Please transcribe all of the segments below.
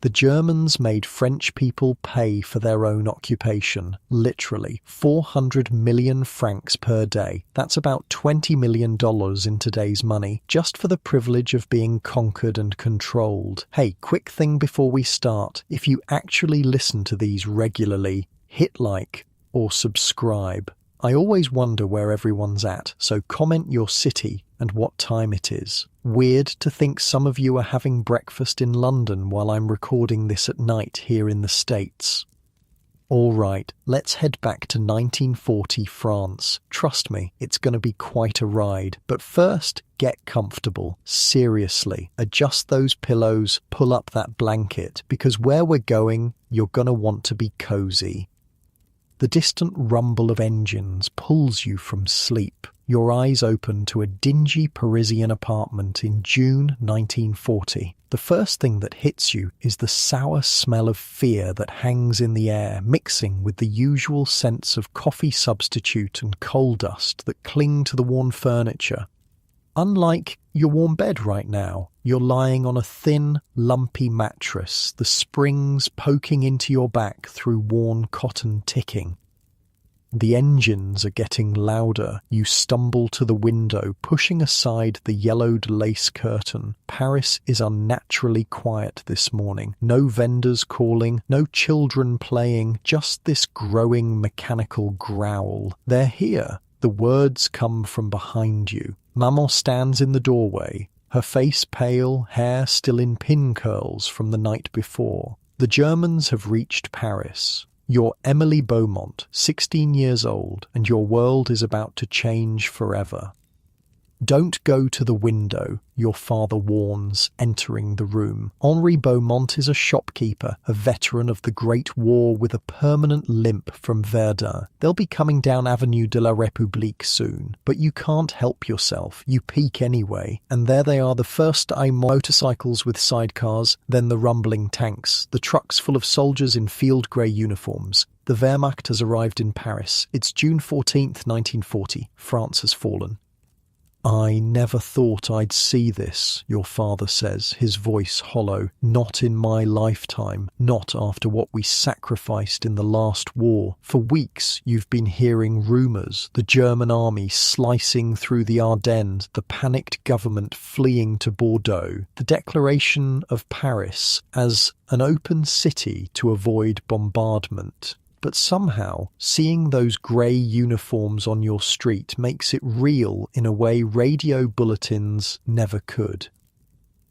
The Germans made French people pay for their own occupation, literally 400 million francs per day. That's about $20 million in today's money, just for the privilege of being conquered and controlled. Hey, quick thing before we start. If you actually listen to these regularly, hit like or subscribe. I always wonder where everyone's at, so comment your city and what time it is. Weird to think some of you are having breakfast in London while I'm recording this at night here in the States. All right, let's head back to 1940 France. Trust me, it's going to be quite a ride. But first, get comfortable. Seriously, adjust those pillows, pull up that blanket, because where we're going, you're going to want to be cozy. The distant rumble of engines pulls you from sleep. Your eyes open to a dingy Parisian apartment in June 1940. The first thing that hits you is the sour smell of fear that hangs in the air, mixing with the usual scents of coffee substitute and coal dust that cling to the worn furniture. Unlike your warm bed right now, you're lying on a thin, lumpy mattress, the springs poking into your back through worn cotton ticking. The engines are getting louder. You stumble to the window, pushing aside the yellowed lace curtain. Paris is unnaturally quiet this morning. No vendors calling, no children playing, just this growing mechanical growl. They're here. The words come from behind you. Maman stands in the doorway, her face pale, hair still in pin curls from the night before. The Germans have reached Paris. You're Emily Beaumont, 16 years old, and your world is about to change forever. Don't go to the window, your father warns, entering the room. Henri Beaumont is a shopkeeper, a veteran of the Great War with a permanent limp from Verdun. They'll be coming down Avenue de la République soon, but you can't help yourself. You peek anyway, and there they are, the first motorcycles with sidecars, then the rumbling tanks, the trucks full of soldiers in field grey uniforms. The Wehrmacht has arrived in Paris. It's June 14th, 1940. France has fallen. I never thought I'd see this, your father says, his voice hollow. Not in my lifetime, not after what we sacrificed in the last war. For weeks you've been hearing rumours, the German army slicing through the Ardennes, the panicked government fleeing to Bordeaux, the declaration of Paris as an open city to avoid bombardment. But somehow, seeing those grey uniforms on your street makes it real in a way radio bulletins never could.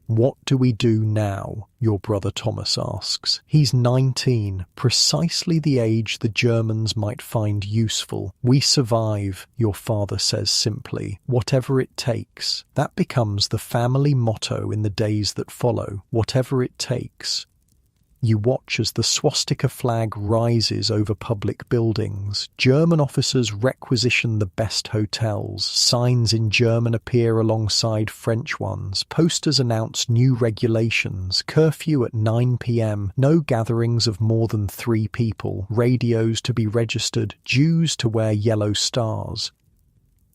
What do we do now? Your brother Thomas asks. He's 19, precisely the age the Germans might find useful. We survive, your father says simply, whatever it takes. That becomes the family motto in the days that follow, whatever it takes. You watch as the swastika flag rises over public buildings. German officers requisition the best hotels. Signs in German appear alongside French ones. Posters announce new regulations. Curfew at 9 p.m. No gatherings of more than 3 people. Radios to be registered. Jews to wear yellow stars.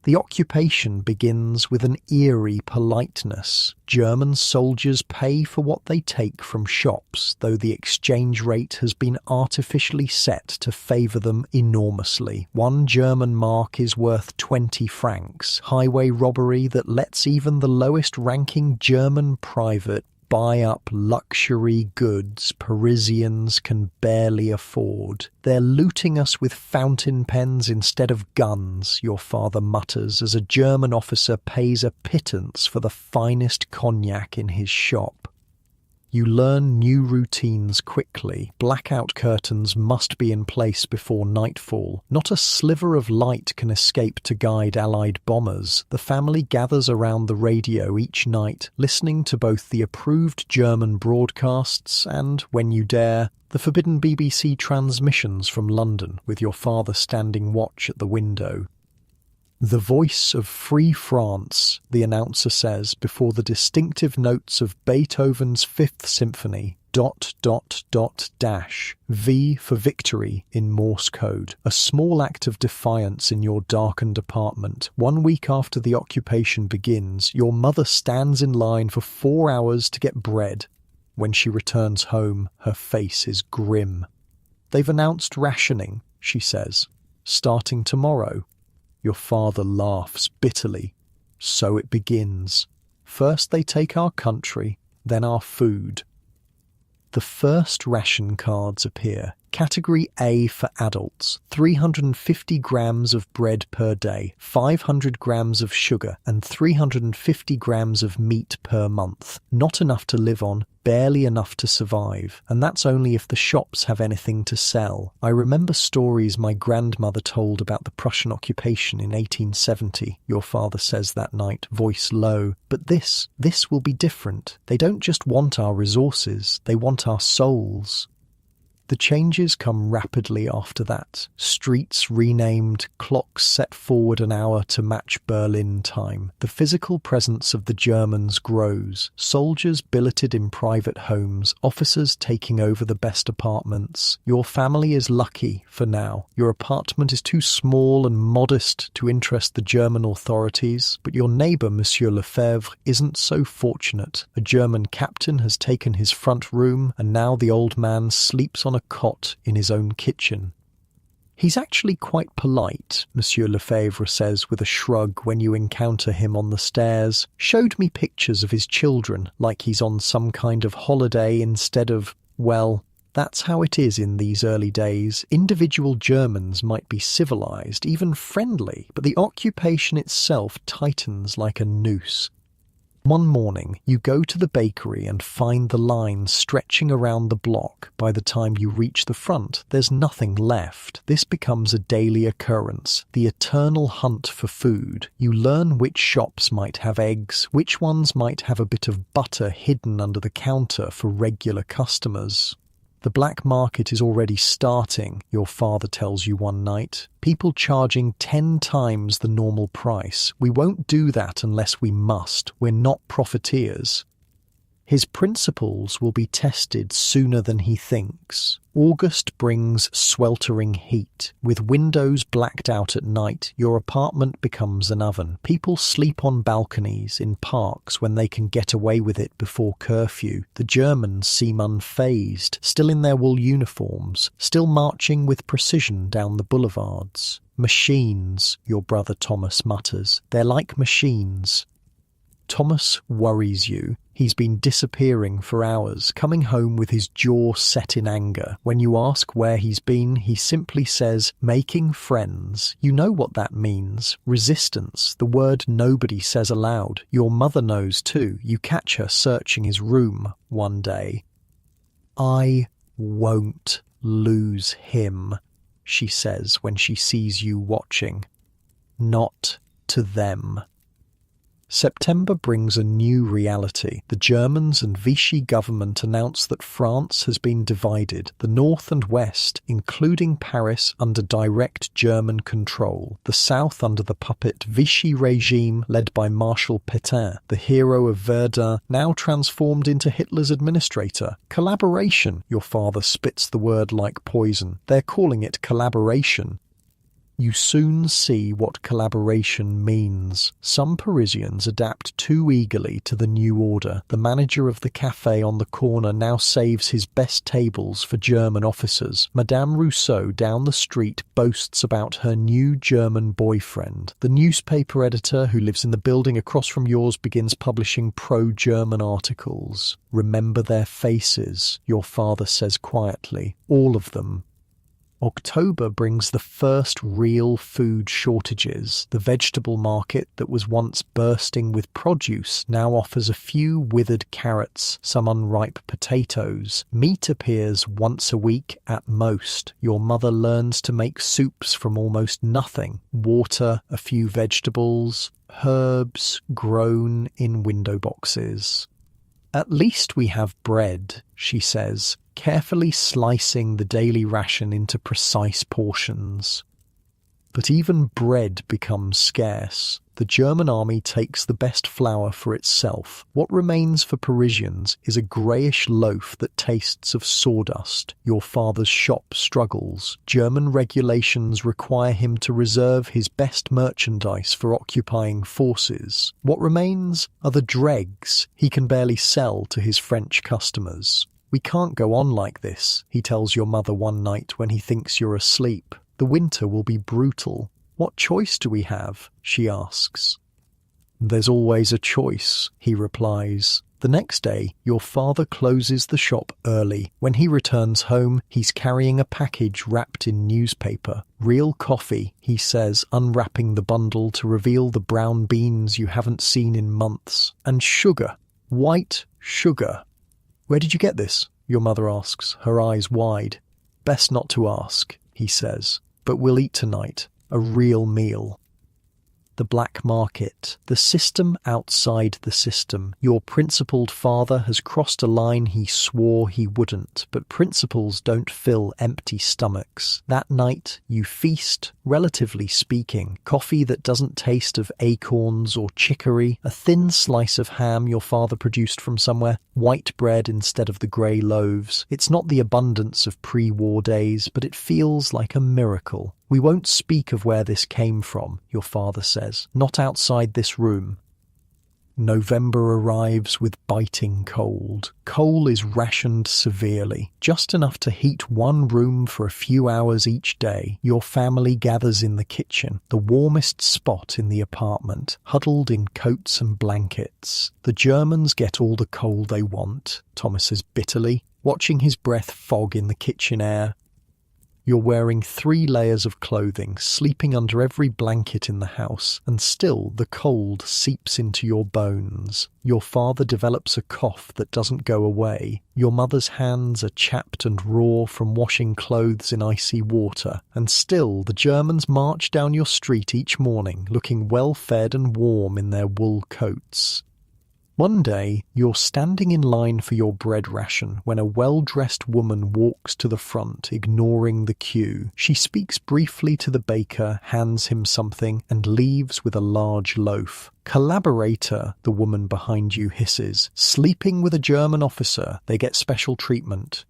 The occupation begins with an eerie politeness. German soldiers pay for what they take from shops, though the exchange rate has been artificially set to favour them enormously. 1 German mark is worth 20 francs. Highway robbery that lets even the lowest-ranking German private buy up luxury goods Parisians can barely afford. They're looting us with fountain pens instead of guns, your father mutters as a German officer pays a pittance for the finest cognac in his shop. You learn new routines quickly. Blackout curtains must be in place before nightfall. Not a sliver of light can escape to guide Allied bombers. The family gathers around the radio each night, listening to both the approved German broadcasts and, when you dare, the forbidden BBC transmissions from London, with your father standing watch at the window. The voice of free France, the announcer says before the distinctive notes of Beethoven's Fifth Symphony, ... V for victory in Morse code. A small act of defiance in your darkened apartment. 1 week after the occupation begins, your mother stands in line for 4 hours to get bread. When she returns home, her face is grim. "They've announced rationing," she says, "starting tomorrow." Your father laughs bitterly. So it begins. First they take our country, then our food. The first ration cards appear. Category A for adults, 350 grams of bread per day, 500 grams of sugar, and 350 grams of meat per month. Not enough to live on, barely enough to survive. And that's only if the shops have anything to sell. I remember stories my grandmother told about the Prussian occupation in 1870, your father says that night, voice low. But this will be different. They don't just want our resources, they want our souls. The changes come rapidly after that. Streets renamed, clocks set forward an hour to match Berlin time. The physical presence of the Germans grows. Soldiers billeted in private homes, officers taking over the best apartments. Your family is lucky for now. Your apartment is too small and modest to interest the German authorities, but your neighbour, Monsieur Lefebvre, isn't so fortunate. A German captain has taken his front room, and now the old man sleeps on a cot in his own kitchen. He's actually quite polite, Monsieur Lefebvre says with a shrug when you encounter him on the stairs. Showed me pictures of his children, like he's on some kind of holiday instead of, well, that's how it is in these early days. Individual Germans might be civilized, even friendly, but the occupation itself tightens like a noose. One morning, you go to the bakery and find the line stretching around the block. By the time you reach the front, there's nothing left. This becomes a daily occurrence, the eternal hunt for food. You learn which shops might have eggs, which ones might have a bit of butter hidden under the counter for regular customers. The black market is already starting, your father tells you one night. People charging 10 times the normal price. We won't do that unless we must. We're not profiteers. His principles will be tested sooner than he thinks. August brings sweltering heat. With windows blacked out at night, your apartment becomes an oven. People sleep on balconies, in parks, when they can get away with it before curfew. The Germans seem unfazed, still in their wool uniforms, still marching with precision down the boulevards. Machines, your brother Thomas mutters. They're like machines. Thomas worries you. He's been disappearing for hours, coming home with his jaw set in anger. When you ask where he's been, he simply says, making friends. You know what that means. Resistance, the word nobody says aloud. Your mother knows too. You catch her searching his room one day. I won't lose him, she says when she sees you watching. Not to them. September brings a new reality. The Germans and Vichy government announce that France has been divided, the north and west, including Paris, under direct German control, the south under the puppet Vichy regime led by Marshal Pétain, the hero of Verdun, now transformed into Hitler's administrator. Collaboration, your father spits the word like poison. They're calling it collaboration. You soon see what collaboration means. Some Parisians adapt too eagerly to the new order. The manager of the cafe on the corner now saves his best tables for German officers. Madame Rousseau down the street boasts about her new German boyfriend. The newspaper editor who lives in the building across from yours begins publishing pro-German articles. Remember their faces, your father says quietly. All of them. October brings the first real food shortages. The vegetable market that was once bursting with produce now offers a few withered carrots, some unripe potatoes. Meat appears once a week at most. Your mother learns to make soups from almost nothing. Water, a few vegetables, herbs grown in window boxes. At least we have bread, she says, carefully slicing the daily ration into precise portions. But even bread becomes scarce. The German army takes the best flour for itself. What remains for Parisians is a greyish loaf that tastes of sawdust. Your father's shop struggles. German regulations require him to reserve his best merchandise for occupying forces. What remains are the dregs he can barely sell to his French customers. "We can't go on like this," he tells your mother one night when he thinks you're asleep. "The winter will be brutal." "What choice do we have?" she asks. "There's always a choice," he replies. The next day, your father closes the shop early. When he returns home, he's carrying a package wrapped in newspaper. "Real coffee," he says, unwrapping the bundle to reveal the brown beans you haven't seen in months. "And sugar. White sugar." "Where did you get this?" your mother asks, her eyes wide. "Best not to ask," he says. "But we'll eat tonight. A real meal." The black market, the system outside the system. Your principled father has crossed a line he swore he wouldn't, but principles don't fill empty stomachs. That night, you feast, relatively speaking. Coffee that doesn't taste of acorns or chicory, a thin slice of ham your father produced from somewhere, white bread instead of the grey loaves. It's not the abundance of pre-war days, but it feels like a miracle. "We won't speak of where this came from," your father says. "Not outside this room." November arrives with biting cold. Coal is rationed severely, just enough to heat one room for a few hours each day. Your family gathers in the kitchen, the warmest spot in the apartment, huddled in coats and blankets. "The Germans get all the coal they want," Thomas says bitterly, watching his breath fog in the kitchen air. You're wearing 3 layers of clothing, sleeping under every blanket in the house, and still the cold seeps into your bones. Your father develops a cough that doesn't go away. Your mother's hands are chapped and raw from washing clothes in icy water, and still the Germans march down your street each morning, looking well-fed and warm in their wool coats. One day, you're standing in line for your bread ration when a well-dressed woman walks to the front, ignoring the queue. She speaks briefly to the baker, hands him something, and leaves with a large loaf. "Collaborator," the woman behind you hisses. "Sleeping with a German officer, they get special treatment."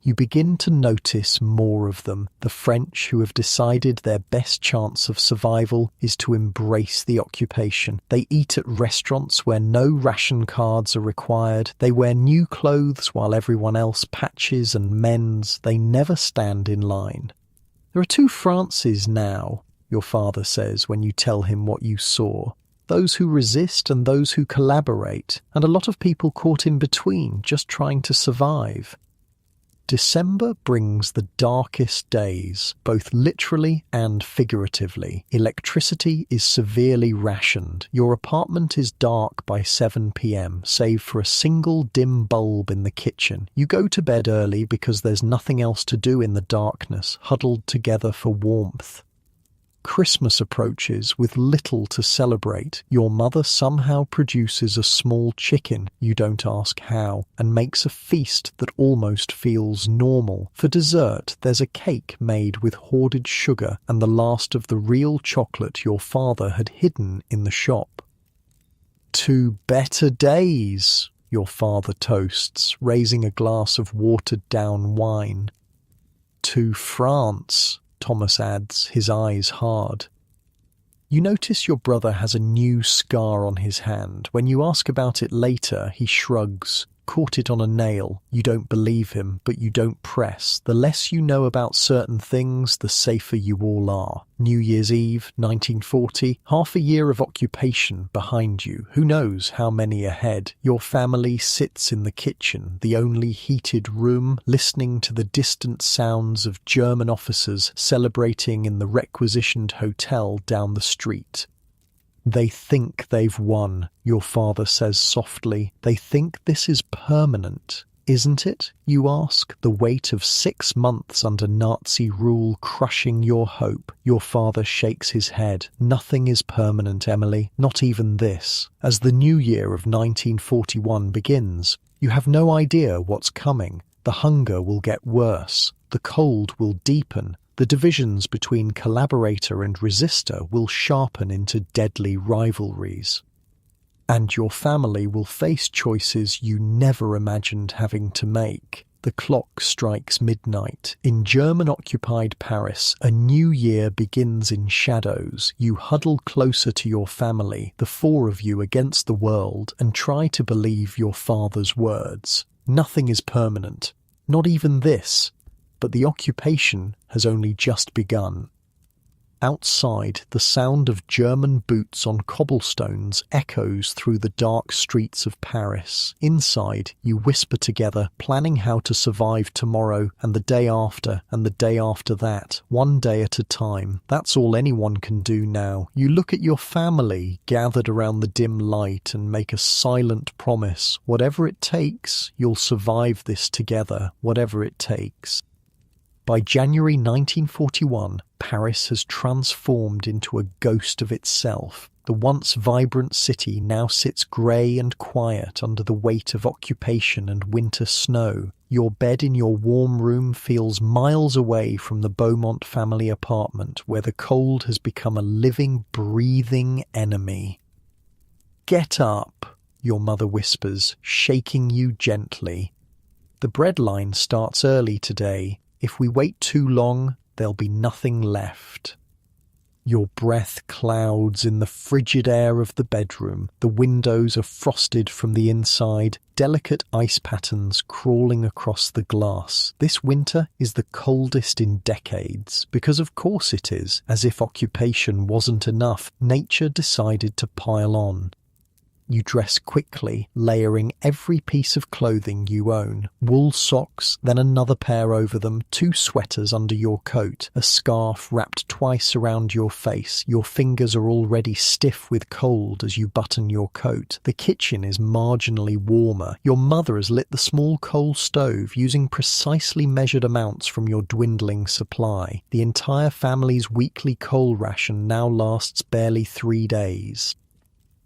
You begin to notice more of them, the French who have decided their best chance of survival is to embrace the occupation. They eat at restaurants where no ration cards are required. They wear new clothes while everyone else patches and mends. They never stand in line. "There are 2 Frances now," your father says when you tell him what you saw. "Those who resist and those who collaborate, and a lot of people caught in between, just trying to survive." December brings the darkest days, both literally and figuratively. Electricity is severely rationed. Your apartment is dark by 7 p.m, save for a single dim bulb in the kitchen. You go to bed early because there's nothing else to do in the darkness, huddled together for warmth. Christmas approaches with little to celebrate. Your mother somehow produces a small chicken, you don't ask how, and makes a feast that almost feels normal. For dessert, there's a cake made with hoarded sugar and the last of the real chocolate your father had hidden in the shop. "To better days," your father toasts, raising a glass of watered-down wine. "To France," Thomas adds, his eyes hard. You notice your brother has a new scar on his hand. When you ask about it later, he shrugs. Caught it on a nail. You don't believe him, but you don't press. The less you know about certain things, the safer you all are. New Year's Eve, 1940, half a year of occupation behind you. Who knows how many ahead? Your family sits in the kitchen, the only heated room, listening to the distant sounds of German officers celebrating in the requisitioned hotel down the street. "They think they've won," your father says softly. "They think this is permanent. Isn't it?" you ask, the weight of 6 months under Nazi rule crushing your hope. Your father shakes his head. "Nothing is permanent, Emily, not even this." As the new year of 1941 begins, you have no idea what's coming. The hunger will get worse. The cold will deepen. The divisions between collaborator and resistor will sharpen into deadly rivalries. And your family will face choices you never imagined having to make. The clock strikes midnight. In German-occupied Paris, a new year begins in shadows. You huddle closer to your family, the four of you against the world, and try to believe your father's words. Nothing is permanent. Not even this. But the occupation has only just begun. Outside, the sound of German boots on cobblestones echoes through the dark streets of Paris. Inside, you whisper together, planning how to survive tomorrow and the day after and the day after that, one day at a time. That's all anyone can do now. You look at your family, gathered around the dim light, and make a silent promise. Whatever it takes, you'll survive this together, whatever it takes. By January 1941, Paris has transformed into a ghost of itself. The once vibrant city now sits grey and quiet under the weight of occupation and winter snow. Your bed in your warm room feels miles away from the Beaumont family apartment, where the cold has become a living, breathing enemy. "Get up," your mother whispers, shaking you gently. "The bread line starts early today. If we wait too long, there'll be nothing left." Your breath clouds in the frigid air of the bedroom. The windows are frosted from the inside, delicate ice patterns crawling across the glass. This winter is the coldest in decades, because of course it is. As if occupation wasn't enough, nature decided to pile on. You dress quickly, layering every piece of clothing you own. Wool socks, then another pair over them, 2 sweaters under your coat, a scarf wrapped twice around your face. Your fingers are already stiff with cold as you button your coat. The kitchen is marginally warmer. Your mother has lit the small coal stove, using precisely measured amounts from your dwindling supply. The entire family's weekly coal ration now lasts barely 3 days.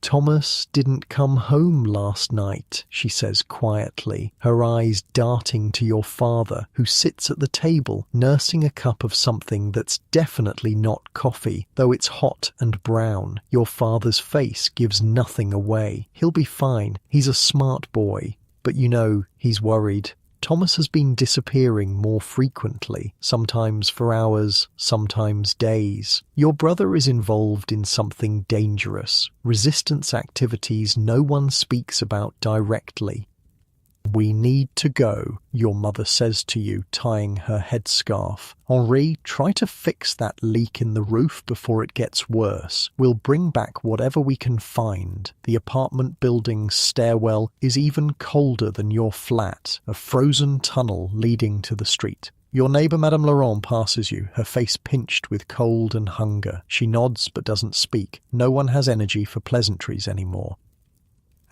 "Thomas didn't come home last night," she says quietly, her eyes darting to your father, who sits at the table, nursing a cup of something that's definitely not coffee, though it's hot and brown. Your father's face gives nothing away. He'll be fine. He's a smart boy. But you know, he's worried. Thomas has been disappearing more frequently, sometimes for hours, sometimes days. Your brother is involved in something dangerous, resistance activities no one speaks about directly. "We need to go," your mother says to you, tying her headscarf. "Henri, try to fix that leak in the roof before it gets worse. We'll bring back whatever we can find." The apartment building's stairwell is even colder than your flat, a frozen tunnel leading to the street. Your neighbour Madame Laurent passes you, her face pinched with cold and hunger. She nods but doesn't speak. No one has energy for pleasantries anymore.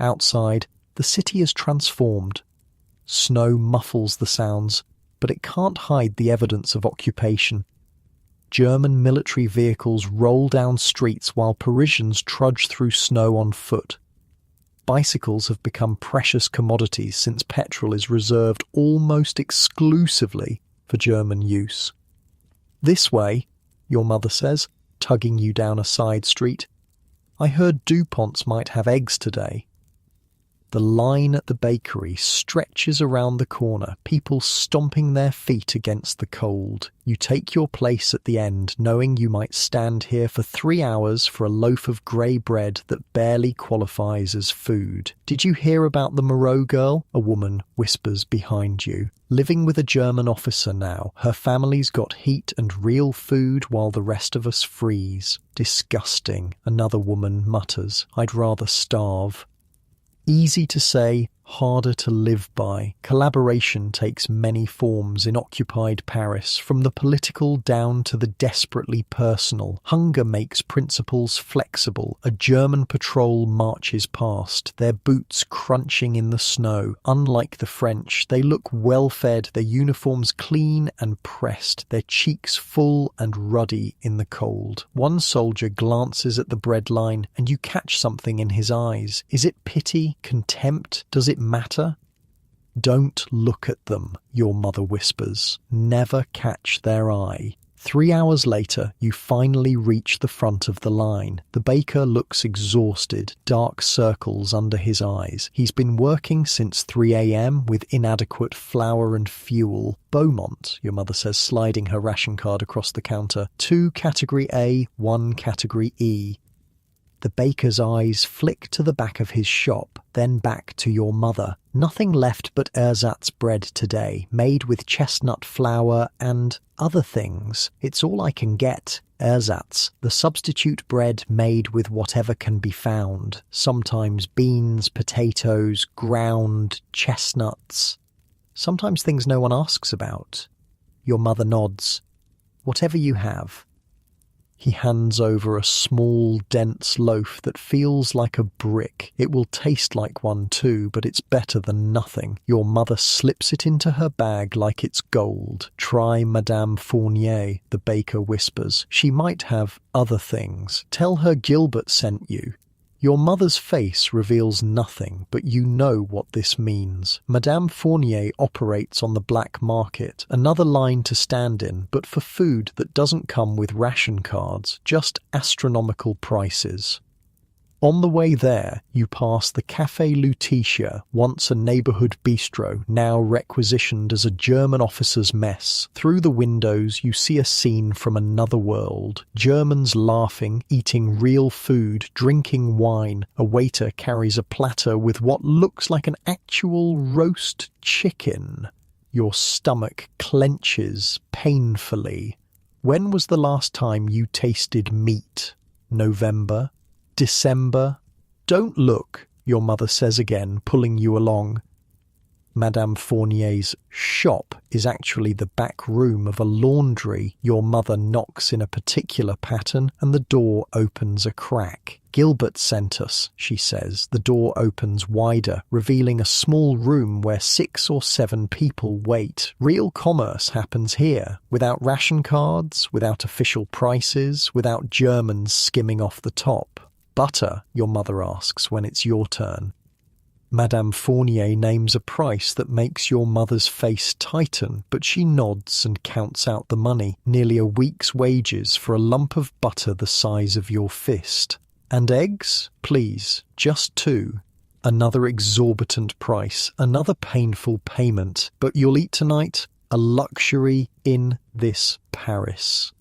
Outside, the city is transformed. Snow muffles the sounds, but it can't hide the evidence of occupation. German military vehicles roll down streets while Parisians trudge through snow on foot. Bicycles have become precious commodities since petrol is reserved almost exclusively for German use. "This way," your mother says, tugging you down a side street. "I heard DuPont's might have eggs today." The line at the bakery stretches around the corner, people stomping their feet against the cold. You take your place at the end, knowing you might stand here for 3 hours for a loaf of grey bread that barely qualifies as food. "Did you hear about the Moreau girl?" a woman whispers behind you. "Living with a German officer now. Her family's got heat and real food while the rest of us freeze." "Disgusting," another woman mutters. "I'd rather starve." Easy to say, harder to live by. Collaboration takes many forms in occupied Paris, from the political down to the desperately personal. Hunger makes principles flexible. A German patrol marches past, their boots crunching in the snow. Unlike the French, they look well-fed, their uniforms clean and pressed, their cheeks full and ruddy in the cold. One soldier glances at the bread line, and you catch something in his eyes. Is it pity? Contempt? Does it matter? "Don't look at them," your mother whispers. "Never catch their eye." 3 hours later, you finally reach the front of the line. The baker looks exhausted, dark circles under his eyes. He's been working since 3 a.m. with inadequate flour and fuel. Beaumont, your mother says, sliding her ration card across the counter. 2 category A, 1 category E. The baker's eyes flick to the back of his shop, then back to your mother. Nothing left but ersatz bread today, made with chestnut flour and other things. It's all I can get. Ersatz, the substitute bread made with whatever can be found. Sometimes beans, potatoes, ground, chestnuts. Sometimes things no one asks about. Your mother nods. Whatever you have. He hands over a small, dense loaf that feels like a brick. It will taste like one too, but it's better than nothing. Your mother slips it into her bag like it's gold. Try Madame Fournier, the baker whispers. She might have other things. Tell her Gilbert sent you. Your mother's face reveals nothing, but you know what this means. Madame Fournier operates on the black market, another line to stand in, but for food that doesn't come with ration cards, just astronomical prices. On the way there, you pass the Café Lutetia, once a neighbourhood bistro, now requisitioned as a German officer's mess. Through the windows, you see a scene from another world. Germans laughing, eating real food, drinking wine. A waiter carries a platter with what looks like an actual roast chicken. Your stomach clenches painfully. When was the last time you tasted meat? November? December? Don't look, your mother says again, pulling you along. Madame Fournier's shop is actually the back room of a laundry. Your mother knocks in a particular pattern and the door opens a crack. Gilbert sent us, she says. The door opens wider, revealing a small room where 6 or 7 people wait. Real commerce happens here, without ration cards, without official prices, without Germans skimming off the top. Butter, your mother asks when it's your turn. Madame Fournier names a price that makes your mother's face tighten, but she nods and counts out the money, nearly a week's wages for a lump of butter the size of your fist. And eggs? Please, just 2. Another exorbitant price, another painful payment, but you'll eat tonight? A luxury in this Paris.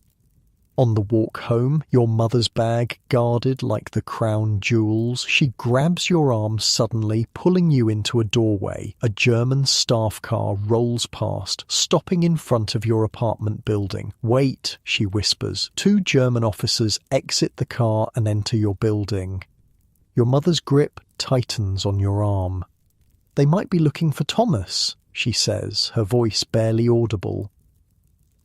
On the walk home, your mother's bag guarded like the crown jewels, she grabs your arm suddenly, pulling you into a doorway. A German staff car rolls past, stopping in front of your apartment building. Wait, she whispers. 2 German officers exit the car and enter your building. Your mother's grip tightens on your arm. They might be looking for Thomas, she says, her voice barely audible.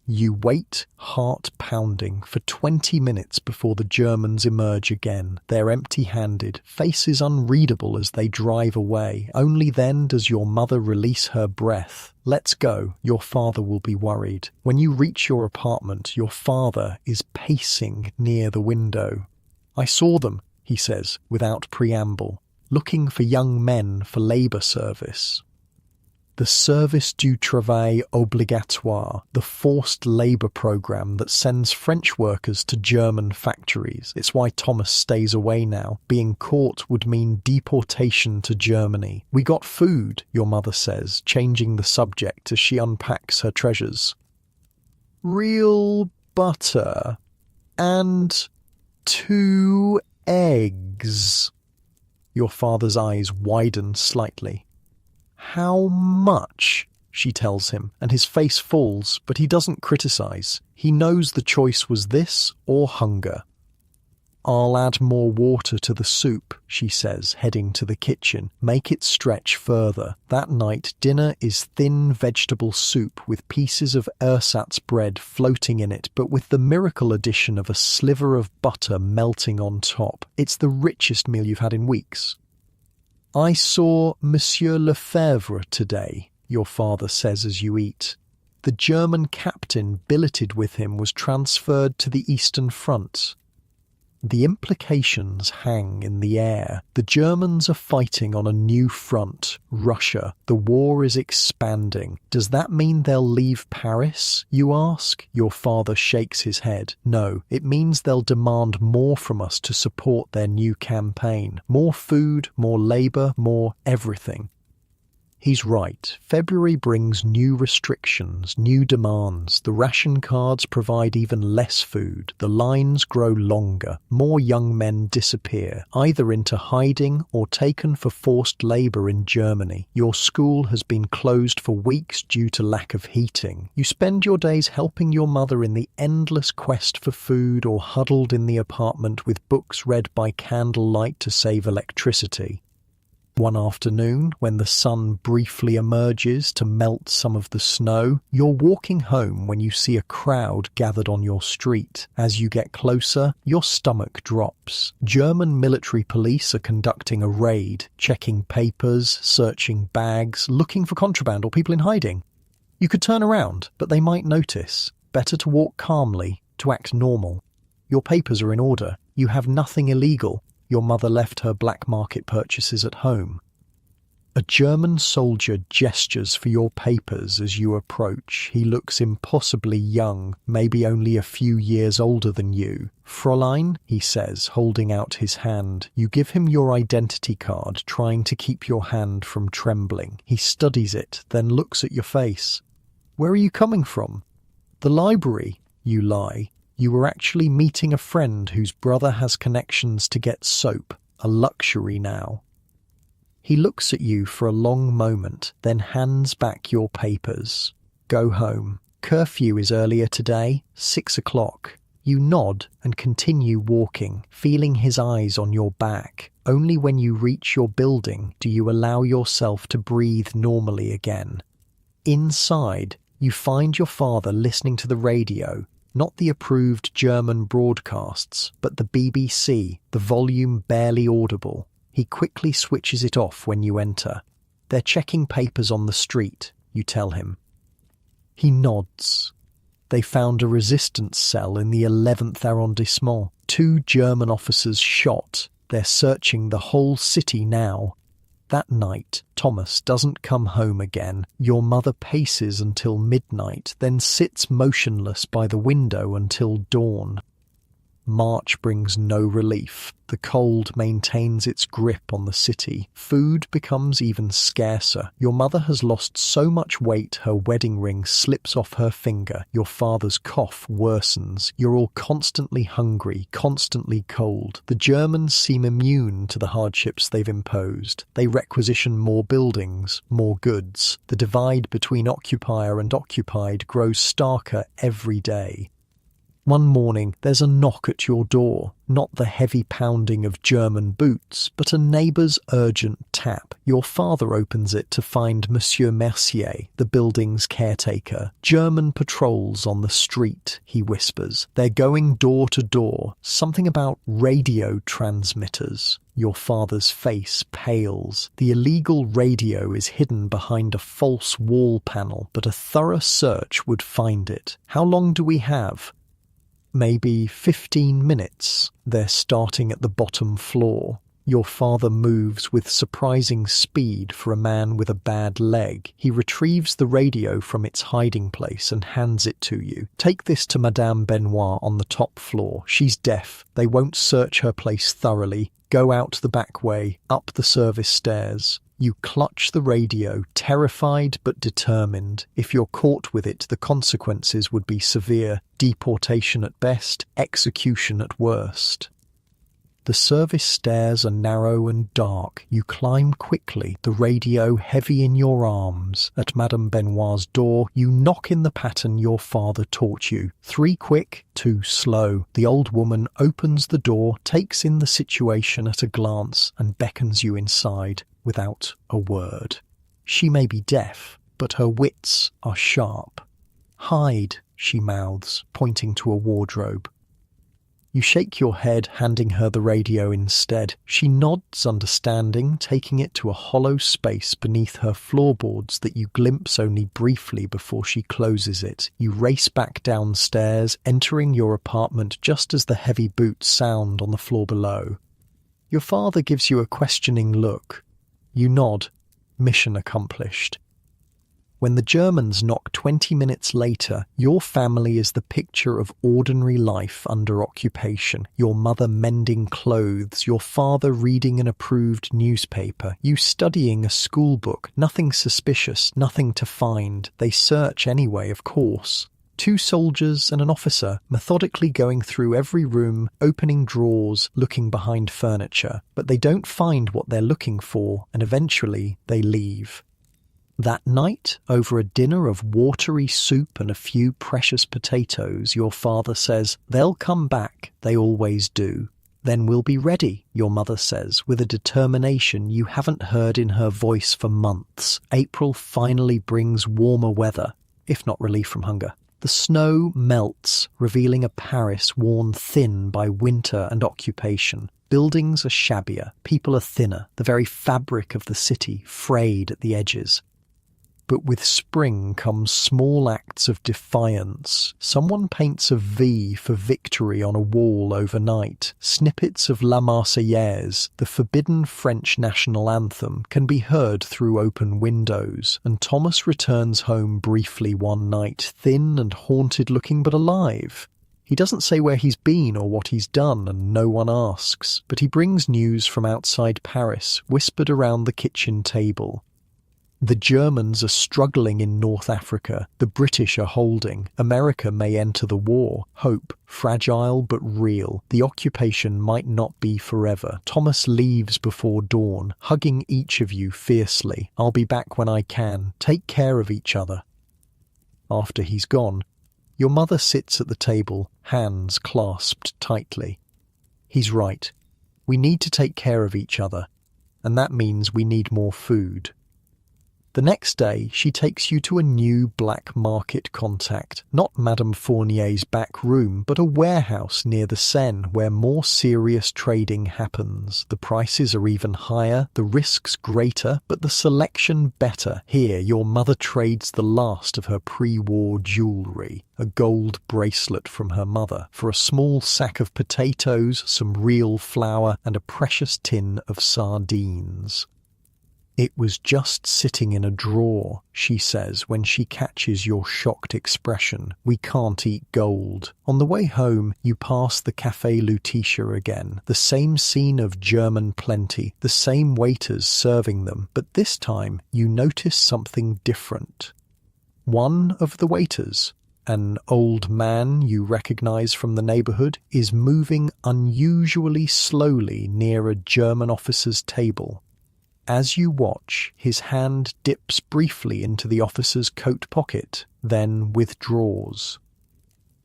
You wait, heart pounding, for 20 minutes before the Germans emerge again. They're empty-handed, faces unreadable as they drive away. Only then does your mother release her breath. Let's go, your father will be worried. When you reach your apartment, your father is pacing near the window. I saw them, he says, without preamble, looking for young men for labour service. The Service du Travail Obligatoire, the forced labour programme that sends French workers to German factories. It's why Thomas stays away now. Being caught would mean deportation to Germany. We got food, your mother says, changing the subject as she unpacks her treasures. Real butter and 2 eggs. Your father's eyes widen slightly. How much? She tells him, and his face falls, but he doesn't criticise. He knows the choice was this or hunger. I'll add more water to the soup, she says, heading to the kitchen. Make it stretch further. That night, dinner is thin vegetable soup with pieces of ersatz bread floating in it, but with the miracle addition of a sliver of butter melting on top. It's the richest meal you've had in weeks. I saw Monsieur Lefebvre today, your father says as you eat. The German captain billeted with him was transferred to the Eastern Front. The implications hang in the air. The Germans are fighting on a new front, Russia. The war is expanding. Does that mean they'll leave Paris, you ask? Your father shakes his head. No, it means they'll demand more from us to support their new campaign. More food, more labour, more everything. He's right. February brings new restrictions, new demands. The ration cards provide even less food. The lines grow longer. More young men disappear, either into hiding or taken for forced labour in Germany. Your school has been closed for weeks due to lack of heating. You spend your days helping your mother in the endless quest for food or huddled in the apartment with books read by candlelight to save electricity. One afternoon, when the sun briefly emerges to melt some of the snow, you're walking home when you see a crowd gathered on your street. As you get closer, your stomach drops. German military police are conducting a raid, checking papers, searching bags, looking for contraband or people in hiding. You could turn around, but they might notice. Better to walk calmly, to act normal. Your papers are in order. You have nothing illegal. Your mother left her black market purchases at home. A German soldier gestures for your papers as you approach. He looks impossibly young, maybe only a few years older than you. Fräulein, he says, holding out his hand. You give him your identity card, trying to keep your hand from trembling. He studies it, then looks at your face. Where are you coming from? The library, you lie. You were actually meeting a friend whose brother has connections to get soap, a luxury now. He looks at you for a long moment, then hands back your papers. Go home. Curfew is earlier today, 6 o'clock. You nod and continue walking, feeling his eyes on your back. Only when you reach your building do you allow yourself to breathe normally again. Inside, you find your father listening to the radio. Not the approved German broadcasts, but the BBC, the volume barely audible. He quickly switches it off when you enter. They're checking papers on the street, you tell him. He nods. They found a resistance cell in the 11th arrondissement. 2 German officers shot. They're searching the whole city now. That night, Thomas doesn't come home again. Your mother paces until midnight, then sits motionless by the window until dawn. March brings no relief. The cold maintains its grip on the city. Food becomes even scarcer. Your mother has lost so much weight her wedding ring slips off her finger. Your father's cough worsens. You're all constantly hungry, constantly cold. The Germans seem immune to the hardships they've imposed. They requisition more buildings, more goods. The divide between occupier and occupied grows starker every day. One morning, there's a knock at your door, not the heavy pounding of German boots, but a neighbour's urgent tap. Your father opens it to find Monsieur Mercier, the building's caretaker. German patrols on the street, he whispers. They're going door to door. Something about radio transmitters. Your father's face pales. The illegal radio is hidden behind a false wall panel, but a thorough search would find it. How long do we have? Maybe 15 minutes. They're starting at the bottom floor. Your father moves with surprising speed for a man with a bad leg. He retrieves the radio from its hiding place and hands it to you. Take this to Madame Benoit on the top floor. She's deaf. They won't search her place thoroughly. Go out the back way, up the service stairs. You clutch the radio, terrified but determined. If you're caught with it, the consequences would be severe. Deportation at best, execution at worst. The service stairs are narrow and dark. You climb quickly, the radio heavy in your arms. At Madame Benoit's door, you knock in the pattern your father taught you. 3 quick, 2 slow. The old woman opens the door, takes in the situation at a glance, and beckons you inside without a word. She may be deaf, but her wits are sharp. Hide, she mouths, pointing to a wardrobe. You shake your head, handing her the radio instead. She nods, understanding, taking it to a hollow space beneath her floorboards that you glimpse only briefly before she closes it. You race back downstairs, entering your apartment just as the heavy boots sound on the floor below. Your father gives you a questioning look. You nod. Mission accomplished. When the Germans knock 20 minutes later, your family is the picture of ordinary life under occupation. Your mother mending clothes, your father reading an approved newspaper, you studying a school book. Nothing suspicious, nothing to find. They search anyway, of course. 2 soldiers and an officer methodically going through every room, opening drawers, looking behind furniture. But they don't find what they're looking for, and eventually they leave. That night, over a dinner of watery soup and a few precious potatoes, your father says, "They'll come back, they always do. Then we'll be ready," your mother says, with a determination you haven't heard in her voice for months. April finally brings warmer weather, if not relief from hunger. The snow melts, revealing a Paris worn thin by winter and occupation. Buildings are shabbier, people are thinner, the very fabric of the city frayed at the edges. But with spring comes small acts of defiance. Someone paints a V for victory on a wall overnight. Snippets of La Marseillaise, the forbidden French national anthem, can be heard through open windows, and Thomas returns home briefly one night, thin and haunted-looking but alive. He doesn't say where he's been or what he's done, and no one asks, but he brings news from outside Paris, whispered around the kitchen table. The Germans are struggling in North Africa. The British are holding. America may enter the war. Hope, fragile but real. The occupation might not be forever. Thomas leaves before dawn, hugging each of you fiercely. "I'll be back when I can. Take care of each other." After he's gone, your mother sits at the table, hands clasped tightly. He's right. We need to take care of each other, and that means we need more food. The next day, she takes you to a new black market contact, not Madame Fournier's back room, but a warehouse near the Seine where more serious trading happens. The prices are even higher, the risks greater, but the selection better. Here, your mother trades the last of her pre-war jewellery, a gold bracelet from her mother, for a small sack of potatoes, some real flour, and a precious tin of sardines. "It was just sitting in a drawer," she says when she catches your shocked expression. "We can't eat gold." On the way home, you pass the Café Lutetia again. The same scene of German plenty, the same waiters serving them, but this time you notice something different. One of the waiters, an old man you recognize from the neighborhood, is moving unusually slowly near a German officer's table. As you watch, his hand dips briefly into the officer's coat pocket, then withdraws.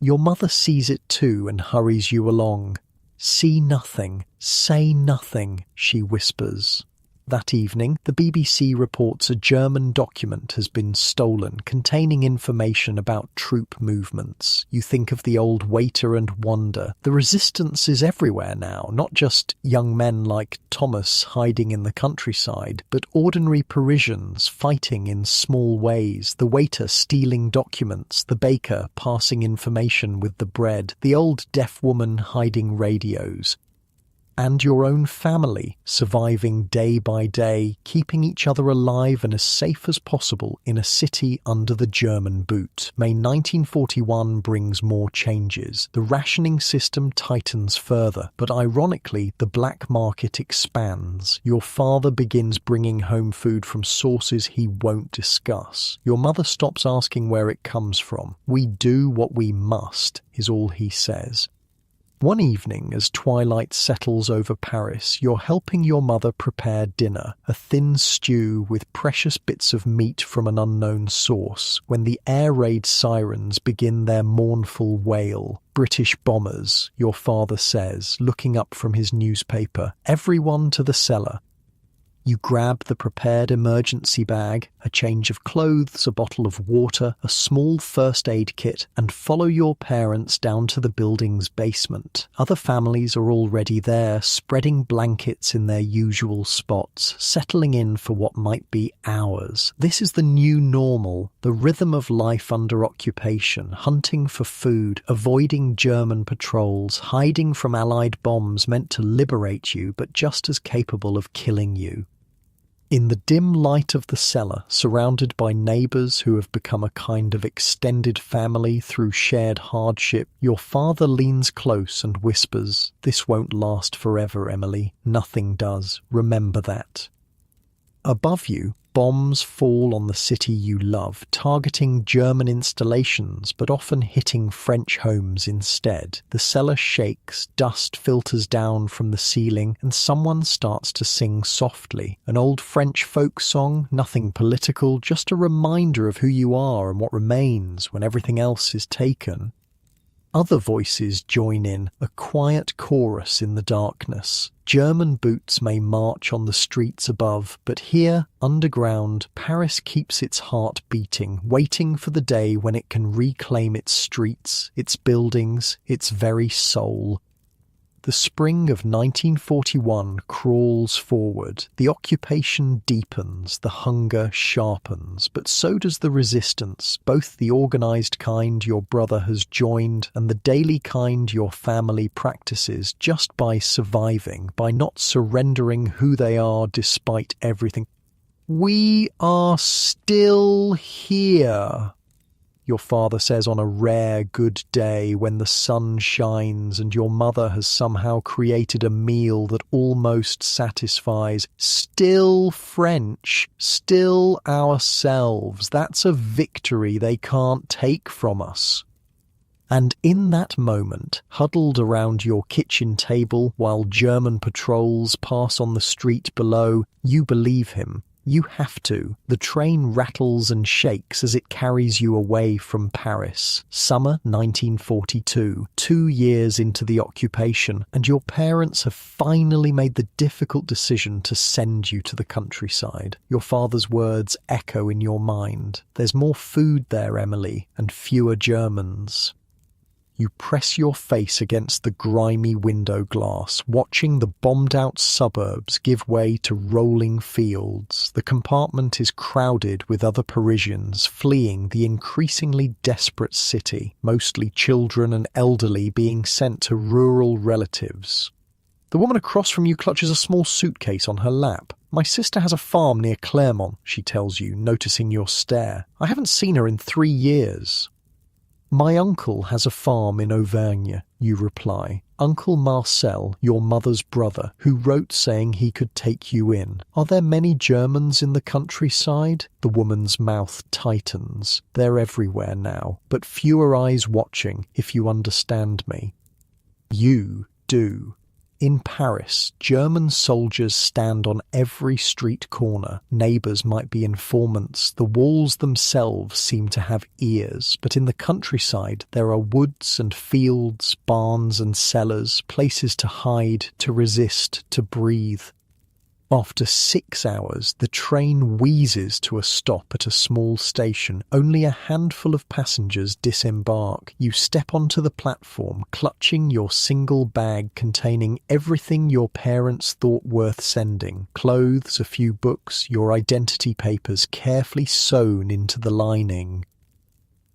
Your mother sees it too and hurries you along. "See nothing, say nothing," she whispers. That evening, the BBC reports a German document has been stolen containing information about troop movements. You think of the old waiter and wonder. The resistance is everywhere now, not just young men like Thomas hiding in the countryside, but ordinary Parisians fighting in small ways, the waiter stealing documents, the baker passing information with the bread, the old deaf woman hiding radios. And your own family, surviving day by day, keeping each other alive and as safe as possible in a city under the German boot. May 1941 brings more changes. The rationing system tightens further, but ironically, the black market expands. Your father begins bringing home food from sources he won't discuss. Your mother stops asking where it comes from. "We do what we must," is all he says. One evening, as twilight settles over Paris, you're helping your mother prepare dinner, a thin stew with precious bits of meat from an unknown source, when the air raid sirens begin their mournful wail. "British bombers," your father says, looking up from his newspaper. "Everyone to the cellar." You grab the prepared emergency bag, a change of clothes, a bottle of water, a small first aid kit, and follow your parents down to the building's basement. Other families are already there, spreading blankets in their usual spots, settling in for what might be hours. This is the new normal, the rhythm of life under occupation, hunting for food, avoiding German patrols, hiding from Allied bombs meant to liberate you but just as capable of killing you. In the dim light of the cellar, surrounded by neighbours who have become a kind of extended family through shared hardship, your father leans close and whispers, "This won't last forever, Emily. Nothing does. Remember that." Above you, bombs fall on the city you love, targeting German installations but often hitting French homes instead. The cellar shakes, dust filters down from the ceiling, and someone starts to sing softly. An old French folk song, nothing political, just a reminder of who you are and what remains when everything else is taken. Other voices join in, a quiet chorus in the darkness. German boots may march on the streets above, but here, underground, Paris keeps its heart beating, waiting for the day when it can reclaim its streets, its buildings, its very soul. The spring of 1941 crawls forward. The occupation deepens, the hunger sharpens, but so does the resistance, both the organised kind your brother has joined and the daily kind your family practices just by surviving, by not surrendering who they are despite everything. "We are still here," your father says on a rare good day when the sun shines and your mother has somehow created a meal that almost satisfies. "Still French, still ourselves. That's a victory they can't take from us." And in that moment, huddled around your kitchen table while German patrols pass on the street below, you believe him. You have to. The train rattles and shakes as it carries you away from Paris. Summer 1942, 2 years into the occupation, and your parents have finally made the difficult decision to send you to the countryside. Your father's words echo in your mind. "There's more food there, Emily, and fewer Germans." You press your face against the grimy window glass, watching the bombed-out suburbs give way to rolling fields. The compartment is crowded with other Parisians fleeing the increasingly desperate city, mostly children and elderly being sent to rural relatives. The woman across from you clutches a small suitcase on her lap. "My sister has a farm near Clermont," she tells you, noticing your stare. "I haven't seen her in 3 years." "My uncle has a farm in Auvergne," you reply. "Uncle Marcel, your mother's brother, who wrote saying he could take you in. Are there many Germans in the countryside?" The woman's mouth tightens. "They're everywhere now, but fewer eyes watching, if you understand me." You do. In Paris, German soldiers stand on every street corner. Neighbours might be informants. The walls themselves seem to have ears. But in the countryside, there are woods and fields, barns and cellars, places to hide, to resist, to breathe. After 6 hours, the train wheezes to a stop at a small station. Only a handful of passengers disembark. You step onto the platform, clutching your single bag containing everything your parents thought worth sending. Clothes, a few books, your identity papers carefully sewn into the lining.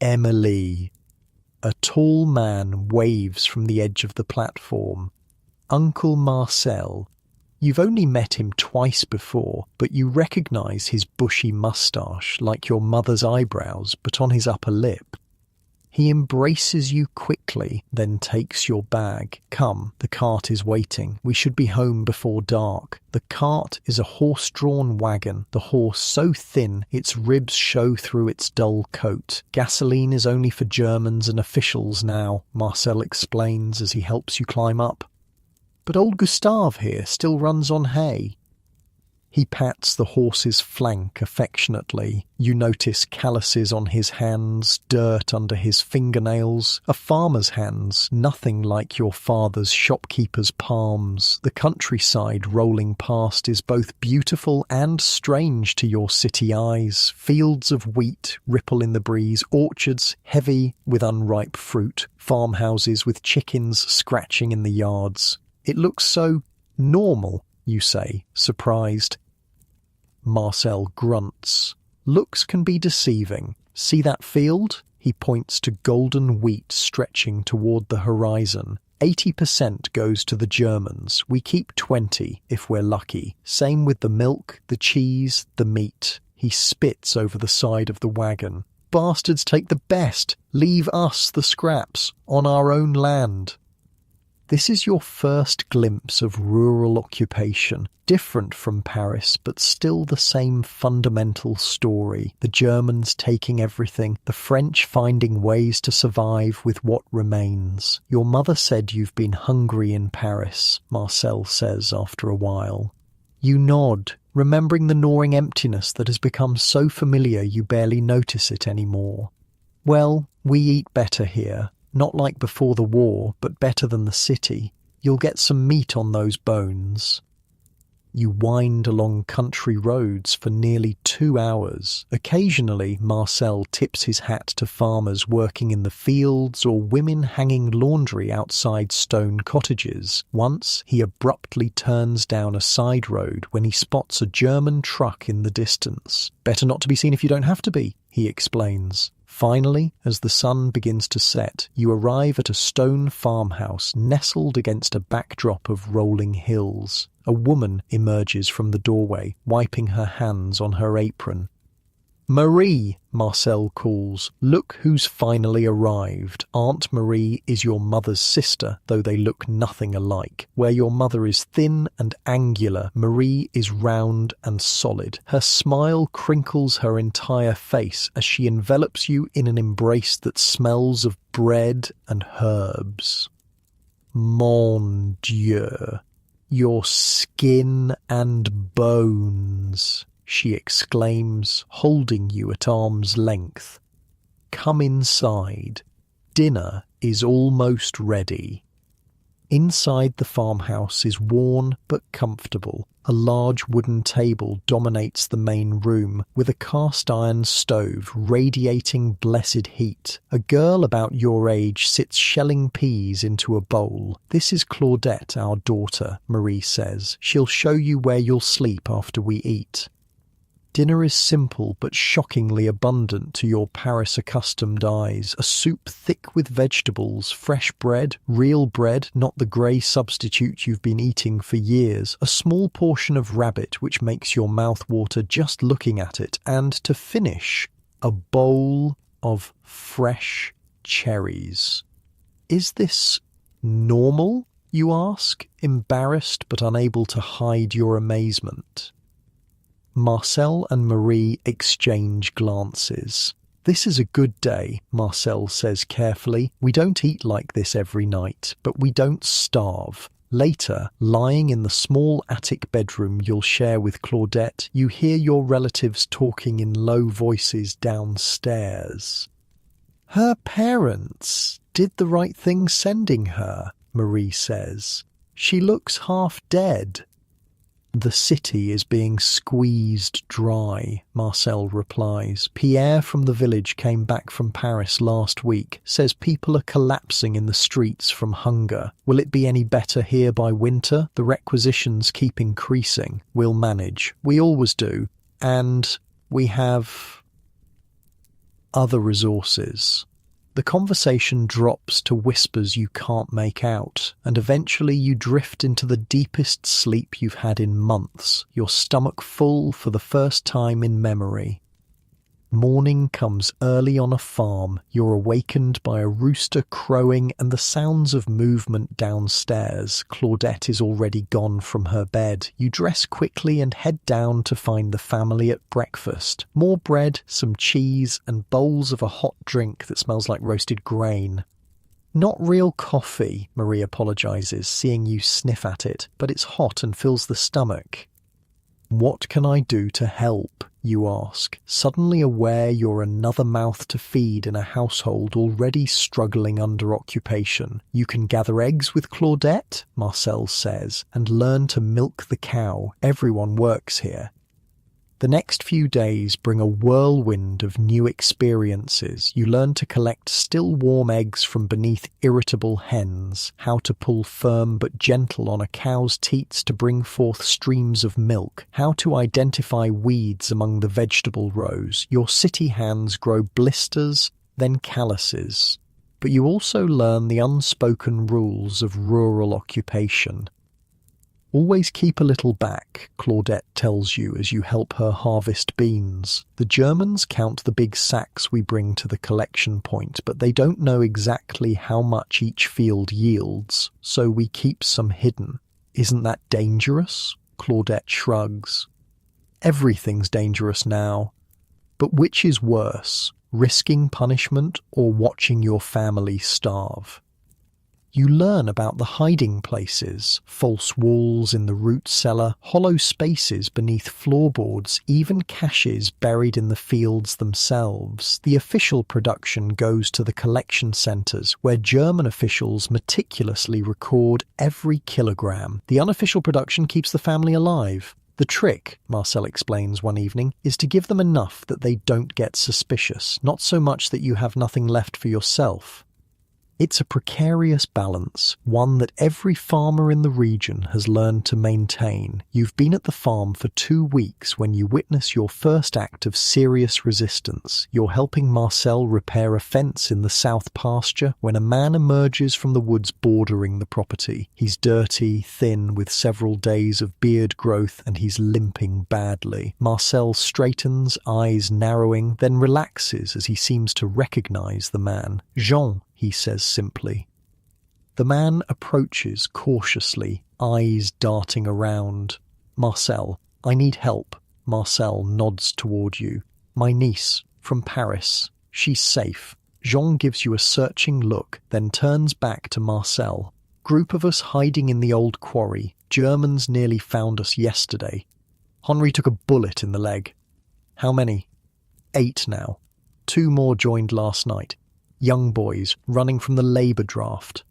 "Emily." A tall man waves from the edge of the platform. "Uncle Marcel." You've only met him twice before, but you recognise his bushy moustache, like your mother's eyebrows, but on his upper lip. He embraces you quickly, then takes your bag. "Come, the cart is waiting. We should be home before dark." The cart is a horse-drawn wagon, the horse so thin its ribs show through its dull coat. "Gasoline is only for Germans and officials now," Marcel explains as he helps you climb up. "But old Gustave here still runs on hay." He pats the horse's flank affectionately. You notice calluses on his hands, dirt under his fingernails. A farmer's hands, nothing like your father's shopkeeper's palms. The countryside rolling past is both beautiful and strange to your city eyes. Fields of wheat ripple in the breeze, orchards heavy with unripe fruit, farmhouses with chickens scratching in the yards. It looks so normal, you say, surprised. Marcel grunts. Looks can be deceiving. See that field? He points to golden wheat stretching toward the horizon. 80% goes to the Germans. We keep 20 if we're lucky. Same with the milk, the cheese, the meat. He spits over the side of the wagon. Bastards take the best. Leave us the scraps on our own land. This is your first glimpse of rural occupation, different from Paris, but still the same fundamental story. The Germans taking everything, the French finding ways to survive with what remains. Your mother said you've been hungry in Paris, Marcel says after a while. You nod, remembering the gnawing emptiness that has become so familiar you barely notice it anymore. Well, we eat better here. Not like before the war, but better than the city. You'll get some meat on those bones. You wind along country roads for nearly 2 hours. Occasionally, Marcel tips his hat to farmers working in the fields or women hanging laundry outside stone cottages. Once, he abruptly turns down a side road when he spots a German truck in the distance. Better not to be seen if you don't have to be, he explains. Finally, as the sun begins to set, you arrive at a stone farmhouse nestled against a backdrop of rolling hills. A woman emerges from the doorway, wiping her hands on her apron. Marie, Marcel calls. Look who's finally arrived. Aunt Marie is your mother's sister, though they look nothing alike. Where your mother is thin and angular, Marie is round and solid. Her smile crinkles her entire face as she envelops you in an embrace that smells of bread and herbs. Mon Dieu, your skin and bones, she exclaims, holding you at arm's length. Come inside. Dinner is almost ready. Inside the farmhouse is worn but comfortable. A large wooden table dominates the main room, with a cast-iron stove radiating blessed heat. A girl about your age sits shelling peas into a bowl. This is Claudette, our daughter, Marie says. She'll show you where you'll sleep after we eat. Dinner is simple but shockingly abundant to your Paris-accustomed eyes. A soup thick with vegetables, fresh bread, real bread, not the grey substitute you've been eating for years, a small portion of rabbit which makes your mouth water just looking at it, and to finish, a bowl of fresh cherries. Is this normal, you ask, embarrassed but unable to hide your amazement? Marcel and Marie exchange glances. This is a good day, Marcel says carefully. We don't eat like this every night, but we don't starve. Later, lying in the small attic bedroom you'll share with Claudette, you hear your relatives talking in low voices downstairs. Her parents did the right thing sending her, Marie says. She looks half dead. The city is being squeezed dry, Marcel replies. Pierre from the village came back from Paris last week, says people are collapsing in the streets from hunger. Will it be any better here by winter? The requisitions keep increasing. We'll manage. We always do. And we have other resources. The conversation drops to whispers you can't make out, and eventually you drift into the deepest sleep you've had in months, your stomach full for the first time in memory. Morning comes early on a farm. You're awakened by a rooster crowing and the sounds of movement downstairs. Claudette is already gone from her bed. You dress quickly and head down to find the family at breakfast. More bread, some cheese, and bowls of a hot drink that smells like roasted grain. Not real coffee, Marie apologizes, seeing you sniff at it, but it's hot and fills the stomach. What can I do to help? You ask, suddenly aware you're another mouth to feed in a household already struggling under occupation. You can gather eggs with Claudette, Marcel says, and learn to milk the cow. Everyone works here. The next few days bring a whirlwind of new experiences. You learn to collect still warm eggs from beneath irritable hens, how to pull firm but gentle on a cow's teats to bring forth streams of milk, how to identify weeds among the vegetable rows. Your city hands grow blisters, then calluses. But you also learn the unspoken rules of rural occupation. Always keep a little back, Claudette tells you as you help her harvest beans. The Germans count the big sacks we bring to the collection point, but they don't know exactly how much each field yields, so we keep some hidden. Isn't that dangerous? Claudette shrugs. Everything's dangerous now. But which is worse, risking punishment or watching your family starve? You learn about the hiding places, false walls in the root cellar, hollow spaces beneath floorboards, even caches buried in the fields themselves. The official production goes to the collection centres, where German officials meticulously record every kilogram. The unofficial production keeps the family alive. The trick, Marcel explains one evening, is to give them enough that they don't get suspicious, not so much that you have nothing left for yourself. It's a precarious balance, one that every farmer in the region has learned to maintain. You've been at the farm for 2 weeks when you witness your first act of serious resistance. You're helping Marcel repair a fence in the south pasture when a man emerges from the woods bordering the property. He's dirty, thin, with several days of beard growth, and he's limping badly. Marcel straightens, eyes narrowing, then relaxes as he seems to recognize the man. Jean, he says simply. The man approaches cautiously, eyes darting around. Marcel, I need help. Marcel nods toward you. My niece, from Paris. She's safe. Jean gives you a searching look, then turns back to Marcel. Group of us hiding in the old quarry. Germans nearly found us yesterday. Henri took a bullet in the leg. How many? 8 now. 2 more joined last night. Young boys running from the labour draft.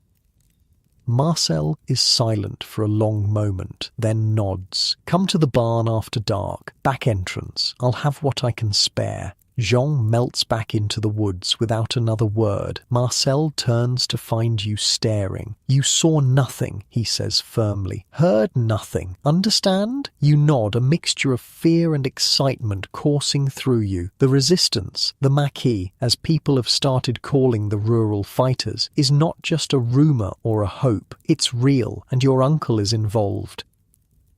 Marcel is silent for a long moment, then nods. Come to the barn after dark. Back entrance. I'll have what I can spare. Jean melts back into the woods without another word. Marcel turns to find you staring. You saw nothing, he says firmly. Heard nothing. Understand? You nod, a mixture of fear and excitement coursing through you. The resistance, the maquis, as people have started calling the rural fighters, is not just a rumour or a hope. It's real, and your uncle is involved.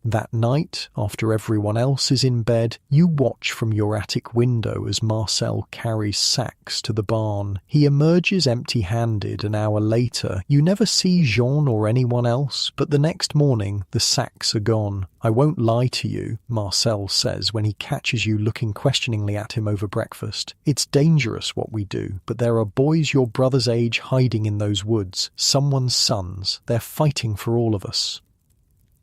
That night, after everyone else is in bed, you watch from your attic window as Marcel carries sacks to the barn. He emerges empty-handed an hour later. You never see Jean or anyone else, but the next morning the sacks are gone. I won't lie to you, Marcel says when he catches you looking questioningly at him over breakfast. It's dangerous what we do, but there are boys your brother's age hiding in those woods, someone's sons. They're fighting for all of us.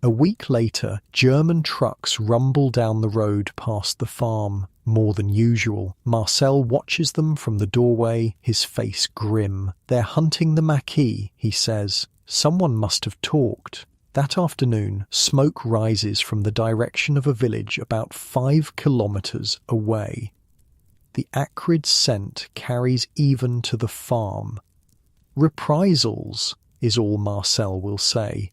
A week later, German trucks rumble down the road past the farm, more than usual. Marcel watches them from the doorway, his face grim. They're hunting the maquis, he says. Someone must have talked. That afternoon, smoke rises from the direction of a village about 5 kilometers away. The acrid scent carries even to the farm. Reprisals, is all Marcel will say.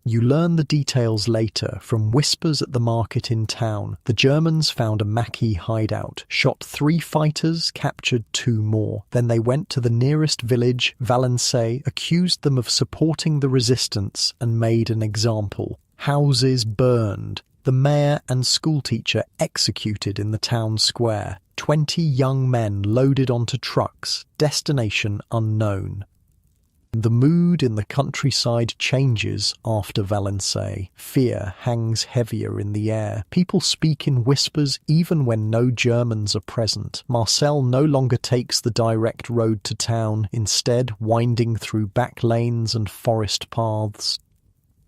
You learn the details later from whispers at the market in town. The Germans found a maquis hideout, shot 3 fighters, captured 2 more. Then they went to the nearest village, Valenciennes, accused them of supporting the resistance and made an example. Houses burned. The mayor and schoolteacher executed in the town square. 20 young men loaded onto trucks, destination unknown. The mood in the countryside changes after Valenciennes. Fear hangs heavier in the air. People speak in whispers even when no Germans are present. Marcel no longer takes the direct road to town, instead winding through back lanes and forest paths.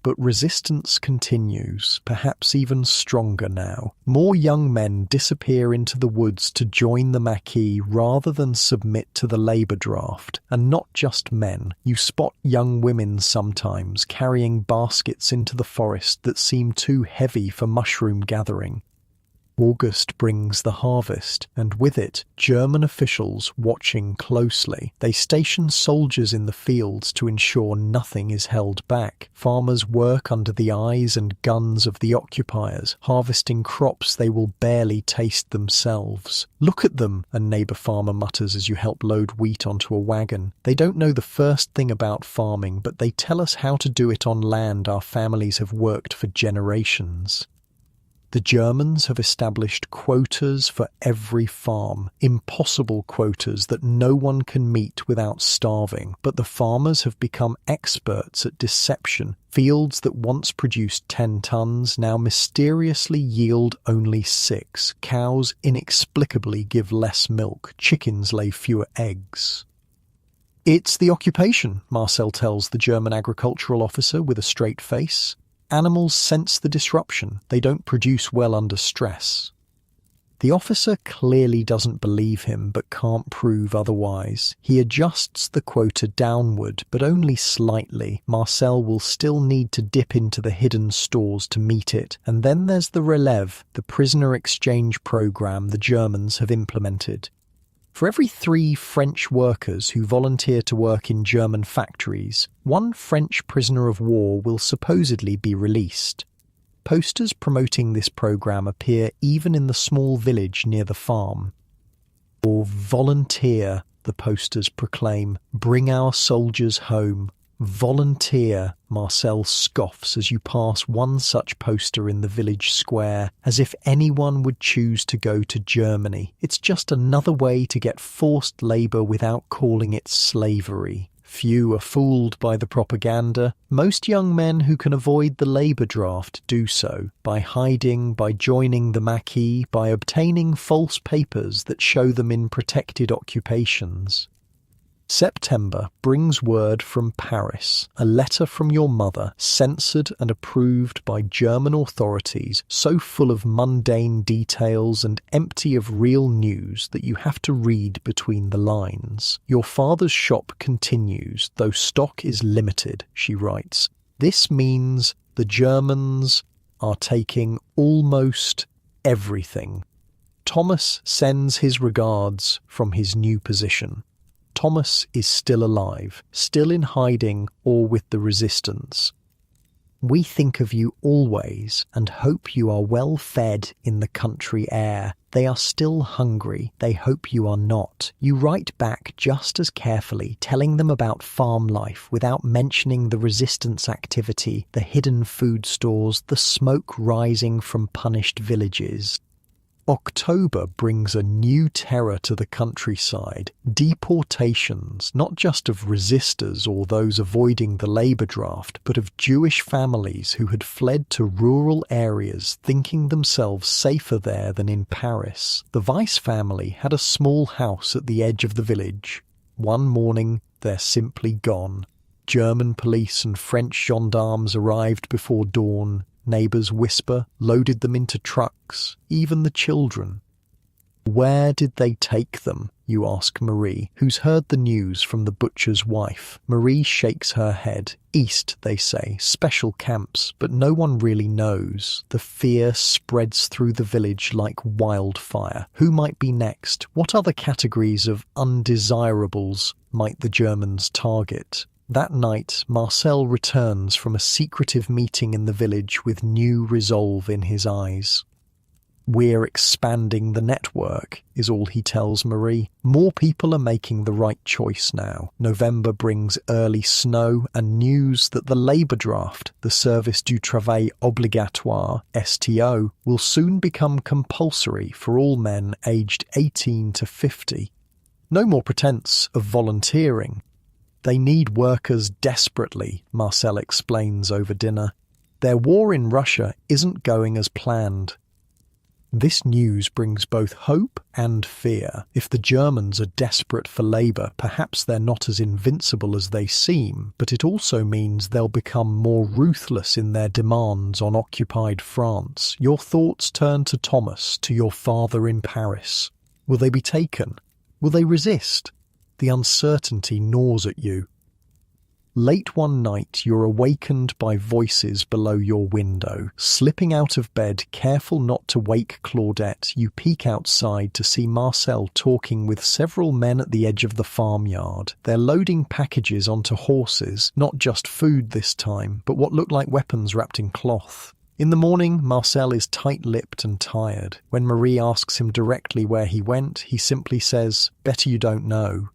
But resistance continues, perhaps even stronger now. More young men disappear into the woods to join the Maquis rather than submit to the labour draft. And not just men. You spot young women sometimes carrying baskets into the forest that seem too heavy for mushroom gathering. August brings the harvest, and with it, German officials watching closely. They station soldiers in the fields to ensure nothing is held back. Farmers work under the eyes and guns of the occupiers, harvesting crops they will barely taste themselves. "Look at them," a neighbour farmer mutters as you help load wheat onto a wagon. "They don't know the first thing about farming, but they tell us how to do it on land our families have worked for generations." The Germans have established quotas for every farm, impossible quotas that no one can meet without starving, but the farmers have become experts at deception. Fields that once produced 10 tons now mysteriously yield only 6. Cows inexplicably give less milk, chickens lay fewer eggs. "It's the occupation," Marcel tells the German agricultural officer with a straight face. "Animals sense the disruption. They don't produce well under stress." The officer clearly doesn't believe him, but can't prove otherwise. He adjusts the quota downward, but only slightly. Marcel will still need to dip into the hidden stores to meet it. And then there's the relève, the prisoner exchange program the Germans have implemented. For every 3 French workers who volunteer to work in German factories, 1 French prisoner of war will supposedly be released. Posters promoting this program appear even in the small village near the farm. "Or volunteer," the posters proclaim. "Bring our soldiers home." "Volunteer," Marcel scoffs as you pass one such poster in the village square, as if anyone would choose to go to Germany. It's just another way to get forced labour without calling it slavery. Few are fooled by the propaganda. Most young men who can avoid the labour draft do so, by hiding, by joining the Maquis, by obtaining false papers that show them in protected occupations. September brings word from Paris, a letter from your mother, censored and approved by German authorities, so full of mundane details and empty of real news that you have to read between the lines. "Your father's shop continues, though stock is limited," she writes. "This means the Germans are taking almost everything." Thomas sends his regards from his new position. Thomas is still alive, still in hiding or with the resistance. "We think of you always and hope you are well fed in the country air. They are still hungry. They hope you are not." You write back just as carefully, telling them about farm life without mentioning the resistance activity, the hidden food stores, the smoke rising from punished villages. October brings a new terror to the countryside. Deportations, not just of resistors or those avoiding the labour draft, but of Jewish families who had fled to rural areas thinking themselves safer there than in Paris. The Weiss family had a small house at the edge of the village. One morning, they're simply gone. German police and French gendarmes arrived before dawn. Neighbours whisper, loaded them into trucks, even the children. "Where did they take them?" you ask Marie, who's heard the news from the butcher's wife. Marie shakes her head. "East," they say, "special camps," but no one really knows. The fear spreads through the village like wildfire. Who might be next? What other categories of undesirables might the Germans target? That night, Marcel returns from a secretive meeting in the village with new resolve in his eyes. "We're expanding the network," is all he tells Marie. More people are making the right choice now. November brings early snow and news that the labour draft, the Service du Travail Obligatoire, STO, will soon become compulsory for all men aged 18 to 50. No more pretense of volunteering. "They need workers desperately," Marcel explains over dinner. "Their war in Russia isn't going as planned." This news brings both hope and fear. If the Germans are desperate for labour, perhaps they're not as invincible as they seem, but it also means they'll become more ruthless in their demands on occupied France. Your thoughts turn to Thomas, to your father in Paris. Will they be taken? Will they resist? The uncertainty gnaws at you. Late one night, you're awakened by voices below your window. Slipping out of bed, careful not to wake Claudette, you peek outside to see Marcel talking with several men at the edge of the farmyard. They're loading packages onto horses, not just food this time, but what look like weapons wrapped in cloth. In the morning, Marcel is tight-lipped and tired. When Marie asks him directly where he went, he simply says, "Better you don't know."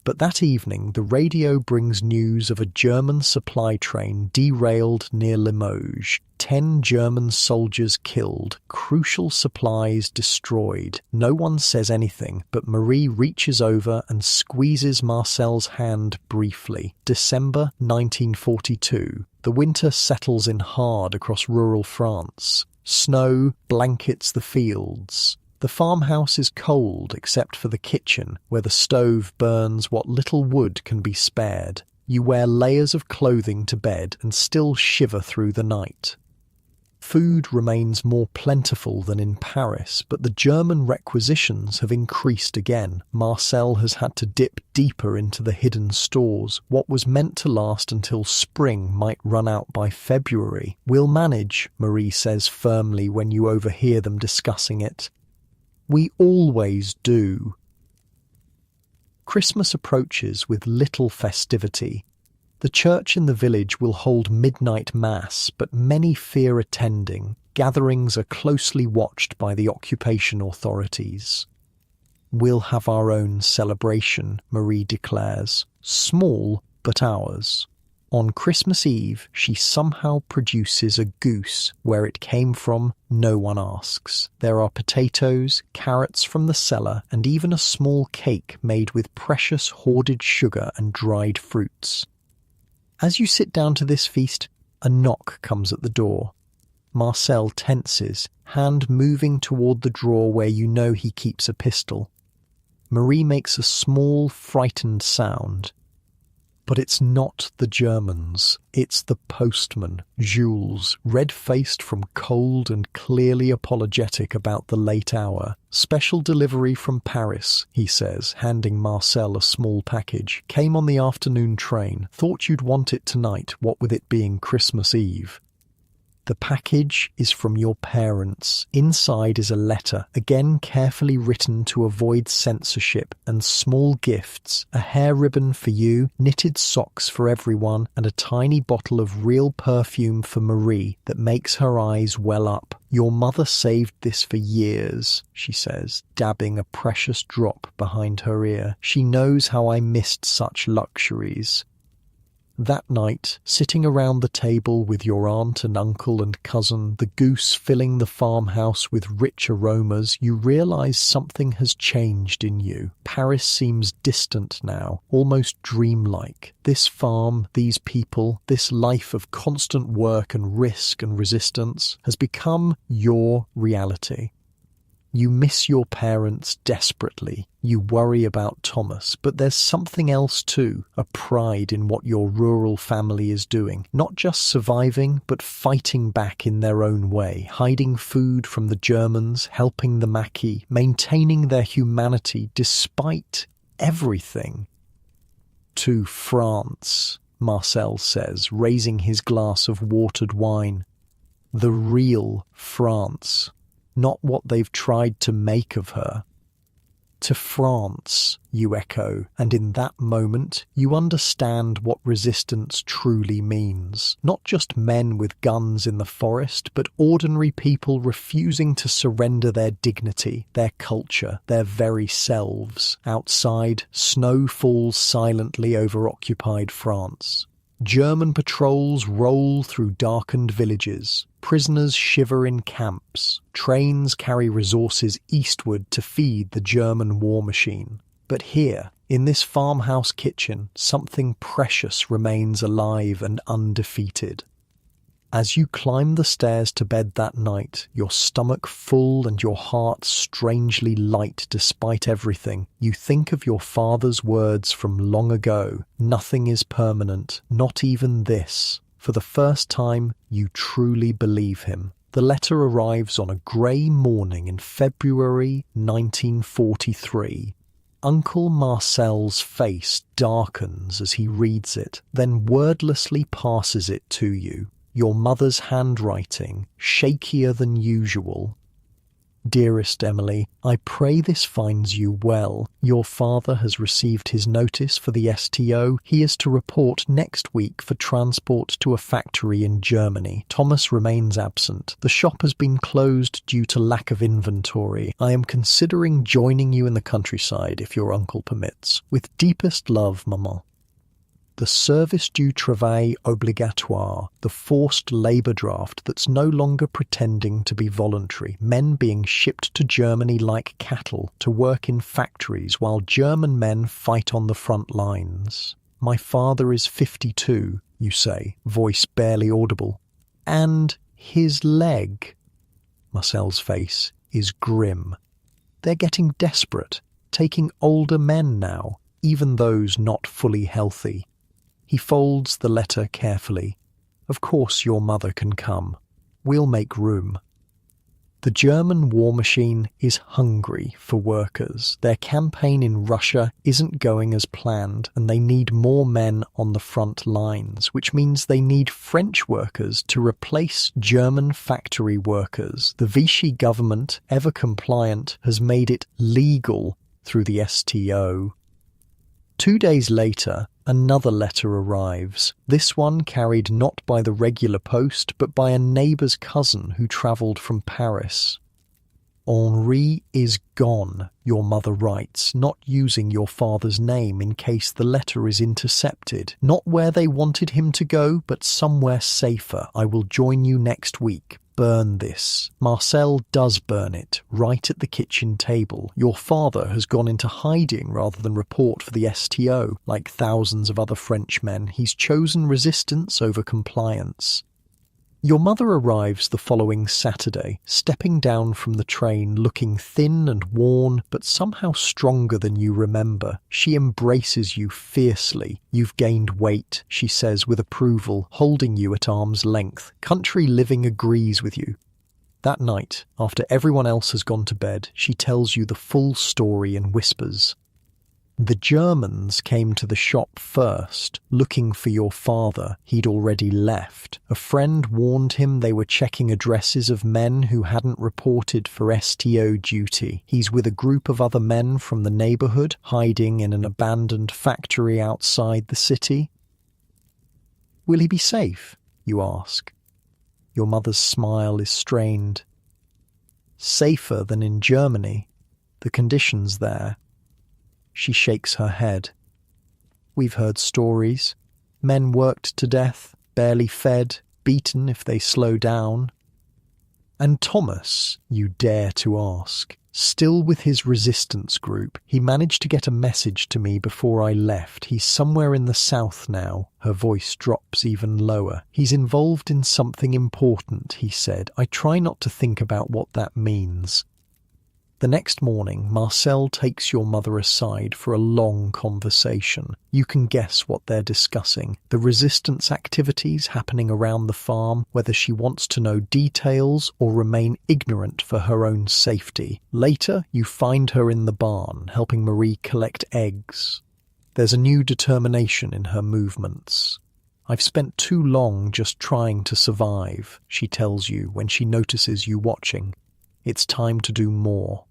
But that evening, the radio brings news of a German supply train derailed near Limoges. 10 German soldiers killed, crucial supplies destroyed. No one says anything, but Marie reaches over and squeezes Marcel's hand briefly. December 1942. The winter settles in hard across rural France. Snow blankets the fields. The farmhouse is cold except for the kitchen, where the stove burns what little wood can be spared. You wear layers of clothing to bed and still shiver through the night. Food remains more plentiful than in Paris, but the German requisitions have increased again. Marcel has had to dip deeper into the hidden stores. What was meant to last until spring might run out by February. "We'll manage," Marie says firmly when you overhear them discussing it. "We always do." Christmas approaches with little festivity. The church in the village will hold midnight mass, but many fear attending. Gatherings are closely watched by the occupation authorities. "We'll have our own celebration," Marie declares. "Small, but ours." On Christmas Eve, she somehow produces a goose. Where it came from, no one asks. There are potatoes, carrots from the cellar, and even a small cake made with precious hoarded sugar and dried fruits. As you sit down to this feast, a knock comes at the door. Marcel tenses, hand moving toward the drawer where you know he keeps a pistol. Marie makes a small, frightened sound. But it's not the Germans. It's the postman, Jules, red-faced from cold and clearly apologetic about the late hour. "Special delivery from Paris," he says, handing Marcel a small package. "Came on the afternoon train. Thought you'd want it tonight, what with it being Christmas Eve." The package is from your parents. Inside is a letter, again carefully written to avoid censorship, and small gifts, a hair ribbon for you, knitted socks for everyone, and a tiny bottle of real perfume for Marie that makes her eyes well up. "Your mother saved this for years," she says, dabbing a precious drop behind her ear. "She knows how I missed such luxuries." That night, sitting around the table with your aunt and uncle and cousin, the goose filling the farmhouse with rich aromas, you realize something has changed in you. Paris seems distant now, almost dreamlike. This farm, these people, this life of constant work and risk and resistance has become your reality. You miss your parents desperately. You worry about Thomas, but there's something else too, a pride in what your rural family is doing. Not just surviving, but fighting back in their own way, hiding food from the Germans, helping the Maquis, maintaining their humanity despite everything. "To France," Marcel says, raising his glass of watered wine. "The real France. Not what they've tried to make of her." "To France," you echo, and in that moment you understand what resistance truly means. Not just men with guns in the forest, but ordinary people refusing to surrender their dignity, their culture, their very selves. Outside, snow falls silently over occupied France. German patrols roll through darkened villages. Prisoners shiver in camps. Trains carry resources eastward to feed the German war machine. But here, in this farmhouse kitchen, something precious remains alive and undefeated. As you climb the stairs to bed that night, your stomach full and your heart strangely light despite everything, you think of your father's words from long ago. Nothing is permanent, not even this. For the first time, you truly believe him. The letter arrives on a grey morning in February 1943. Uncle Marcel's face darkens as he reads it, then wordlessly passes it to you. Your mother's handwriting, shakier than usual. Dearest Emily, I pray this finds you well. Your father has received his notice for the STO. He is to report next week for transport to a factory in Germany. Thomas remains absent. The shop has been closed due to lack of inventory. I am considering joining you in the countryside if your uncle permits. With deepest love, Maman. The service du travail obligatoire, the forced labour draft that's no longer pretending to be voluntary, men being shipped to Germany like cattle to work in factories while German men fight on the front lines. My father is 52, you say, voice barely audible. And his leg. Marcel's face is grim. They're getting desperate, taking older men now, even those not fully healthy. He folds the letter carefully. Of course your mother can come. We'll make room. The German war machine is hungry for workers. Their campaign in Russia isn't going as planned, and they need more men on the front lines, which means they need French workers to replace German factory workers. The Vichy government, ever compliant, has made it legal through the STO. 2 days later, another letter arrives, this one carried not by the regular post, but by a neighbour's cousin who travelled from Paris. Henri is gone, your mother writes, not using your father's name in case the letter is intercepted. Not where they wanted him to go, but somewhere safer. I will join you next week. Burn this. Marcel does burn it, right at the kitchen table. Your father has gone into hiding rather than report for the STO. Like thousands of other Frenchmen, he's chosen resistance over compliance. Your mother arrives the following Saturday, stepping down from the train looking thin and worn, but somehow stronger than you remember. She embraces you fiercely. You've gained weight, she says with approval, holding you at arm's length. Country living agrees with you. That night, after everyone else has gone to bed, she tells you the full story in whispers. The Germans came to the shop first, looking for your father. He'd already left. A friend warned him they were checking addresses of men who hadn't reported for STO duty. He's with a group of other men from the neighbourhood, hiding in an abandoned factory outside the city. Will he be safe? You ask. Your mother's smile is strained. Safer than in Germany. The conditions there. She shakes her head. We've heard stories. Men worked to death, barely fed, beaten if they slow down. And Thomas, you dare to ask, still with his resistance group. He managed to get a message to me before I left. He's somewhere in the south now. Her voice drops even lower. He's involved in something important, he said. I try not to think about what that means. The next morning, Marcel takes your mother aside for a long conversation. You can guess what they're discussing. The resistance activities happening around the farm, whether she wants to know details or remain ignorant for her own safety. Later, you find her in the barn, helping Marie collect eggs. There's a new determination in her movements. I've spent too long just trying to survive, she tells you when she notices you watching. It's time to do more.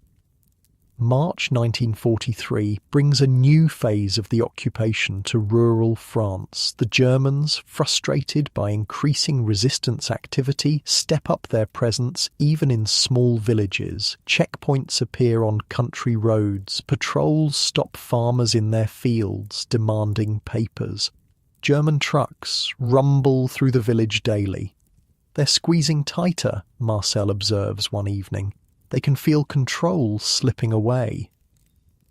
March 1943 brings a new phase of the occupation to rural France. The Germans, frustrated by increasing resistance activity, step up their presence even in small villages. Checkpoints appear on country roads. Patrols stop farmers in their fields, demanding papers. German trucks rumble through the village daily. They're squeezing tighter, Marcel observes one evening. They can feel control slipping away.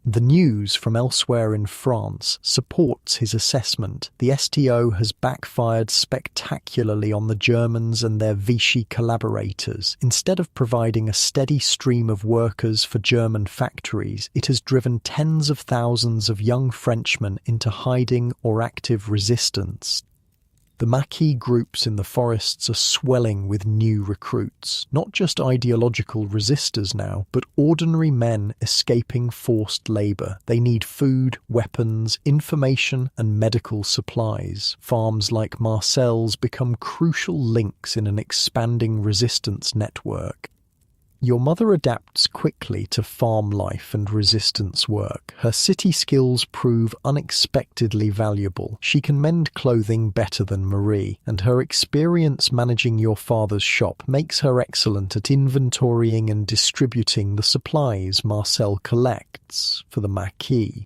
The news from elsewhere in France supports his assessment. The STO has backfired spectacularly on the Germans and their Vichy collaborators. Instead of providing a steady stream of workers for German factories, it has driven tens of thousands of young Frenchmen into hiding or active resistance. The Maquis groups in the forests are swelling with new recruits, not just ideological resistors now, but ordinary men escaping forced labour. They need food, weapons, information and medical supplies. Farms like Marcel's become crucial links in an expanding resistance network. Your mother adapts quickly to farm life and resistance work. Her city skills prove unexpectedly valuable. She can mend clothing better than Marie, and her experience managing your father's shop makes her excellent at inventorying and distributing the supplies Marcel collects for the Maquis.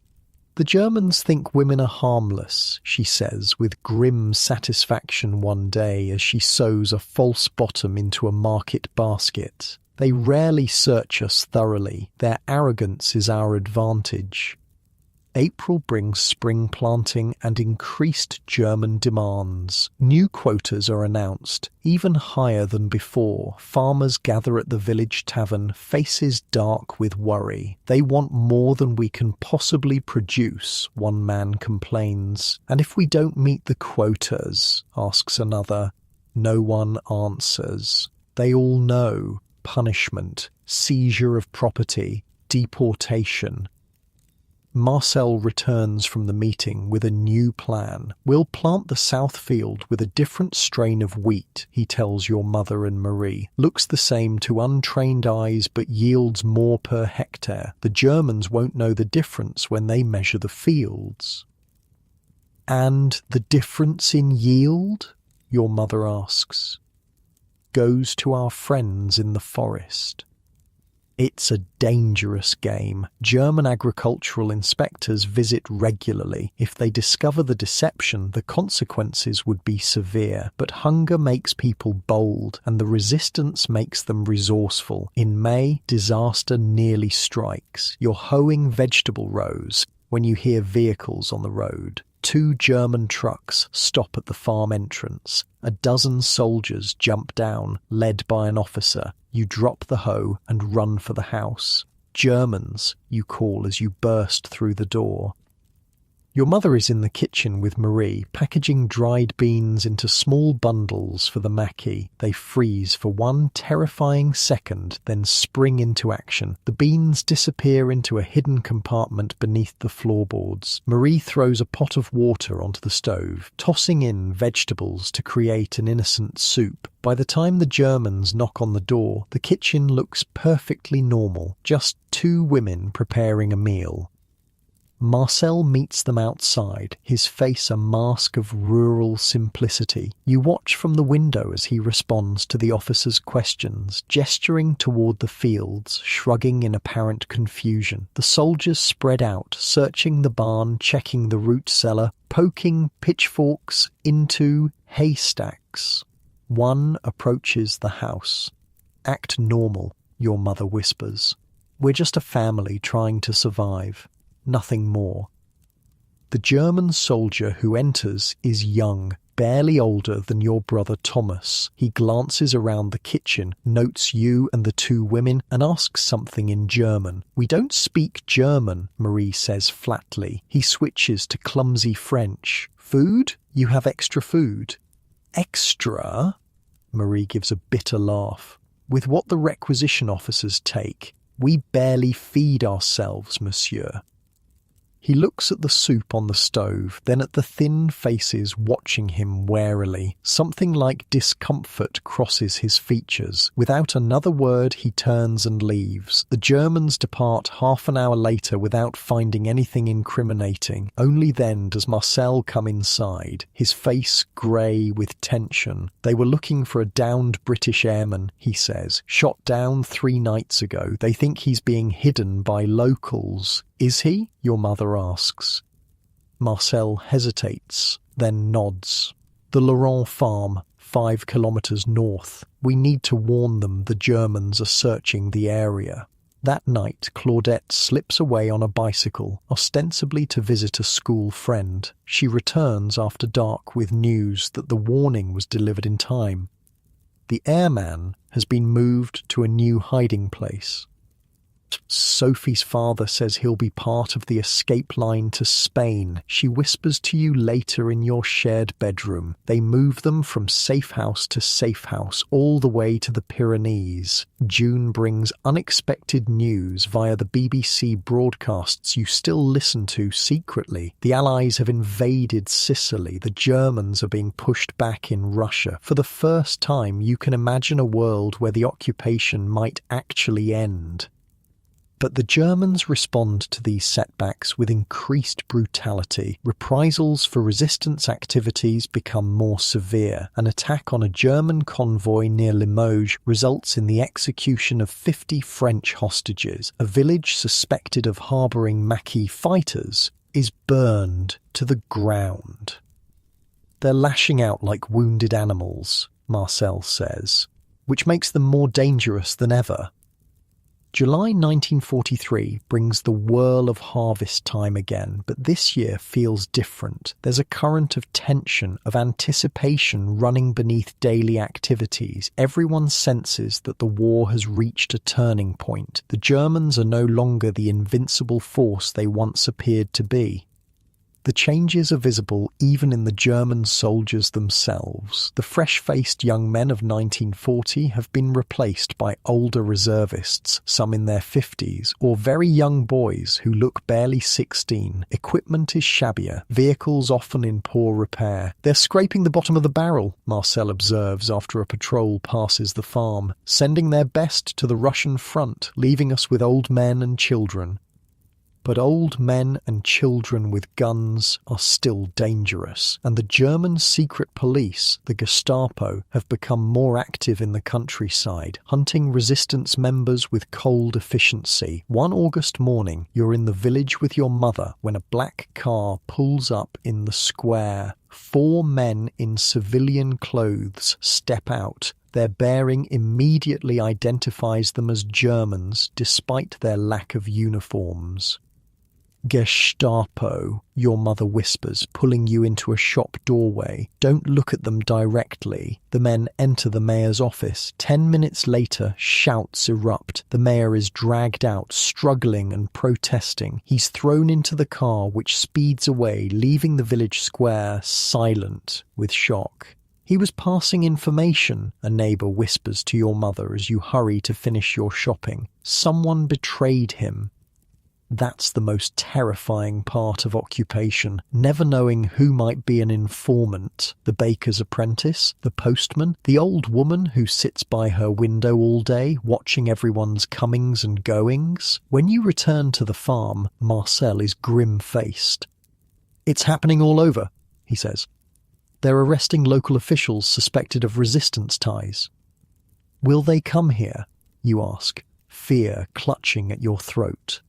The Germans think women are harmless, she says with grim satisfaction one day as she sews a false bottom into a market basket. They rarely search us thoroughly. Their arrogance is our advantage. April brings spring planting and increased German demands. New quotas are announced, even higher than before. Farmers gather at the village tavern, faces dark with worry. They want more than we can possibly produce, one man complains. And if we don't meet the quotas, asks another. No one answers. They all know. Punishment, seizure of property, deportation. Marcel returns from the meeting with a new plan. We'll plant the south field with a different strain of wheat, he tells your mother and Marie. Looks the same to untrained eyes but yields more per hectare. The Germans won't know the difference when they measure the fields. And the difference in yield? Your mother asks. Goes to our friends in the forest. It's a dangerous game. German agricultural inspectors visit regularly. If they discover the deception, the consequences would be severe. But hunger makes people bold, and the resistance makes them resourceful. In May, disaster nearly strikes. You're hoeing vegetable rows when you hear vehicles on the road. 2 German trucks stop at the farm entrance. A dozen soldiers jump down, led by an officer. You drop the hoe and run for the house. Germans, you call as you burst through the door. Your mother is in the kitchen with Marie, packaging dried beans into small bundles for the Maquis. They freeze for one terrifying second, then spring into action. The beans disappear into a hidden compartment beneath the floorboards. Marie throws a pot of water onto the stove, tossing in vegetables to create an innocent soup. By the time the Germans knock on the door, the kitchen looks perfectly normal. Just 2 women preparing a meal. Marcel meets them outside, his face a mask of rural simplicity. You watch from the window as he responds to the officer's questions, gesturing toward the fields, shrugging in apparent confusion. The soldiers spread out, searching the barn, checking the root cellar, poking pitchforks into haystacks. One approaches the house. Act normal, your mother whispers. We're just a family trying to survive. Nothing more. The German soldier who enters is young, barely older than your brother Thomas. He glances around the kitchen, notes you and the 2 women, and asks something in German. We don't speak German, Marie says flatly. He switches to clumsy French. Food? You have extra food. Extra? Marie gives a bitter laugh. With what the requisition officers take, we barely feed ourselves, monsieur. He looks at the soup on the stove, then at the thin faces watching him warily. Something like discomfort crosses his features. Without another word, he turns and leaves. The Germans depart half an hour later without finding anything incriminating. Only then does Marcel come inside, his face grey with tension. They were looking for a downed British airman, he says, shot down 3 nights ago. They think he's being hidden by locals. Is he? Your mother asks. Marcel hesitates, then nods. The Laurent farm, 5 kilometres north. We need to warn them the Germans are searching the area. That night, Claudette slips away on a bicycle, ostensibly to visit a school friend. She returns after dark with news that the warning was delivered in time. The airman has been moved to a new hiding place. Sophie's father says he'll be part of the escape line to Spain. She whispers to you later in your shared bedroom. They move them from safe house to safe house, all the way to the Pyrenees. June brings unexpected news via the BBC broadcasts you still listen to secretly. The Allies have invaded Sicily. The Germans are being pushed back in Russia. For the first time, you can imagine a world where the occupation might actually end. But the Germans respond to these setbacks with increased brutality. Reprisals for resistance activities become more severe. An attack on a German convoy near Limoges results in the execution of 50 French hostages. A village suspected of harbouring Maquis fighters is burned to the ground. They're lashing out like wounded animals, Marcel says, which makes them more dangerous than ever. July 1943 brings the whirl of harvest time again, but this year feels different. There's a current of tension, of anticipation running beneath daily activities. Everyone senses that the war has reached a turning point. The Germans are no longer the invincible force they once appeared to be. The changes are visible even in the German soldiers themselves. The fresh-faced young men of 1940 have been replaced by older reservists, some in their 50s, or very young boys who look barely 16. Equipment is shabbier, vehicles often in poor repair. They're scraping the bottom of the barrel, Marcel observes after a patrol passes the farm, sending their best to the Russian front, leaving us with old men and children. But old men and children with guns are still dangerous, and the German secret police, the Gestapo, have become more active in the countryside, hunting resistance members with cold efficiency. One August morning, you're in the village with your mother when a black car pulls up in the square. 4 men in civilian clothes step out. Their bearing immediately identifies them as Germans, despite their lack of uniforms. Gestapo, your mother whispers, pulling you into a shop doorway. Don't look at them directly. The men enter the mayor's office. 10 minutes later, shouts erupt. The mayor is dragged out, struggling and protesting. He's thrown into the car, which speeds away, leaving the village square silent with shock. He was passing information, a neighbour whispers to your mother as you hurry to finish your shopping. Someone betrayed him. That's the most terrifying part of occupation, never knowing who might be an informant. The baker's apprentice, the postman, the old woman who sits by her window all day, watching everyone's comings and goings. When you return to the farm, Marcel is grim-faced. "It's happening all over," he says. "They're arresting local officials suspected of resistance ties." "Will they come here?" you ask, fear clutching at your throat.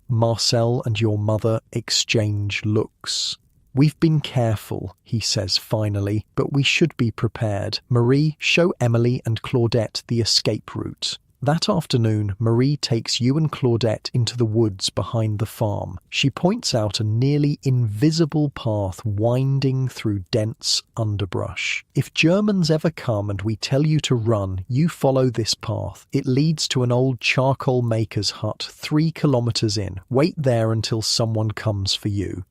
Marcel and your mother exchange looks. "We've been careful," he says finally, "but we should be prepared. Marie, show Emily and Claudette the escape route." That afternoon, Marie takes you and Claudette into the woods behind the farm. She points out a nearly invisible path winding through dense underbrush. "If Germans ever come and we tell you to run, you follow this path. It leads to an old charcoal maker's hut 3 kilometers in. Wait there until someone comes for you."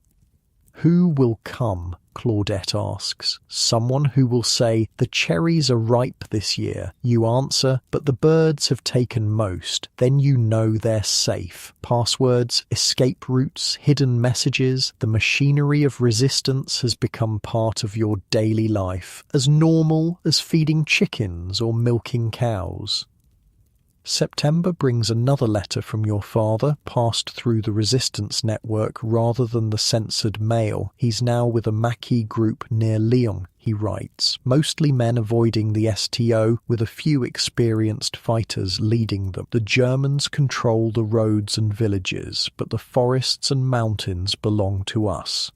"Who will come?" Claudette asks. "Someone who will say, 'The cherries are ripe this year.' You answer, 'But the birds have taken most.' Then you know they're safe. Passwords, escape routes, hidden messages, the machinery of resistance has become part of your daily life, as normal as feeding chickens or milking cows." September brings another letter from your father, passed through the resistance network rather than the censored mail. He's now with a Maquis group near Lyon, he writes, mostly men avoiding the STO, with a few experienced fighters leading them. The Germans control the roads and villages, but the forests and mountains belong to us.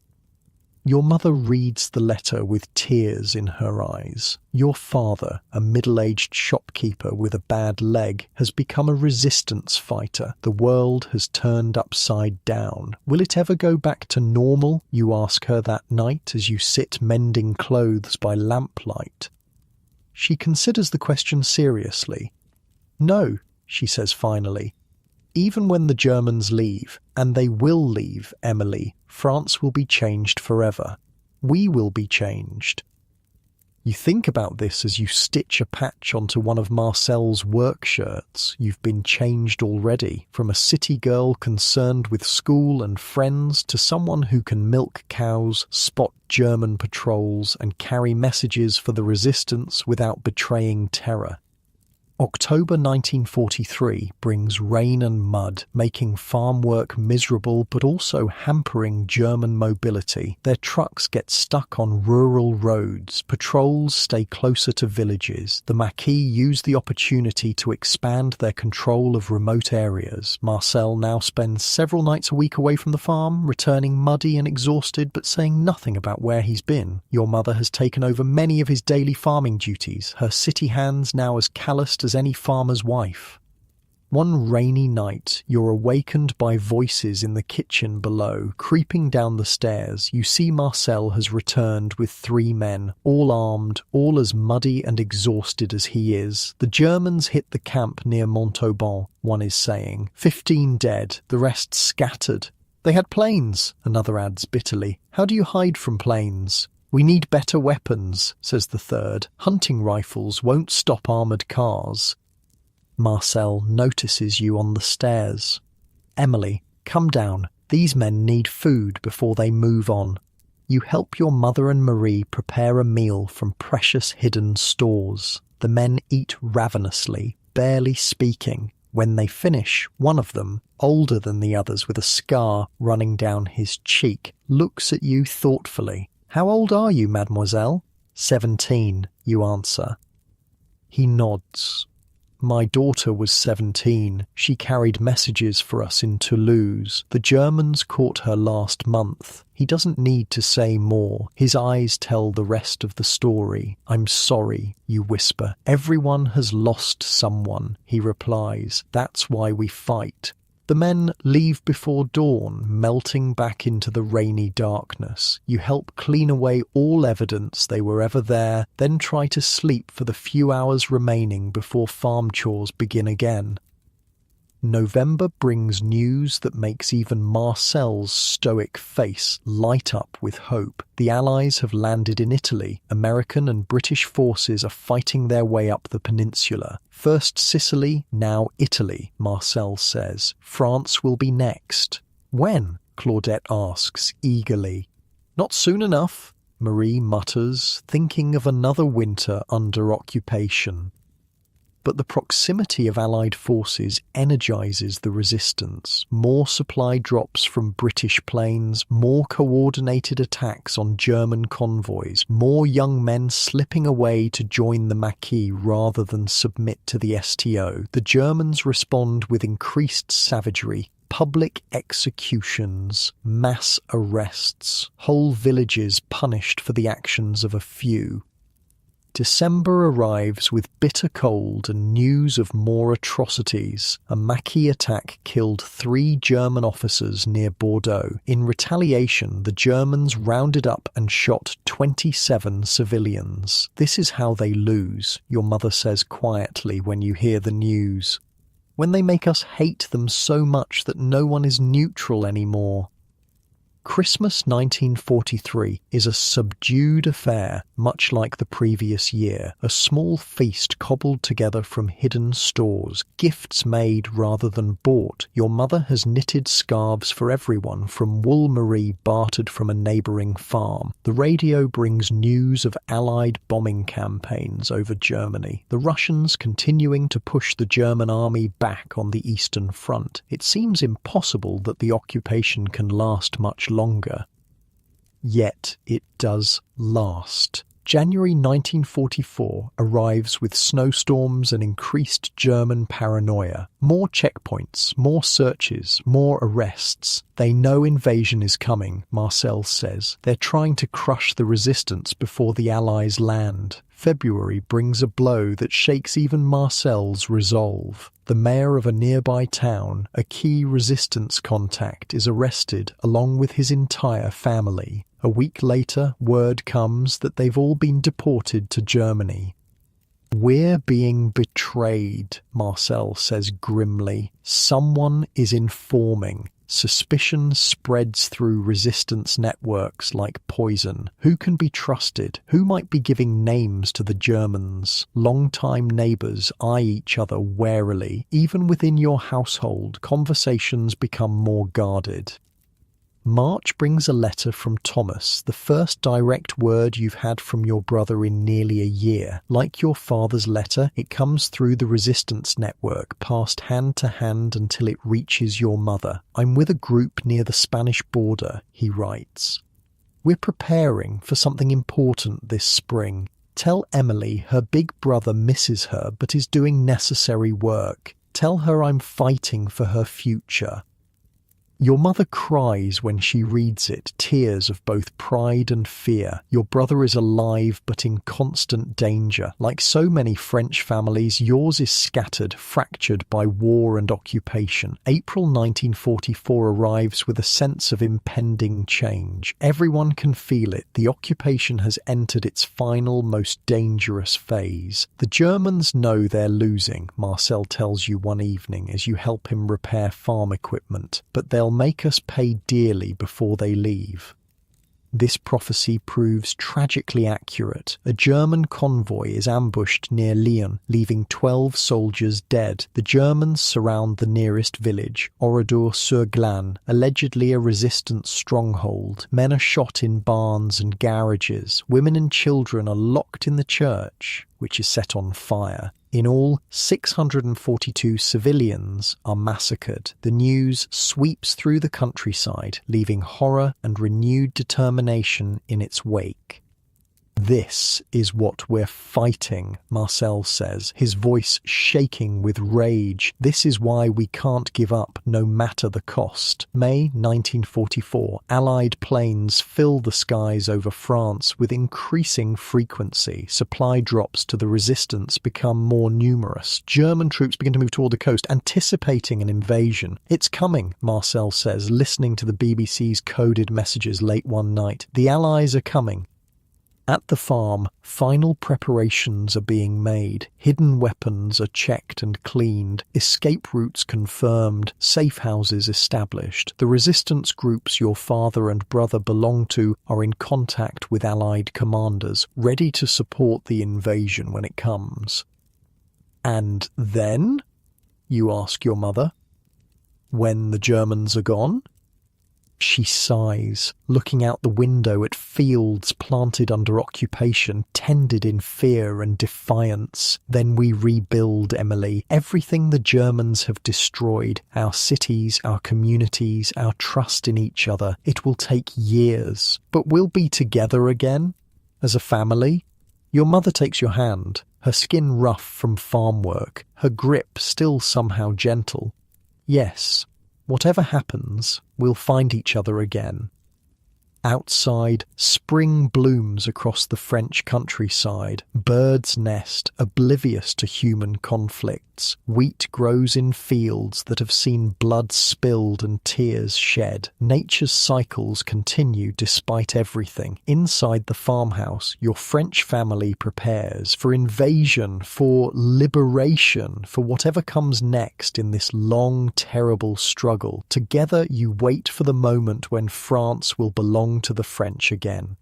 Your mother reads the letter with tears in her eyes. Your father, a middle-aged shopkeeper with a bad leg, has become a resistance fighter. The world has turned upside down. Will it ever go back to normal? You ask her that night as you sit mending clothes by lamplight. She considers the question seriously. No, she says finally. Even when the Germans leave, and they will leave, Emily, France will be changed forever. We will be changed. You think about this as you stitch a patch onto one of Marcel's work shirts. You've been changed already, from a city girl concerned with school and friends to someone who can milk cows, spot German patrols, and carry messages for the resistance without betraying terror. October 1943 brings rain and mud, making farm work miserable but also hampering German mobility. Their trucks get stuck on rural roads, patrols stay closer to villages. The Maquis use the opportunity to expand their control of remote areas. Marcel now spends several nights a week away from the farm, returning muddy and exhausted but saying nothing about where he's been. Your mother has taken over many of his daily farming duties, her city hands now as calloused as any farmer's wife. One rainy night, you're awakened by voices in the kitchen below. Creeping down the stairs, you see Marcel has returned with 3 men, all armed, all as muddy and exhausted as he is. The Germans hit the camp near Montauban, one is saying. 15 dead, the rest scattered. They had planes, another adds bitterly. How do you hide from planes? We need better weapons, says the third. Hunting rifles won't stop armoured cars. Marcel notices you on the stairs. Emily, come down. These men need food before they move on. You help your mother and Marie prepare a meal from precious hidden stores. The men eat ravenously, barely speaking. When they finish, one of them, older than the others with a scar running down his cheek, looks at you thoughtfully. How old are you, mademoiselle? 17, you answer. He nods. My daughter was 17. She carried messages for us in Toulouse. The Germans caught her last month. He doesn't need to say more. His eyes tell the rest of the story. I'm sorry, you whisper. Everyone has lost someone, he replies. That's why we fight. The men leave before dawn, melting back into the rainy darkness. You help clean away all evidence they were ever there, then try to sleep for the few hours remaining before farm chores begin again. November brings news that makes even Marcel's stoic face light up with hope. The Allies have landed in Italy. American and British forces are fighting their way up the peninsula. First Sicily, now Italy, Marcel says. France will be next. When? Claudette asks eagerly. Not soon enough, Marie mutters, thinking of another winter under occupation. But the proximity of Allied forces energises the resistance. More supply drops from British planes, more coordinated attacks on German convoys, more young men slipping away to join the Maquis rather than submit to the STO. The Germans respond with increased savagery. Public executions, mass arrests, whole villages punished for the actions of a few. December arrives with bitter cold and news of more atrocities. A Maquis attack killed 3 German officers near Bordeaux. In retaliation, the Germans rounded up and shot 27 civilians. This is how they lose, your mother says quietly when you hear the news. When they make us hate them so much that no one is neutral anymore. Christmas 1943 is a subdued affair, much like the previous year. A small feast cobbled together from hidden stores, gifts made rather than bought. Your mother has knitted scarves for everyone from wool Marie bartered from a neighbouring farm. The radio brings news of Allied bombing campaigns over Germany. The Russians continuing to push the German army back on the Eastern Front. It seems impossible that the occupation can last much longer. Yet it does last. January 1944 arrives with snowstorms and increased German paranoia. More checkpoints, more searches, more arrests. They know invasion is coming, Marcel says. They're trying to crush the resistance before the Allies land. February brings a blow that shakes even Marcel's resolve. The mayor of a nearby town, a key resistance contact, is arrested along with his entire family. A week later, word comes that they've all been deported to Germany. "We're being betrayed," Marcel says grimly. "Someone is informing. Suspicion spreads through resistance networks like poison. Who can be trusted? Who might be giving names to the Germans? Long-time neighbours eye each other warily. Even within your household, conversations become more guarded." March brings a letter from Thomas, the first direct word you've had from your brother in nearly a year. Like your father's letter, it comes through the resistance network, passed hand to hand until it reaches your mother. "I'm with a group near the Spanish border," he writes. "We're preparing for something important this spring. Tell Emily her big brother misses her but is doing necessary work. Tell her I'm fighting for her future." Your mother cries when she reads it, tears of both pride and fear. Your brother is alive but in constant danger. Like so many French families, yours is scattered, fractured by war and occupation. April 1944 arrives with a sense of impending change. Everyone can feel it. The occupation has entered its final, most dangerous phase. "The Germans know they're losing," Marcel tells you one evening as you help him repair farm equipment, "but they'll make us pay dearly before they leave." This prophecy proves tragically accurate. A German convoy is ambushed near Lyon, leaving 12 soldiers dead. The Germans surround the nearest village, Oradour-sur-Glane, allegedly a resistance stronghold. Men are shot in barns and garages. Women and children are locked in the church, which is set on fire. In all, 642 civilians are massacred. The news sweeps through the countryside, leaving horror and renewed determination in its wake. "This is what we're fighting," Marcel says, his voice shaking with rage. "This is why we can't give up, no matter the cost." May 1944. Allied planes fill the skies over France with increasing frequency. Supply drops to the resistance become more numerous. German troops begin to move toward the coast, anticipating an invasion. "It's coming," Marcel says, listening to the BBC's coded messages late one night. "The Allies are coming." At the farm, final preparations are being made. Hidden weapons are checked and cleaned. Escape routes confirmed. Safe houses established. The resistance groups your father and brother belong to are in contact with Allied commanders, ready to support the invasion when it comes. "And then?" you ask your mother. "When the Germans are gone?" She sighs, looking out the window at fields planted under occupation, tended in fear and defiance. "Then we rebuild, Emily. Everything the Germans have destroyed. Our cities, our communities, our trust in each other. It will take years. But we'll be together again. As a family." Your mother takes your hand, her skin rough from farm work, her grip still somehow gentle. "Yes. Whatever happens, we'll find each other again." Outside, spring blooms across the French countryside. Birds nest, oblivious to human conflicts. Wheat grows in fields that have seen blood spilled and tears shed. Nature's cycles continue despite everything. Inside the farmhouse, your French family prepares for invasion, for liberation, for whatever comes next in this long, terrible struggle. Together, you wait for the moment when France will belong to the French again.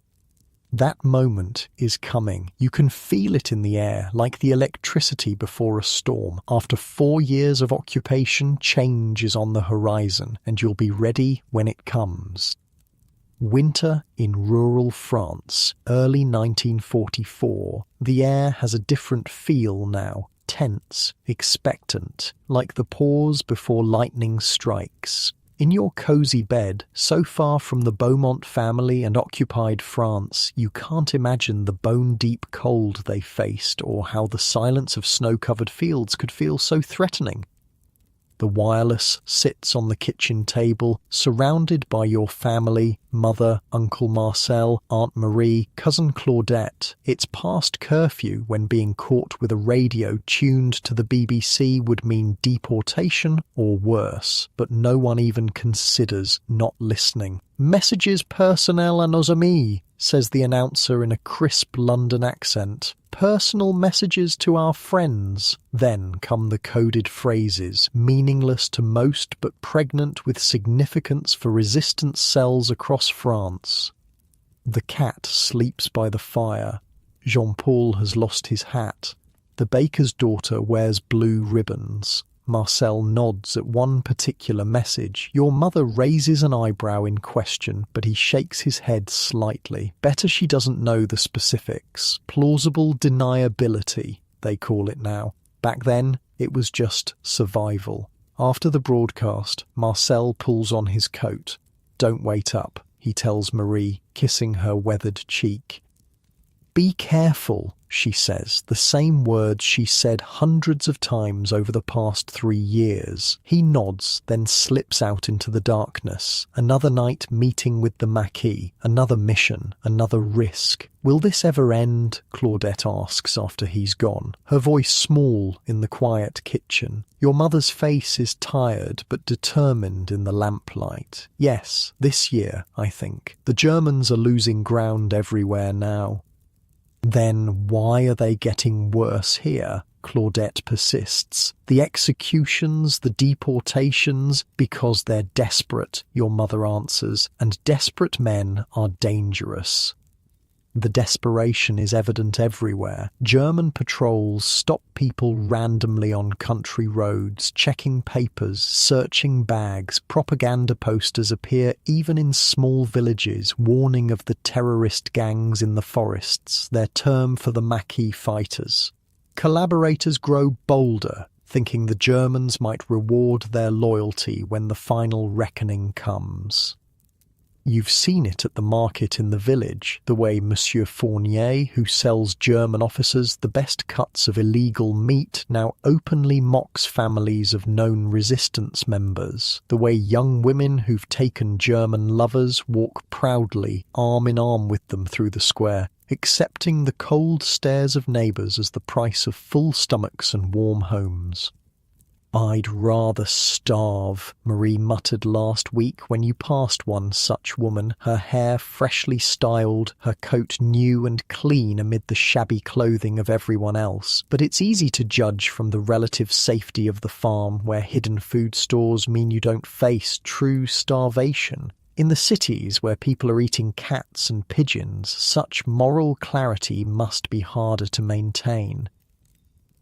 That moment is coming. You can feel it in the air, like the electricity before a storm. After 4 years of occupation, change is on the horizon, and you'll be ready when it comes. Winter in rural France, early 1944. The air has a different feel now. Tense, expectant, like the pause before lightning strikes. In your cozy bed, so far from the Beaumont family and occupied France, you can't imagine the bone-deep cold they faced or how the silence of snow-covered fields could feel so threatening. The wireless sits on the kitchen table, surrounded by your family, mother, Uncle Marcel, Aunt Marie, cousin Claudette. It's past curfew when being caught with a radio tuned to the BBC would mean deportation or worse, but no one even considers not listening. "Messages personnel à nos amis," says the announcer in a crisp London accent. "Personal messages to our friends." Then come the coded phrases, meaningless to most but pregnant with significance for resistance cells across France. The cat sleeps by the fire. Jean-Paul has lost his hat. The baker's daughter wears blue ribbons. Marcel nods at one particular message. Your mother raises an eyebrow in question, but he shakes his head slightly. Better she doesn't know the specifics. Plausible deniability, they call it now. Back then, it was just survival. After the broadcast, Marcel pulls on his coat. "Don't wait up," he tells Marie, kissing her weathered cheek. "Be careful," she says, the same words she said hundreds of times over the past 3 years. He nods, then slips out into the darkness. Another night meeting with the Maquis, another mission, another risk. "Will this ever end?" Claudette asks after he's gone, her voice small in the quiet kitchen. Your mother's face is tired but determined in the lamplight. "Yes, this year, I think. The Germans are losing ground everywhere now." "Then why are they getting worse here?" Claudette persists. "The executions, the deportations, because they're desperate," your mother answers, "and desperate men are dangerous." The desperation is evident everywhere. German patrols stop people randomly on country roads, checking papers, searching bags. Propaganda posters appear even in small villages, warning of the terrorist gangs in the forests, their term for the Maquis fighters. Collaborators grow bolder, thinking the Germans might reward their loyalty when the final reckoning comes. You've seen it at the market in the village, the way Monsieur Fournier, who sells German officers the best cuts of illegal meat, now openly mocks families of known resistance members, the way young women who've taken German lovers walk proudly, arm in arm with them through the square, accepting the cold stares of neighbours as the price of full stomachs and warm homes. "I'd rather starve," Marie muttered last week when you passed one such woman, her hair freshly styled, her coat new and clean amid the shabby clothing of everyone else. But it's easy to judge from the relative safety of the farm, where hidden food stores mean you don't face true starvation. In the cities, where people are eating cats and pigeons, such moral clarity must be harder to maintain.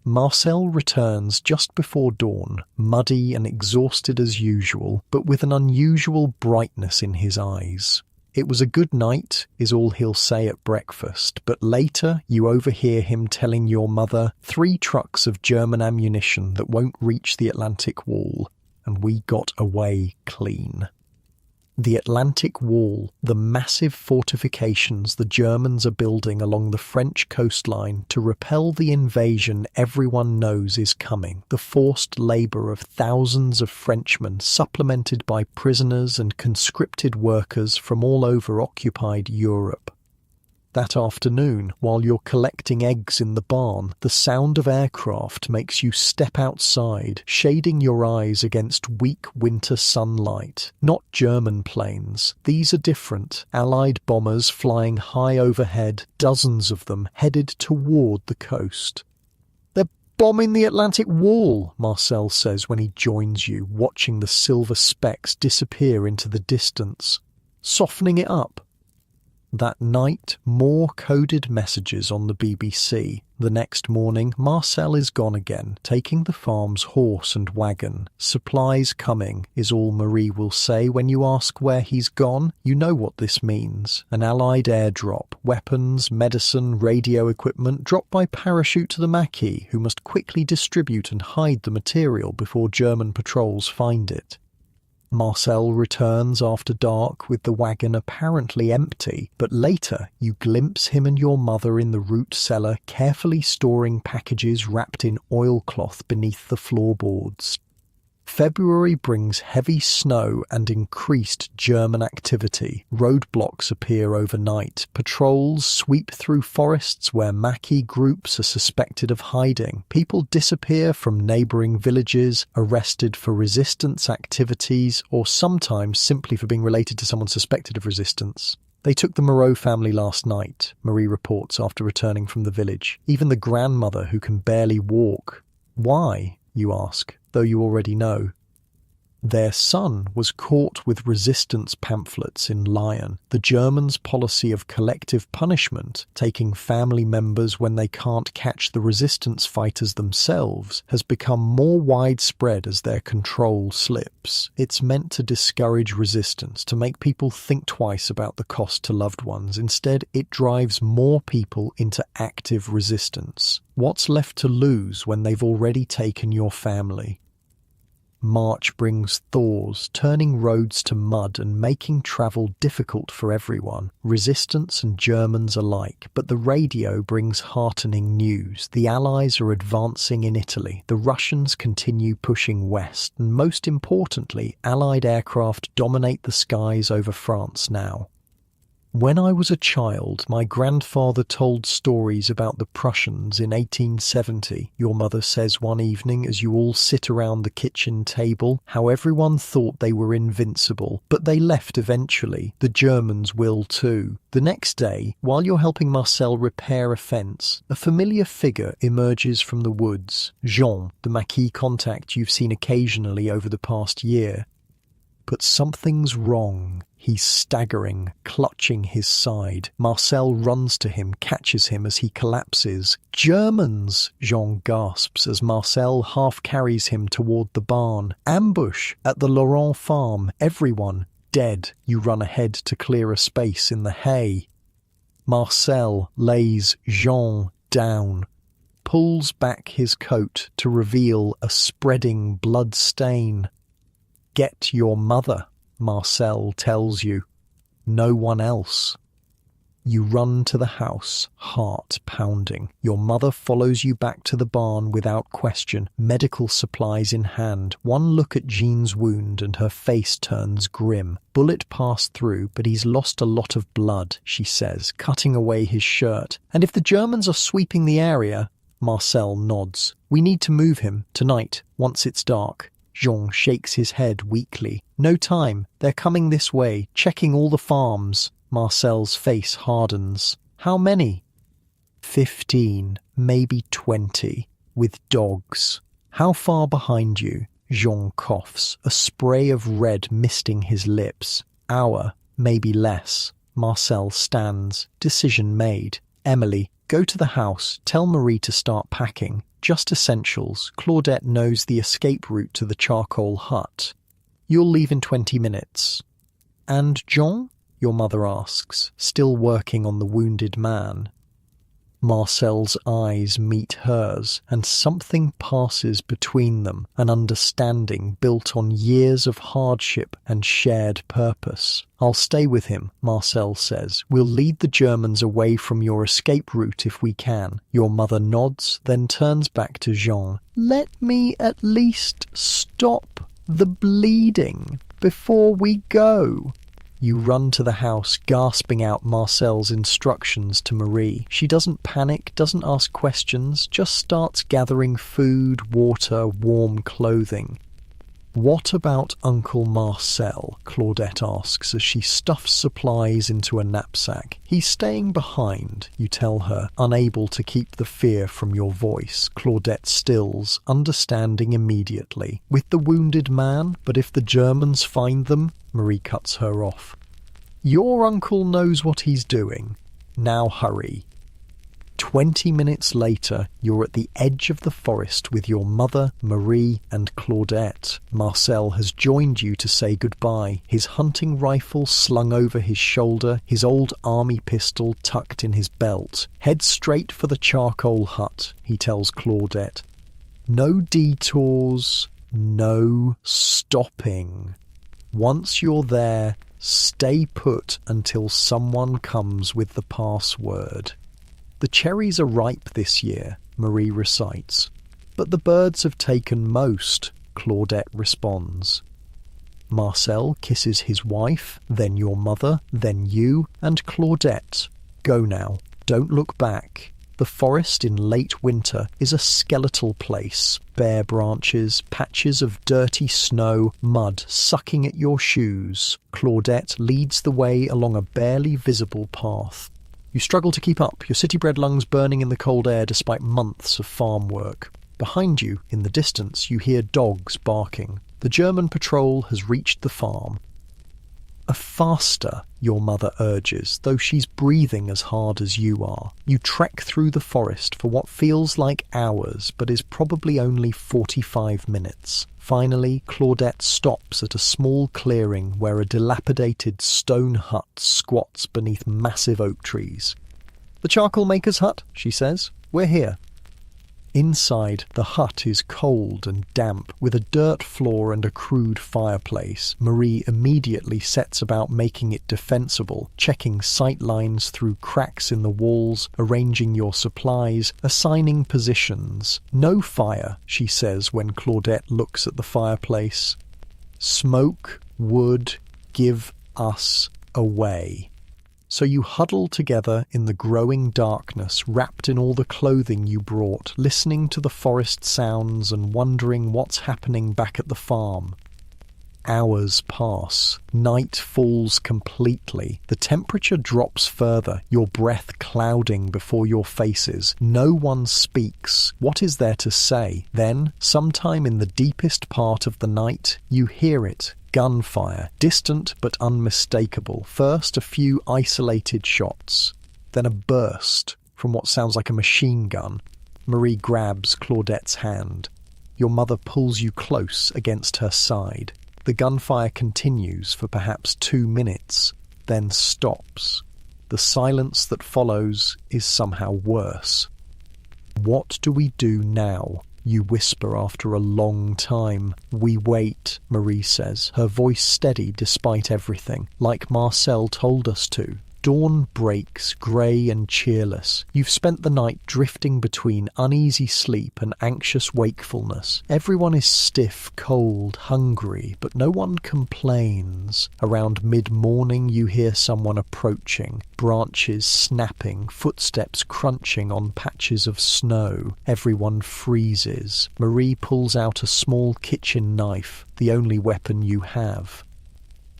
Marcel returns just before dawn, muddy and exhausted as usual, but with an unusual brightness in his eyes. "It was a good night," is all he'll say at breakfast, but later you overhear him telling your mother 3 trucks of German ammunition that won't reach the Atlantic Wall, and we got away clean. The Atlantic Wall, the massive fortifications the Germans are building along the French coastline to repel the invasion everyone knows is coming, the forced labour of thousands of Frenchmen supplemented by prisoners and conscripted workers from all over occupied Europe. That afternoon, while you're collecting eggs in the barn, the sound of aircraft makes you step outside, shading your eyes against weak winter sunlight. Not German planes. These are different. Allied bombers flying high overhead, dozens of them headed toward the coast. "They're bombing the Atlantic Wall," Marcel says when he joins you, watching the silver specks disappear into the distance. "Softening it up." That night, more coded messages on the BBC. The next morning, Marcel is gone again, taking the farm's horse and wagon. "Supplies coming," is all Marie will say when you ask where he's gone. You know what this means. An Allied airdrop, weapons, medicine, radio equipment dropped by parachute to the Maquis, who must quickly distribute and hide the material before German patrols find it. Marcel returns after dark with the wagon apparently empty, but later you glimpse him and your mother in the root cellar carefully storing packages wrapped in oilcloth beneath the floorboards. February brings heavy snow and increased German activity. Roadblocks appear overnight. Patrols sweep through forests where Maquis groups are suspected of hiding. People disappear from neighbouring villages, arrested for resistance activities, or sometimes simply for being related to someone suspected of resistance. They took the Moreau family last night, Marie reports after returning from the village. Even the grandmother who can barely walk. Why, you ask, though you already know. Their son was caught with resistance pamphlets in Lyon. The Germans' policy of collective punishment, taking family members when they can't catch the resistance fighters themselves, has become more widespread as their control slips. It's meant to discourage resistance, to make people think twice about the cost to loved ones. Instead, it drives more people into active resistance. What's left to lose when they've already taken your family? March brings thaws, turning roads to mud and making travel difficult for everyone, resistance and Germans alike. But the radio brings heartening news. The Allies are advancing in Italy, the Russians continue pushing west, and most importantly, Allied aircraft dominate the skies over France now. When I was a child, my grandfather told stories about the Prussians in 1870, your mother says one evening as you all sit around the kitchen table, how everyone thought they were invincible, but they left eventually. The Germans will too. The next day, while you're helping Marcel repair a fence, a familiar figure emerges from the woods. Jean, the Maquis contact you've seen occasionally over the past year. But something's wrong. He's staggering, clutching his side. Marcel runs to him, catches him as he collapses. Germans! Jean gasps as Marcel half carries him toward the barn. Ambush at the Laurent farm. Everyone dead. You run ahead to clear a space in the hay. Marcel lays Jean down, pulls back his coat to reveal a spreading blood stain. Get your mother, Marcel tells you. No one else. You run to the house, heart pounding. Your mother follows you back to the barn without question, medical supplies in hand. One look at Jean's wound and her face turns grim. Bullet passed through, but he's lost a lot of blood, she says, cutting away his shirt. And if the Germans are sweeping the area, Marcel nods. We need to move him, tonight, once it's dark. Jean shakes his head weakly. No time. They're coming this way, checking all the farms. Marcel's face hardens. How many? 15, maybe 20, with dogs. How far behind you? Jean coughs, a spray of red misting his lips. Hour, maybe less. Marcel stands. Decision made. Emily, go to the house. Tell Marie to start packing. Just essentials. Claudette knows the escape route to the charcoal hut. You'll leave in 20 minutes. And Jean? Your mother asks, still working on the wounded man. Marcel's eyes meet hers, and something passes between them, an understanding built on years of hardship and shared purpose. I'll stay with him, Marcel says. We'll lead the Germans away from your escape route if we can. Your mother nods, then turns back to Jean. Let me at least stop the bleeding before we go. You run to the house, gasping out Marcel's instructions to Marie. She doesn't panic, doesn't ask questions, just starts gathering food, water, warm clothing. What about Uncle Marcel? Claudette asks as she stuffs supplies into a knapsack. He's staying behind, you tell her, unable to keep the fear from your voice. Claudette stills, understanding immediately. With the wounded man, but if the Germans find them? Marie cuts her off. Your uncle knows what he's doing. Now hurry. 20 minutes later, you're at the edge of the forest with your mother, Marie, and Claudette. Marcel has joined you to say goodbye, his hunting rifle slung over his shoulder, his old army pistol tucked in his belt. Head straight for the charcoal hut, he tells Claudette. No detours, no stopping. Once you're there, stay put until someone comes with the password. The cherries are ripe this year, Marie recites. But the birds have taken most, Claudette responds. Marcel kisses his wife, then your mother, then you, and Claudette. Go now. Don't look back. The forest in late winter is a skeletal place. Bare branches, patches of dirty snow, mud sucking at your shoes. Claudette leads the way along a barely visible path. You struggle to keep up, your city-bred lungs burning in the cold air despite months of farm work. Behind you, in the distance, you hear dogs barking. The German patrol has reached the farm. Faster, your mother urges, though she's breathing as hard as you are. You trek through the forest for what feels like hours, but is probably only 45 minutes. Finally, Claudette stops at a small clearing where a dilapidated stone hut squats beneath massive oak trees. "The charcoal maker's hut," she says. "We're here." Inside, the hut is cold and damp, with a dirt floor and a crude fireplace. Marie immediately sets about making it defensible, checking sight lines through cracks in the walls, arranging your supplies, assigning positions. "No fire," she says when Claudette looks at the fireplace. "Smoke would give us away." So you huddle together in the growing darkness, wrapped in all the clothing you brought, listening to the forest sounds and wondering what's happening back at the farm. Hours pass. Night falls completely. The temperature drops further, your breath clouding before your faces. No one speaks. What is there to say? Then, sometime in the deepest part of the night, you hear it. Gunfire, distant but unmistakable. First a few isolated shots, then a burst from what sounds like a machine gun. Marie grabs Claudette's hand. Your mother pulls you close against her side. The gunfire continues for perhaps 2 minutes, then stops. The silence that follows is somehow worse. "What do we do now?" you whisper after a long time. "We wait," Marie says, her voice steady despite everything, like Marcel told us to. Dawn breaks, grey and cheerless. You've spent the night drifting between uneasy sleep and anxious wakefulness. Everyone is stiff, cold, hungry, but no one complains. Around mid-morning you hear someone approaching, branches snapping, footsteps crunching on patches of snow. Everyone freezes. Marie pulls out a small kitchen knife, the only weapon you have.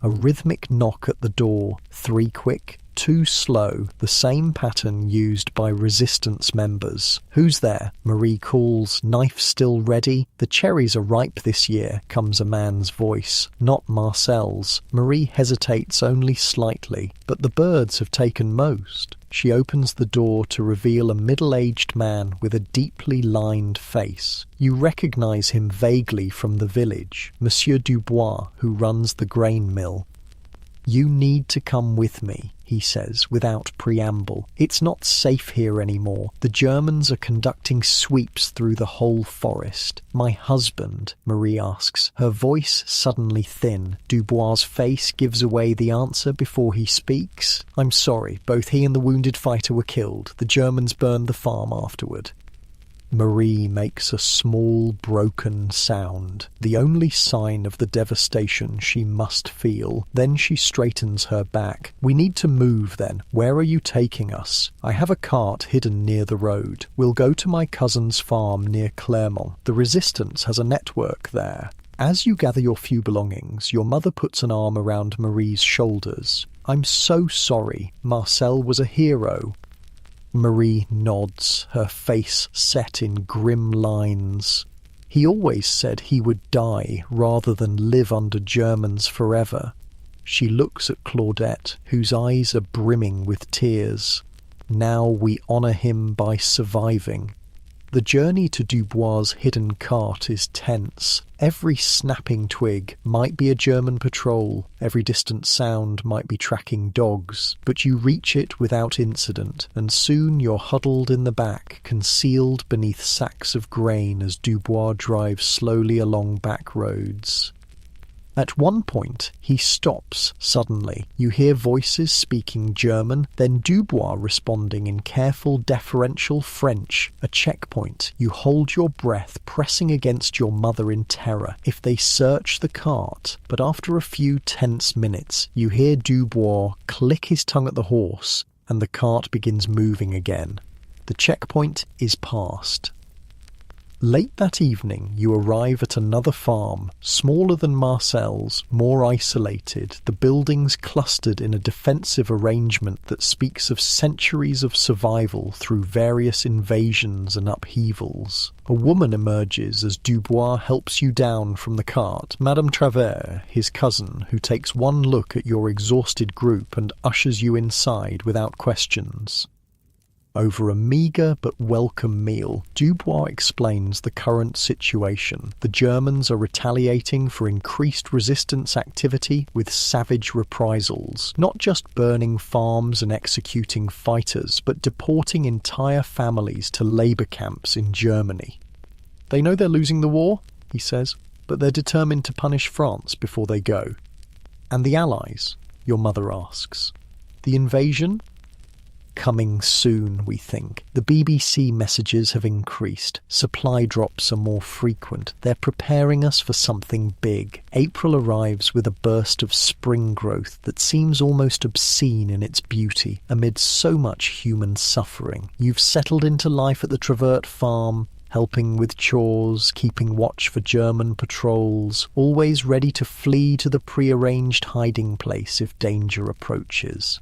A rhythmic knock at the door, 3 quick, 2 slow, the same pattern used by resistance members. "Who's there?" Marie calls, knife still ready. "The cherries are ripe this year," comes a man's voice, not Marcel's. Marie hesitates only slightly, but the birds have taken most. She opens the door to reveal a middle-aged man with a deeply lined face. You recognize him vaguely from the village, Monsieur Dubois, who runs the grain mill. "You need to come with me," he says, without preamble. "It's not safe here anymore. The Germans are conducting sweeps through the whole forest." "My husband?" Marie asks, her voice suddenly thin. Dubois' face gives away the answer before he speaks. "I'm sorry, both he and the wounded fighter were killed. The Germans burned the farm afterward." Marie makes a small, broken sound, the only sign of the devastation she must feel. Then she straightens her back. "We need to move, then. Where are you taking us?" "I have a cart hidden near the road. We'll go to my cousin's farm near Clermont. The resistance has a network there." As you gather your few belongings, your mother puts an arm around Marie's shoulders. "I'm so sorry. Marcel was a hero." Marie nods, her face set in grim lines. "He always said he would die rather than live under Germans forever." She looks at Claudette, whose eyes are brimming with tears. "Now we honour him by surviving." The journey to Dubois' hidden cart is tense. Every snapping twig might be a German patrol, every distant sound might be tracking dogs, but you reach it without incident, and soon you're huddled in the back, concealed beneath sacks of grain as Dubois drives slowly along back roads. At one point, he stops suddenly. You hear voices speaking German, then Dubois responding in careful, deferential French. A checkpoint. You hold your breath, pressing against your mother in terror. If they search the cart, but after a few tense minutes, you hear Dubois click his tongue at the horse, and the cart begins moving again. The checkpoint is passed. Late that evening, you arrive at another farm, smaller than Marcel's, more isolated, the buildings clustered in a defensive arrangement that speaks of centuries of survival through various invasions and upheavals. A woman emerges as Dubois helps you down from the cart, Madame Travers, his cousin, who takes one look at your exhausted group and ushers you inside without questions. Over a meagre but welcome meal, Dubois explains the current situation. The Germans are retaliating for increased resistance activity with savage reprisals, not just burning farms and executing fighters, but deporting entire families to labour camps in Germany. They know they're losing the war, he says, but they're determined to punish France before they go. And the Allies? Your mother asks. The invasion? Coming soon, we think. The BBC messages have increased. Supply drops are more frequent. They're preparing us for something big. April arrives with a burst of spring growth that seems almost obscene in its beauty, amid so much human suffering. You've settled into life at the Travert farm, helping with chores, keeping watch for German patrols, always ready to flee to the prearranged hiding place if danger approaches.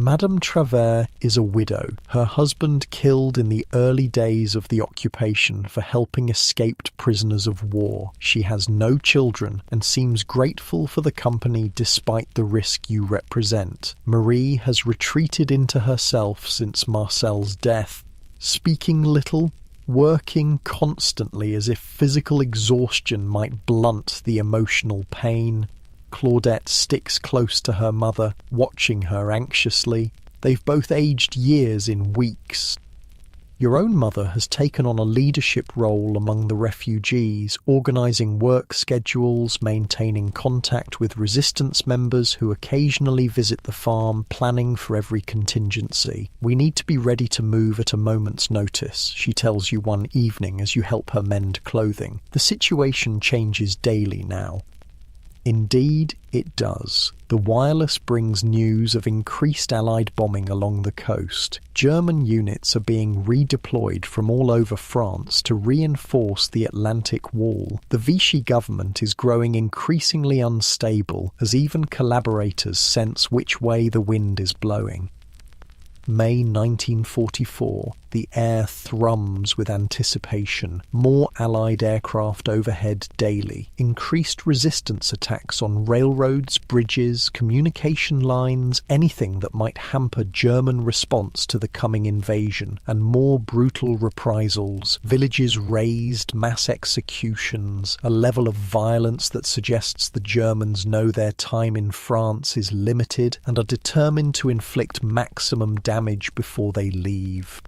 Madame Travers is a widow, her husband killed in the early days of the occupation for helping escaped prisoners of war. She has no children and seems grateful for the company despite the risk you represent. Marie has retreated into herself since Marcel's death, speaking little, working constantly as if physical exhaustion might blunt the emotional pain. Claudette sticks close to her mother, watching her anxiously. They've both aged years in weeks. Your own mother has taken on a leadership role among the refugees, organising work schedules, maintaining contact with resistance members who occasionally visit the farm, planning for every contingency. We need to be ready to move at a moment's notice, she tells you one evening as you help her mend clothing. The situation changes daily now. Indeed, it does. The wireless brings news of increased Allied bombing along the coast. German units are being redeployed from all over France to reinforce the Atlantic Wall. The Vichy government is growing increasingly unstable as even collaborators sense which way the wind is blowing. May 1944. The air thrums with anticipation. More Allied aircraft overhead daily. Increased resistance attacks on railroads, bridges, communication lines, anything that might hamper German response to the coming invasion, and more brutal reprisals. Villages razed, mass executions, a level of violence that suggests the Germans know their time in France is limited and are determined to inflict maximum damage before they leave.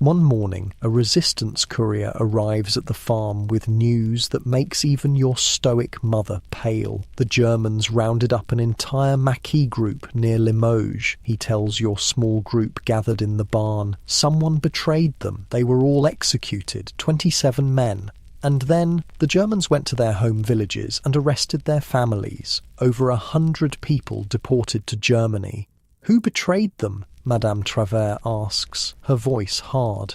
One morning, a resistance courier arrives at the farm with news that makes even your stoic mother pale. The Germans rounded up an entire Maquis group near Limoges, he tells your small group gathered in the barn. Someone betrayed them. They were all executed, 27 men. And then the Germans went to their home villages and arrested their families. Over 100 people deported to Germany. Who betrayed them? Madame Travers asks, her voice hard.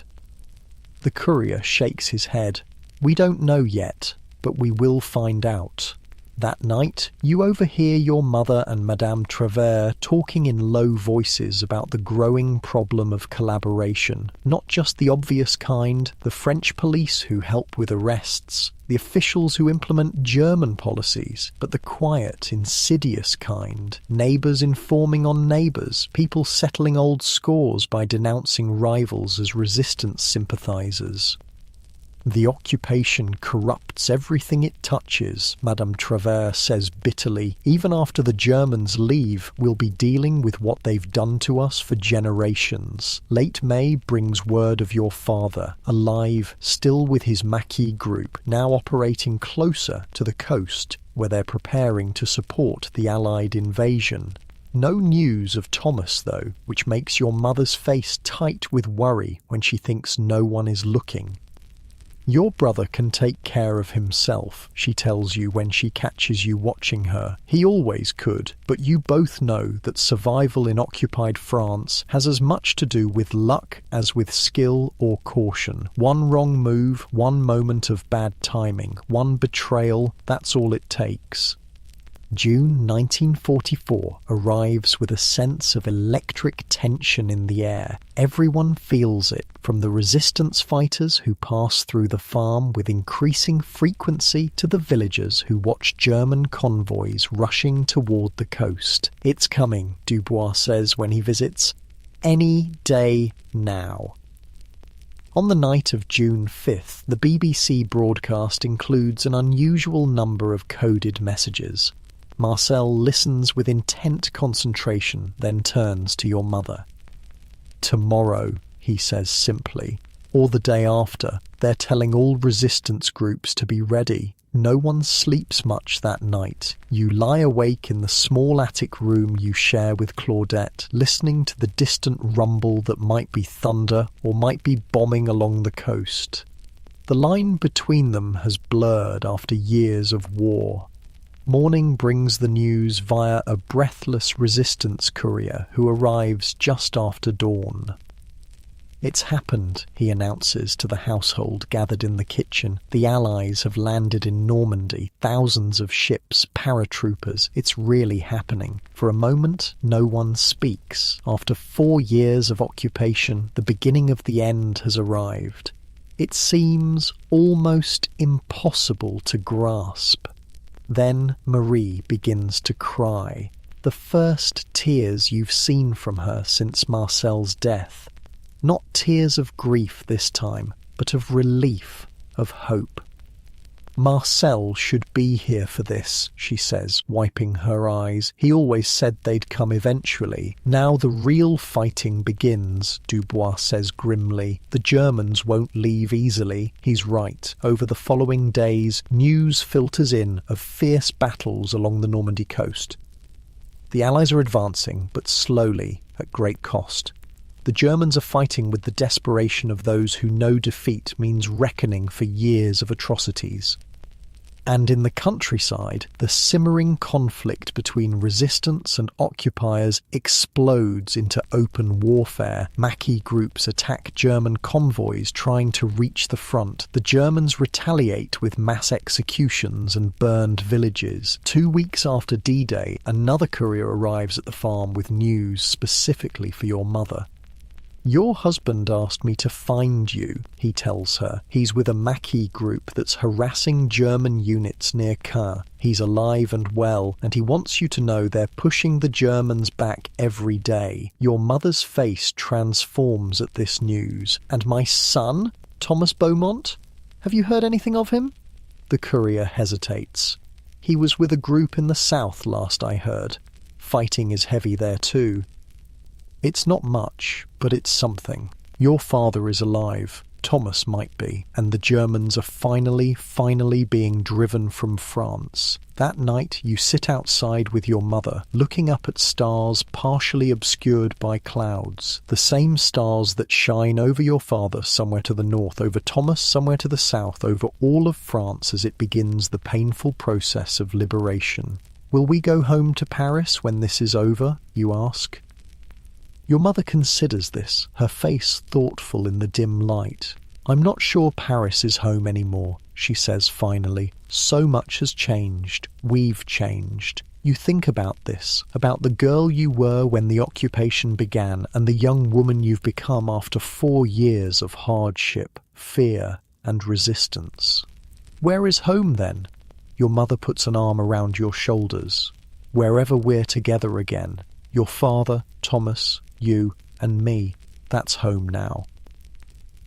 The courier shakes his head. We don't know yet, but we will find out. That night, you overhear your mother and Madame Travers talking in low voices about the growing problem of collaboration. Not just the obvious kind, the French police who help with arrests, the officials who implement German policies, but the quiet, insidious kind. Neighbours informing on neighbours, people settling old scores by denouncing rivals as resistance sympathisers. The occupation corrupts everything it touches, Madame Travers says bitterly. Even after the Germans leave, we'll be dealing with what they've done to us for generations. Late May brings word of your father, alive, still with his Maquis group, now operating closer to the coast, where they're preparing to support the Allied invasion. No news of Thomas, though, which makes your mother's face tight with worry when she thinks no one is looking. Your brother can take care of himself, she tells you when she catches you watching her. He always could, but you both know that survival in occupied France has as much to do with luck as with skill or caution. One wrong move, one moment of bad timing, one betrayal, that's all it takes. June 1944 arrives with a sense of electric tension in the air. Everyone feels it, from the resistance fighters who pass through the farm with increasing frequency to the villagers who watch German convoys rushing toward the coast. It's coming, Dubois says when he visits. Any day now. On the night of June 5th, the BBC broadcast includes an unusual number of coded messages. Marcel listens with intent concentration, then turns to your mother. Tomorrow, he says simply, or the day after, they're telling all resistance groups to be ready. No one sleeps much that night. You lie awake in the small attic room you share with Claudette, listening to the distant rumble that might be thunder or might be bombing along the coast. The line between them has blurred after years of war. Morning brings the news via a breathless resistance courier who arrives just after dawn. It's happened, he announces to the household gathered in the kitchen. The Allies have landed in Normandy, thousands of ships, paratroopers. It's really happening. For a moment, no one speaks. After 4 years of occupation, the beginning of the end has arrived. It seems almost impossible to grasp. Then Marie begins to cry, the first tears you've seen from her since Marcel's death. Not tears of grief this time, but of relief, of hope. Marcel should be here for this, she says, wiping her eyes. He always said they'd come eventually. Now the real fighting begins, Dubois says grimly. The Germans won't leave easily. He's right. Over the following days, news filters in of fierce battles along the Normandy coast. The Allies are advancing, but slowly, at great cost. The Germans are fighting with the desperation of those who know defeat means reckoning for years of atrocities. And in the countryside, the simmering conflict between resistance and occupiers explodes into open warfare. Maquis groups attack German convoys trying to reach the front. The Germans retaliate with mass executions and burned villages. 2 weeks after D-Day, another courier arrives at the farm with news specifically for your mother. Your husband asked me to find you, he tells her. He's with a Maquis group that's harassing German units near Caen. He's alive and well, and he wants you to know they're pushing the Germans back every day. Your mother's face transforms at this news. And my son, Thomas Beaumont? Have you heard anything of him? The courier hesitates. He was with a group in the south last I heard. Fighting is heavy there too. It's not much, but it's something. Your father is alive. Thomas might be. And the Germans are finally being driven from France. That night you sit outside with your mother, looking up at stars partially obscured by clouds. The same stars that shine over your father somewhere to the north, over Thomas somewhere to the south, over all of France as it begins the painful process of liberation. Will we go home to Paris when this is over, you ask? Your mother considers this, her face thoughtful in the dim light. I'm not sure Paris is home anymore, she says finally. So much has changed. We've changed. You think about this, about the girl you were when the occupation began and the young woman you've become after 4 years of hardship, fear, and resistance. Where is home then? Your mother puts an arm around your shoulders. Wherever we're together again. Your father, Thomas, you, and me. That's home now.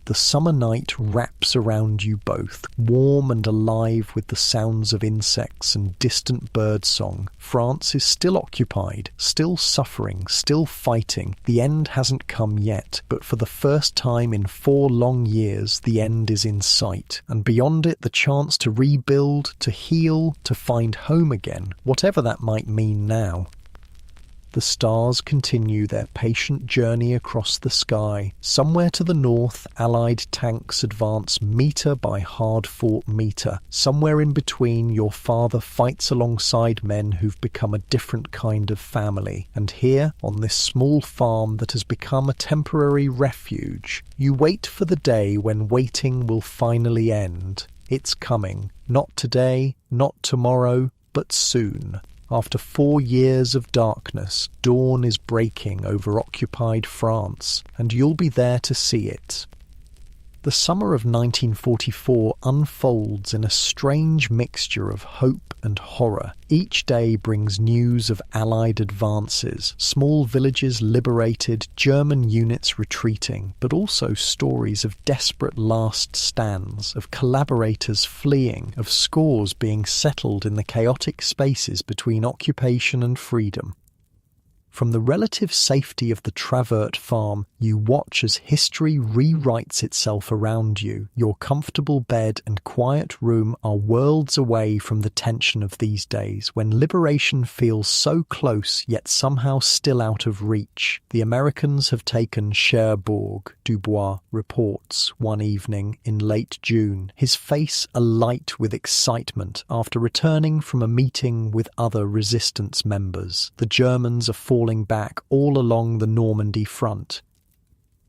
the summer night wraps around you both, warm and alive with the sounds of insects and distant bird song. France is still occupied, still suffering, still fighting. The end hasn't come yet, but for the first time in 4 long years, the end is in sight. And beyond it, the chance to rebuild, to heal, to find home again, whatever that might mean now. The stars continue their patient journey across the sky. Somewhere to the north, Allied tanks advance metre by hard-fought metre. Somewhere in between, your father fights alongside men who've become a different kind of family. And here, on this small farm that has become a temporary refuge, you wait for the day when waiting will finally end. It's coming. Not today, not tomorrow, but soon. After 4 years of darkness, dawn is breaking over occupied France, and you'll be there to see it. The summer of 1944 unfolds in a strange mixture of hope and horror. Each day brings news of Allied advances, small villages liberated, German units retreating, but also stories of desperate last stands, of collaborators fleeing, of scores being settled in the chaotic spaces between occupation and freedom. From the relative safety of the Travert farm, you watch as history rewrites itself around you. Your comfortable bed and quiet room are worlds away from the tension of these days, when liberation feels so close yet somehow still out of reach. The Americans have taken Cherbourg, Dubois reports one evening in late June, his face alight with excitement after returning from a meeting with other resistance members. The Germans are falling back all along the Normandy front.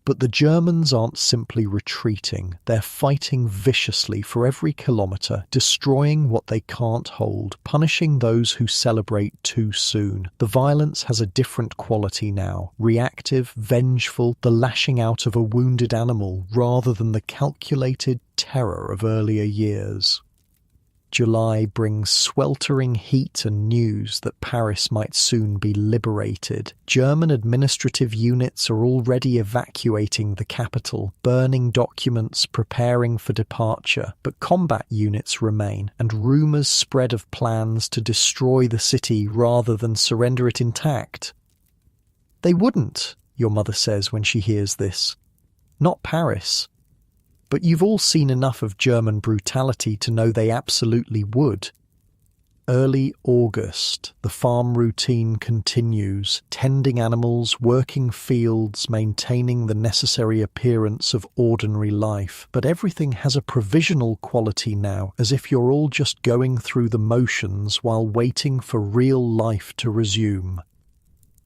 But the Germans aren't simply retreating, they're fighting viciously for every kilometre, destroying what they can't hold, punishing those who celebrate too soon. The violence has a different quality now, reactive, vengeful, the lashing out of a wounded animal rather than the calculated terror of earlier years. July brings sweltering heat and news that Paris might soon be liberated. German administrative units are already evacuating the capital, burning documents, preparing for departure. But combat units remain, and rumours spread of plans to destroy the city rather than surrender it intact. They wouldn't, your mother says when she hears this. Not Paris. But you've all seen enough of German brutality to know they absolutely would. Early August, the farm routine continues, tending animals, working fields, maintaining the necessary appearance of ordinary life. But everything has a provisional quality now, as if you're all just going through the motions while waiting for real life to resume.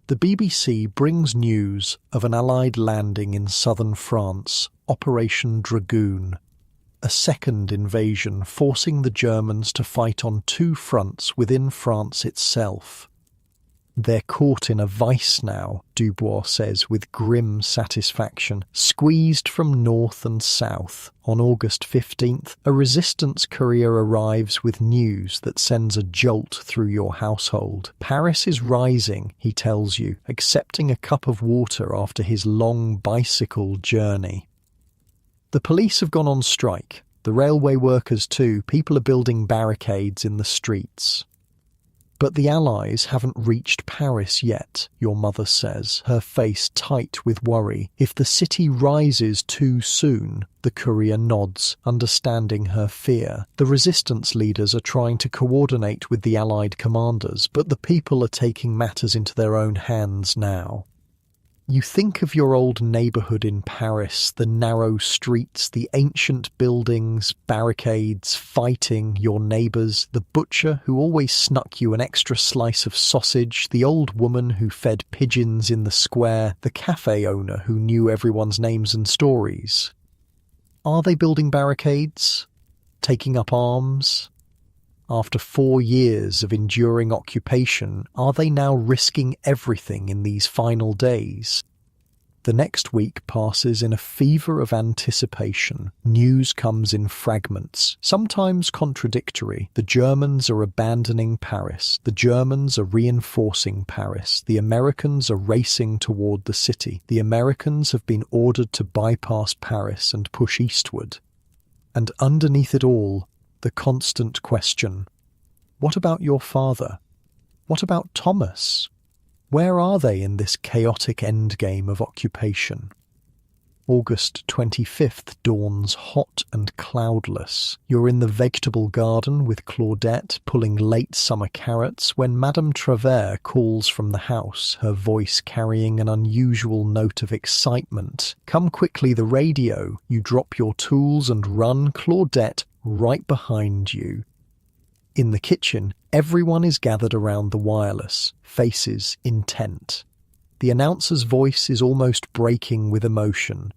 The BBC brings news of an Allied landing in southern France, Operation Dragoon, a second invasion forcing the Germans to fight on 2 fronts within France itself. They're caught in a vice now, Dubois says with grim satisfaction, squeezed from north and south. On August 15th, a resistance courier arrives with news that sends a jolt through your household. Paris is rising, he tells you, accepting a cup of water after his long bicycle journey. The police have gone on strike. The railway workers too. People are building barricades in the streets. But the Allies haven't reached Paris yet, your mother says, her face tight with worry. If the city rises too soon, the courier nods, understanding her fear. The resistance leaders are trying to coordinate with the Allied commanders, but the people are taking matters into their own hands now. You think of your old neighbourhood in Paris, the narrow streets, the ancient buildings, barricades, fighting, your neighbours, the butcher who always snuck you an extra slice of sausage, the old woman who fed pigeons in the square, the cafe owner who knew everyone's names and stories. Are they building barricades? Taking up arms? After 4 years of enduring occupation, are they now risking everything in these final days? The next week passes in a fever of anticipation. News comes in fragments, sometimes contradictory. The Germans are abandoning Paris. The Germans are reinforcing Paris. The Americans are racing toward the city. The Americans have been ordered to bypass Paris and push eastward. And underneath it all, the constant question, what about your father? What about Thomas? Where are they in this chaotic endgame of occupation? August 25th dawns hot and cloudless. You're in the vegetable garden with Claudette pulling late summer carrots when Madame Travers calls from the house, her voice carrying an unusual note of excitement. Come quickly, the radio. You drop your tools and run, Claudette right behind you. In the kitchen, everyone is gathered around the wireless, faces intent. The announcer's voice is almost breaking with emotion.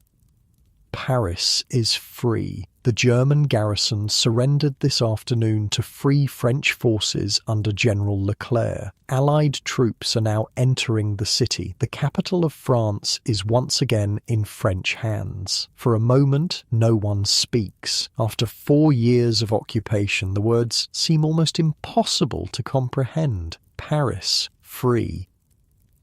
Paris is free. The German garrison surrendered this afternoon to free French forces under General Leclerc. Allied troops are now entering the city. The capital of France is once again in French hands. For a moment, no one speaks. After 4 years of occupation, the words seem almost impossible to comprehend. Paris, free.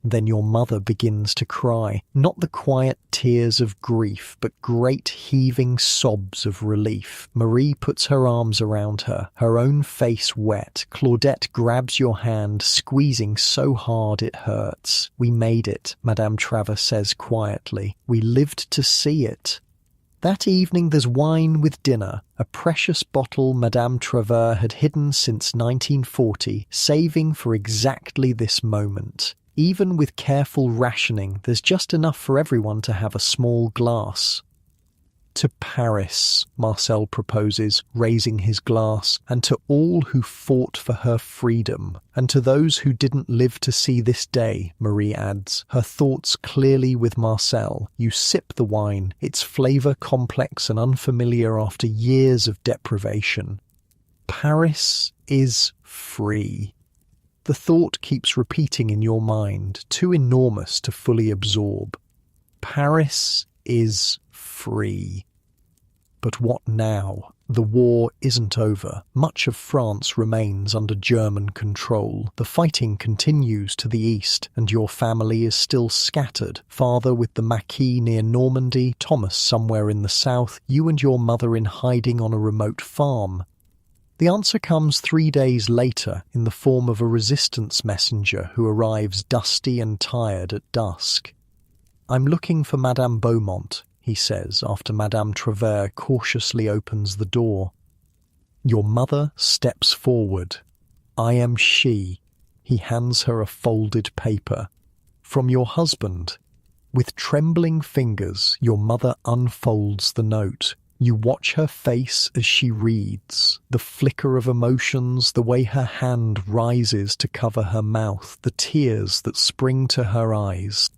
Then your mother begins to cry, not the quiet tears of grief, but great heaving sobs of relief. Marie puts her arms around her, her own face wet. Claudette grabs your hand, squeezing so hard it hurts. We made it, Madame Travers says quietly. We lived to see it. That evening there's wine with dinner, a precious bottle Madame Travers had hidden since 1940, saving for exactly this moment. Even with careful rationing, there's just enough for everyone to have a small glass. To Paris, Marcel proposes, raising his glass, and to all who fought for her freedom, and to those who didn't live to see this day, Marie adds, her thoughts clearly with Marcel. You sip the wine, its flavour complex and unfamiliar after years of deprivation. Paris is free. The thought keeps repeating in your mind, too enormous to fully absorb. Paris is free. But what now? The war isn't over. Much of France remains under German control. The fighting continues to the east, and your family is still scattered. Father with the Maquis near Normandy, Thomas somewhere in the south, you and your mother in hiding on a remote farm. The answer comes 3 days later in the form of a resistance messenger who arrives dusty and tired at dusk. I'm looking for Madame Beaumont, he says after Madame Travers cautiously opens the door. Your mother steps forward. I am she. He hands her a folded paper. From your husband. With trembling fingers, your mother unfolds the note. You watch her face as she reads, the flicker of emotions, the way her hand rises to cover her mouth, the tears that spring to her eyes.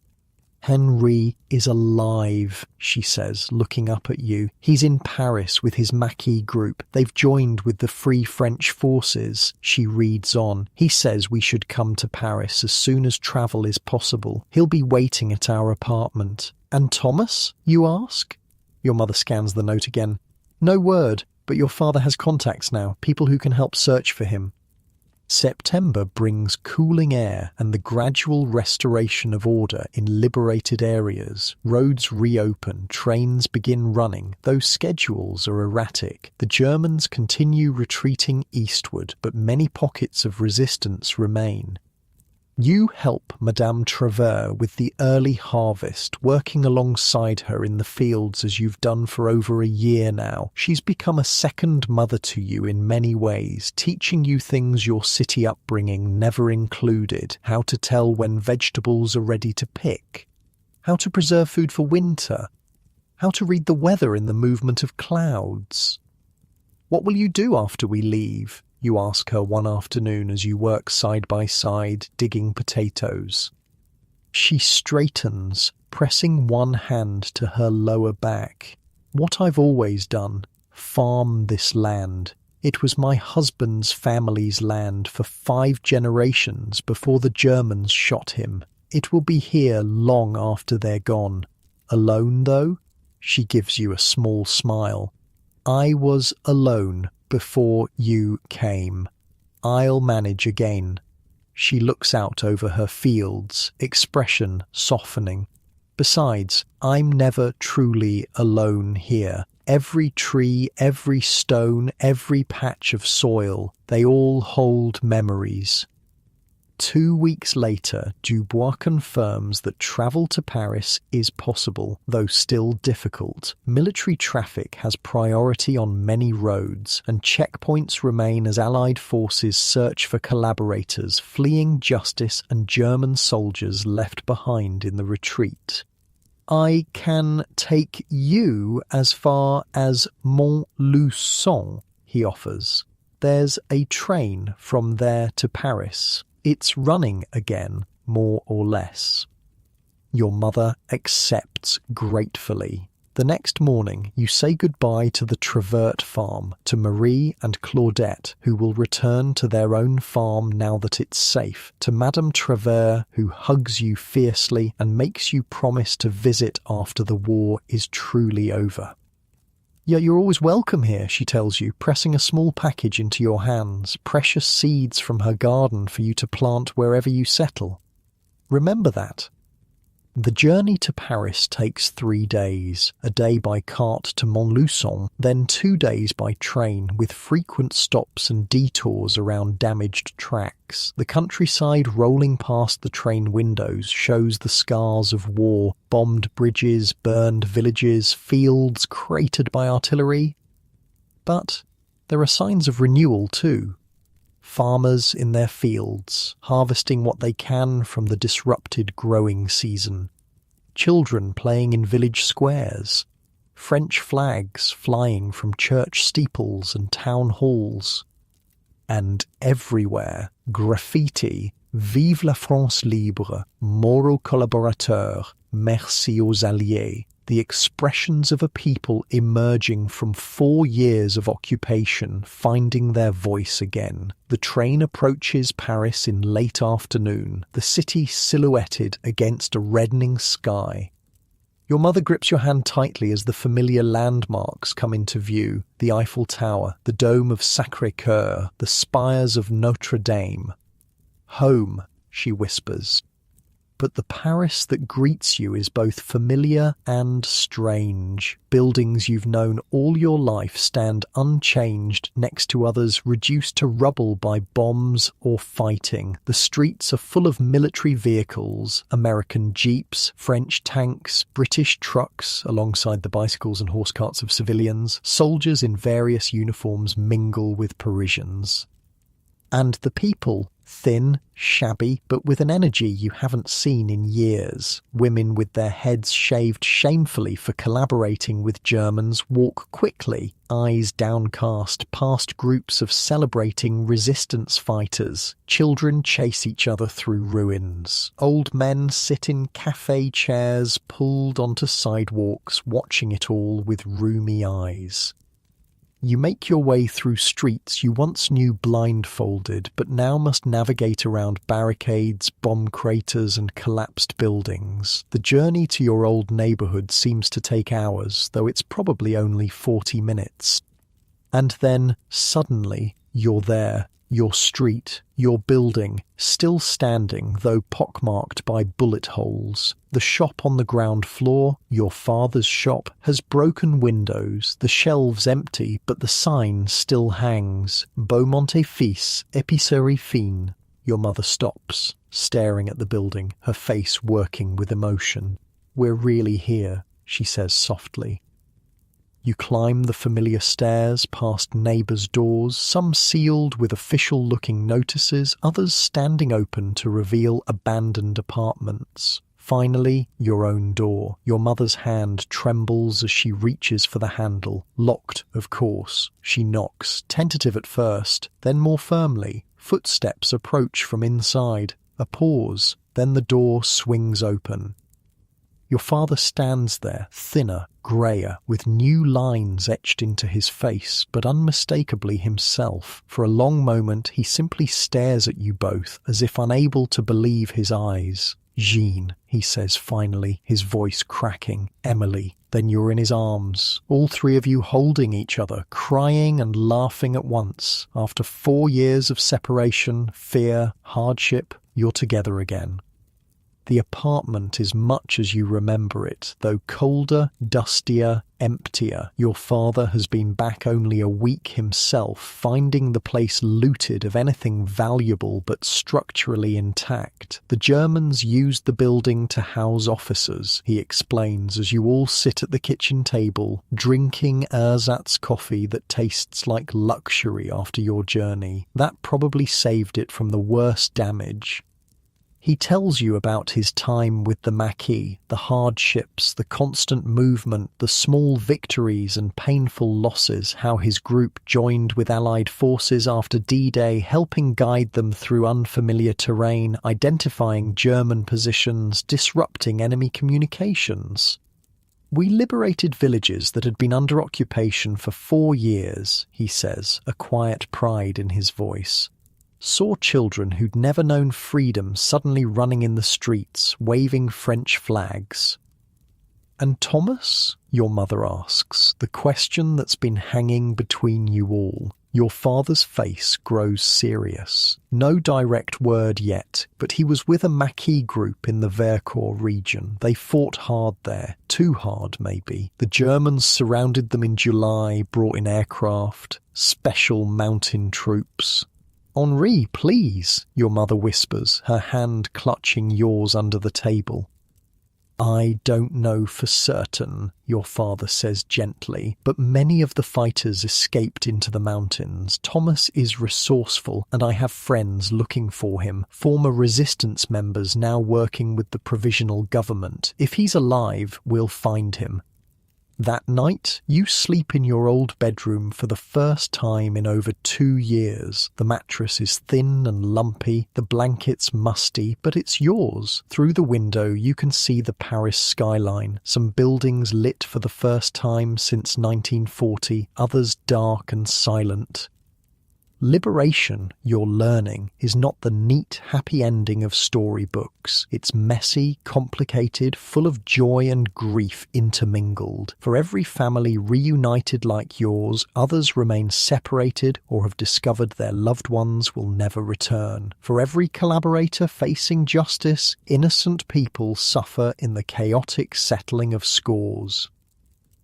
Henri is alive, she says, looking up at you. He's in Paris with his Maquis group. They've joined with the Free French forces. She reads on. He says we should come to Paris as soon as travel is possible. He'll be waiting at our apartment. And Thomas, you ask? Your mother scans the note again. No word, but your father has contacts now, people who can help search for him. September brings cooling air and the gradual restoration of order in liberated areas. Roads reopen, trains begin running, though schedules are erratic. The Germans continue retreating eastward, but many pockets of resistance remain. You help Madame Travers with the early harvest, working alongside her in the fields as you've done for over a year now. She's become a second mother to you in many ways, teaching you things your city upbringing never included, how to tell when vegetables are ready to pick, how to preserve food for winter, how to read the weather in the movement of clouds. What will you do after we leave? You ask her one afternoon as you work side by side, digging potatoes. She straightens, pressing one hand to her lower back. What I've always done, farm this land. It was my husband's family's land for 5 generations before the Germans shot him. It will be here long after they're gone. Alone, though? She gives you a small smile. I was alone before you came. I'll manage again. She looks out over her fields, expression softening. Besides, I'm never truly alone here. Every tree, every stone, every patch of soil, they all hold memories. 2 weeks later, Dubois confirms that travel to Paris is possible, though still difficult. Military traffic has priority on many roads, and checkpoints remain as Allied forces search for collaborators fleeing justice and German soldiers left behind in the retreat. I can take you as far as Montluçon, he offers. There's a train from there to Paris. It's running again, more or less. Your mother accepts gratefully. The next morning, you say goodbye to the Trevert farm, to Marie and Claudette, who will return to their own farm now that it's safe, to Madame Trevert, who hugs you fiercely and makes you promise to visit after the war is truly over. Yeah, you're always welcome here, she tells you, pressing a small package into your hands, precious seeds from her garden for you to plant wherever you settle. Remember that. The journey to Paris takes 3 days, a day by cart to Montluçon, then 2 days by train, with frequent stops and detours around damaged tracks. The countryside rolling past the train windows shows the scars of war, bombed bridges, burned villages, fields cratered by artillery. But there are signs of renewal too. Farmers in their fields, harvesting what they can from the disrupted growing season. Children playing in village squares. French flags flying from church steeples and town halls. And everywhere, graffiti, Vive la France libre, mort aux collaborateurs, merci aux alliés. The expressions of a people emerging from 4 years of occupation, finding their voice again. The train approaches Paris in late afternoon, the city silhouetted against a reddening sky. Your mother grips your hand tightly as the familiar landmarks come into view, the Eiffel Tower, the dome of Sacré-Cœur, the spires of Notre Dame. Home, she whispers. But the Paris that greets you is both familiar and strange. Buildings you've known all your life stand unchanged next to others reduced to rubble by bombs or fighting. The streets are full of military vehicles, American jeeps, French tanks, British trucks, alongside the bicycles and horse carts of civilians. Soldiers in various uniforms mingle with Parisians. And the people, thin, shabby, but with an energy you haven't seen in years. Women with their heads shaved shamefully for collaborating with Germans walk quickly, eyes downcast, past groups of celebrating resistance fighters. Children chase each other through ruins. Old men sit in cafe chairs pulled onto sidewalks, watching it all with rheumy eyes. You make your way through streets you once knew blindfolded, but now must navigate around barricades, bomb craters and collapsed buildings. The journey to your old neighbourhood seems to take hours, though it's probably only 40 minutes. And then, suddenly, you're there. Your street, your building, still standing, though pockmarked by bullet holes. The shop on the ground floor, your father's shop, has broken windows, the shelves empty, but the sign still hangs. Beaumont et Fils, Épicerie Fine. Your mother stops, staring at the building, her face working with emotion. We're really here, she says softly. You climb the familiar stairs past neighbours' doors, some sealed with official-looking notices, others standing open to reveal abandoned apartments. Finally, your own door. Your mother's hand trembles as she reaches for the handle. Locked, of course. She knocks, tentative at first, then more firmly. Footsteps approach from inside. A pause, then the door swings open. Your father stands there, thinner, greyer, with new lines etched into his face, but unmistakably himself. For a long moment he simply stares at you both, as if unable to believe his eyes. "Jean," he says finally, his voice cracking. "Emily." Then you're in his arms, all three of you holding each other, crying and laughing at once. After 4 years of separation, fear, hardship, you're together again. The apartment is much as you remember it, though colder, dustier, emptier. Your father has been back only a week himself, finding the place looted of anything valuable but structurally intact. The Germans used the building to house officers, he explains, as you all sit at the kitchen table, drinking ersatz coffee that tastes like luxury after your journey. That probably saved it from the worst damage. He tells you about his time with the Maquis, the hardships, the constant movement, the small victories and painful losses, how his group joined with Allied forces after D-Day, helping guide them through unfamiliar terrain, identifying German positions, disrupting enemy communications. "We liberated villages that had been under occupation for 4 years, he says, a quiet pride in his voice. Saw children who'd never known freedom suddenly running in the streets, waving French flags. And Thomas?" your mother asks, the question that's been hanging between you all. Your father's face grows serious. No direct word yet, but he was with a Maquis group in the Vercors region. They fought hard there. Too hard, maybe. The Germans surrounded them in July, brought in aircraft, special mountain troops. "Henri, please," your mother whispers, her hand clutching yours under the table. "I don't know for certain," your father says gently, "but many of the fighters escaped into the mountains. Thomas is resourceful, and I have friends looking for him, former resistance members now working with the provisional government. If he's alive, we'll find him." That night, you sleep in your old bedroom for the first time in over 2 years. The mattress is thin and lumpy, the blankets musty, but it's yours. Through the window, you can see the Paris skyline, some buildings lit for the first time since 1940, others dark and silent. Liberation, you're learning, is not the neat, happy ending of storybooks. It's messy, complicated, full of joy and grief intermingled. For every family reunited like yours, others remain separated or have discovered their loved ones will never return. For every collaborator facing justice, innocent people suffer in the chaotic settling of scores.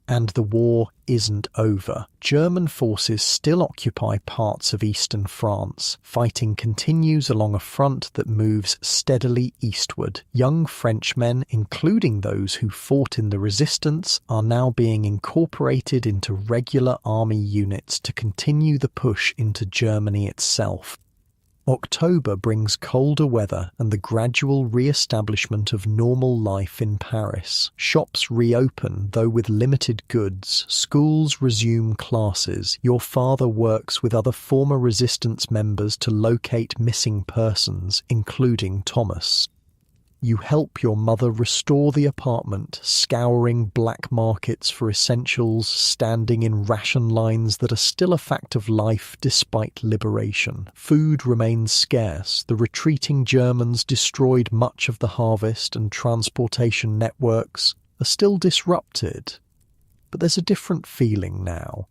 And the war isn't over. German forces still occupy parts of eastern France. Fighting continues along a front that moves steadily eastward. Young Frenchmen, including those who fought in the resistance, are now being incorporated into regular army units to continue the push into Germany itself. October brings colder weather and the gradual re-establishment of normal life in Paris. Shops reopen, though with limited goods. Schools resume classes. Your father works with other former resistance members to locate missing persons, including Thomas. You help your mother restore the apartment, scouring black markets for essentials, standing in ration lines that are still a fact of life despite liberation. Food remains scarce. The retreating Germans destroyed much of the harvest, and transportation networks are still disrupted. But there's a different feeling now.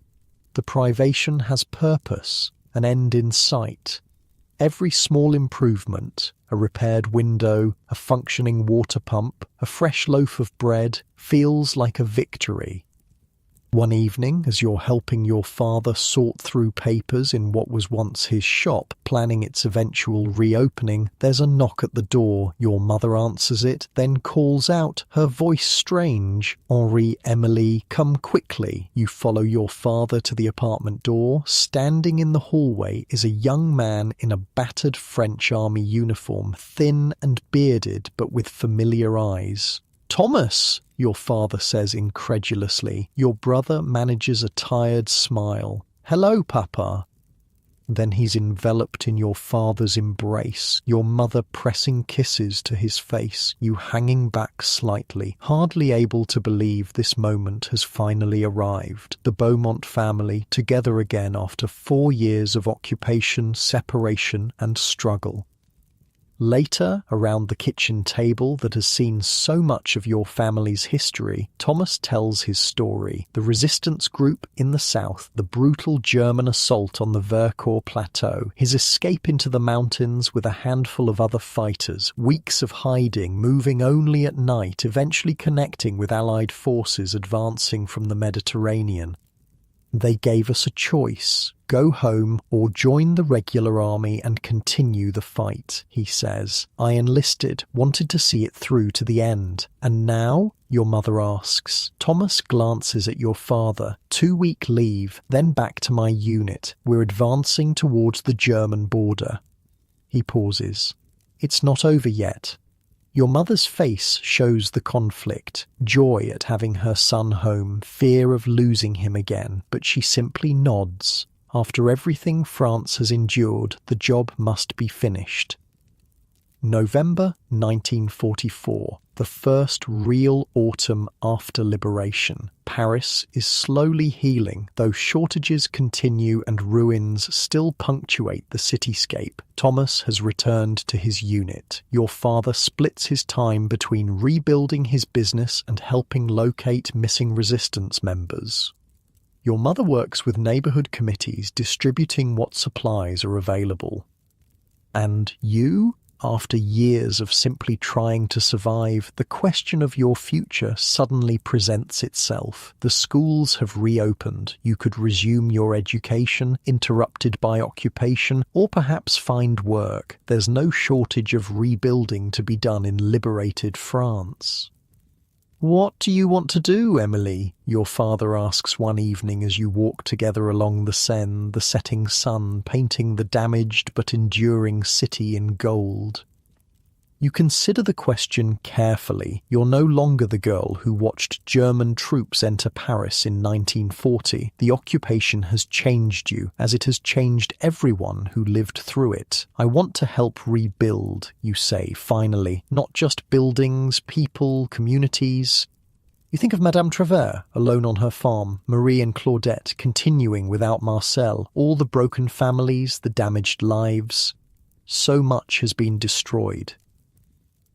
The privation has purpose, an end in sight. Every small improvement, a repaired window, a functioning water pump, a fresh loaf of bread, feels like a victory. One evening, as you're helping your father sort through papers in what was once his shop, planning its eventual reopening, there's a knock at the door. Your mother answers it, then calls out, her voice strange. "Henri, Emily, come quickly." You follow your father to the apartment door. Standing in the hallway is a young man in a battered French army uniform, thin and bearded, but with familiar eyes. "Thomas," your father says incredulously. Your brother manages a tired smile. "Hello, Papa." Then he's enveloped in your father's embrace, your mother pressing kisses to his face, you hanging back slightly, hardly able to believe this moment has finally arrived. The Beaumont family, together again after 4 years of occupation, separation and struggle. Later, around the kitchen table that has seen so much of your family's history, Thomas tells his story. The resistance group in the south, the brutal German assault on the Vercors Plateau, his escape into the mountains with a handful of other fighters, weeks of hiding, moving only at night, eventually connecting with Allied forces advancing from the Mediterranean. They gave us a choice. Go home or join the regular army and continue the fight, he says. I enlisted, wanted to see it through to the end. And now? Your mother asks. Thomas glances at your father. 2-week leave, then back to my unit. We're advancing towards the German border. He pauses. It's not over yet. Your mother's face shows the conflict, joy at having her son home, fear of losing him again, but she simply nods. After everything France has endured, the job must be finished. November 1944, the first real autumn after liberation. Paris is slowly healing, though shortages continue and ruins still punctuate the cityscape. Thomas has returned to his unit. Your father splits his time between rebuilding his business and helping locate missing resistance members. Your mother works with neighborhood committees distributing what supplies are available. And you? After years of simply trying to survive, the question of your future suddenly presents itself. The schools have reopened. You could resume your education, interrupted by occupation, or perhaps find work. There's no shortage of rebuilding to be done in liberated France. What do you want to do, Emily? Your father asks one evening as you walk together along the Seine, the setting sun painting the damaged but enduring city in gold. You consider the question carefully. You're no longer the girl who watched German troops enter Paris in 1940. The occupation has changed you, as it has changed everyone who lived through it. I want to help rebuild, you say, finally. Not just buildings, people, communities. You think of Madame Travers, alone on her farm, Marie and Claudette continuing without Marcel, all the broken families, the damaged lives. So much has been destroyed.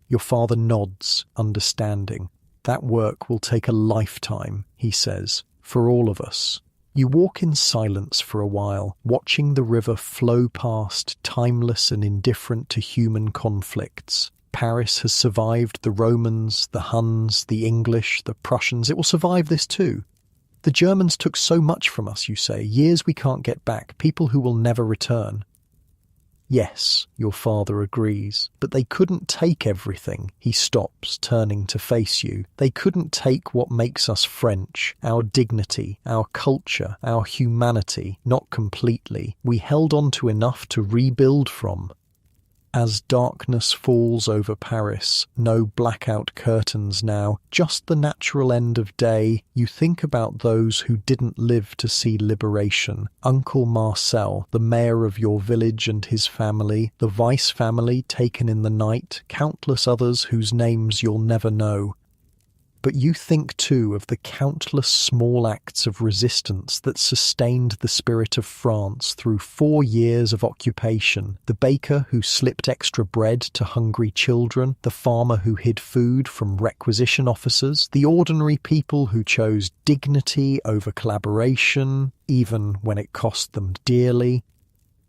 Your father nods, understanding. That work will take a lifetime, he says, for all of us. You walk in silence for a while, watching the river flow past, timeless and indifferent to human conflicts. Paris has survived the Romans, the Huns, the English, the Prussians. It will survive this too. The Germans took so much from us, you say, years we can't get back, people who will never return. Yes, your father agrees, but they couldn't take everything. He stops, turning to face you. They couldn't take what makes us French, our dignity, our culture, our humanity, not completely. We held on to enough to rebuild from. As darkness falls over Paris, no blackout curtains now, just the natural end of day, you think about those who didn't live to see liberation. Uncle Marcel, the mayor of your village and his family, the Vice family taken in the night, countless others whose names you'll never know. But you think too of the countless small acts of resistance that sustained the spirit of France through 4 years of occupation. The baker who slipped extra bread to hungry children, the farmer who hid food from requisition officers, the ordinary people who chose dignity over collaboration, even when it cost them dearly.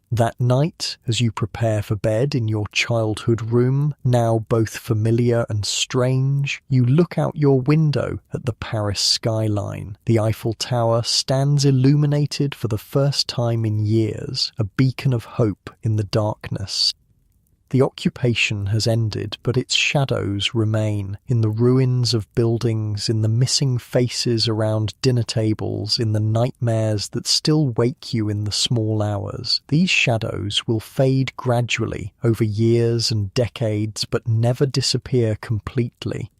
That night, as you prepare for bed in your childhood room, now both familiar and strange, you look out your window at the Paris skyline. The Eiffel Tower stands illuminated for the first time in years, a beacon of hope in the darkness. The occupation has ended, but its shadows remain, in the ruins of buildings, in the missing faces around dinner tables, in the nightmares that still wake you in the small hours. These shadows will fade gradually over years and decades, but never disappear completely.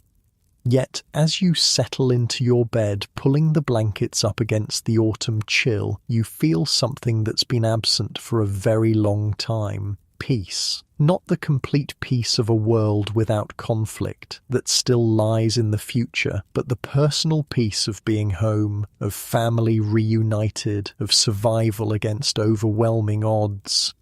Yet, as you settle into your bed, pulling the blankets up against the autumn chill, you feel something that's been absent for a very long time. Peace. Not the complete peace of a world without conflict that still lies in the future, but the personal peace of being home, of family reunited, of survival against overwhelming odds.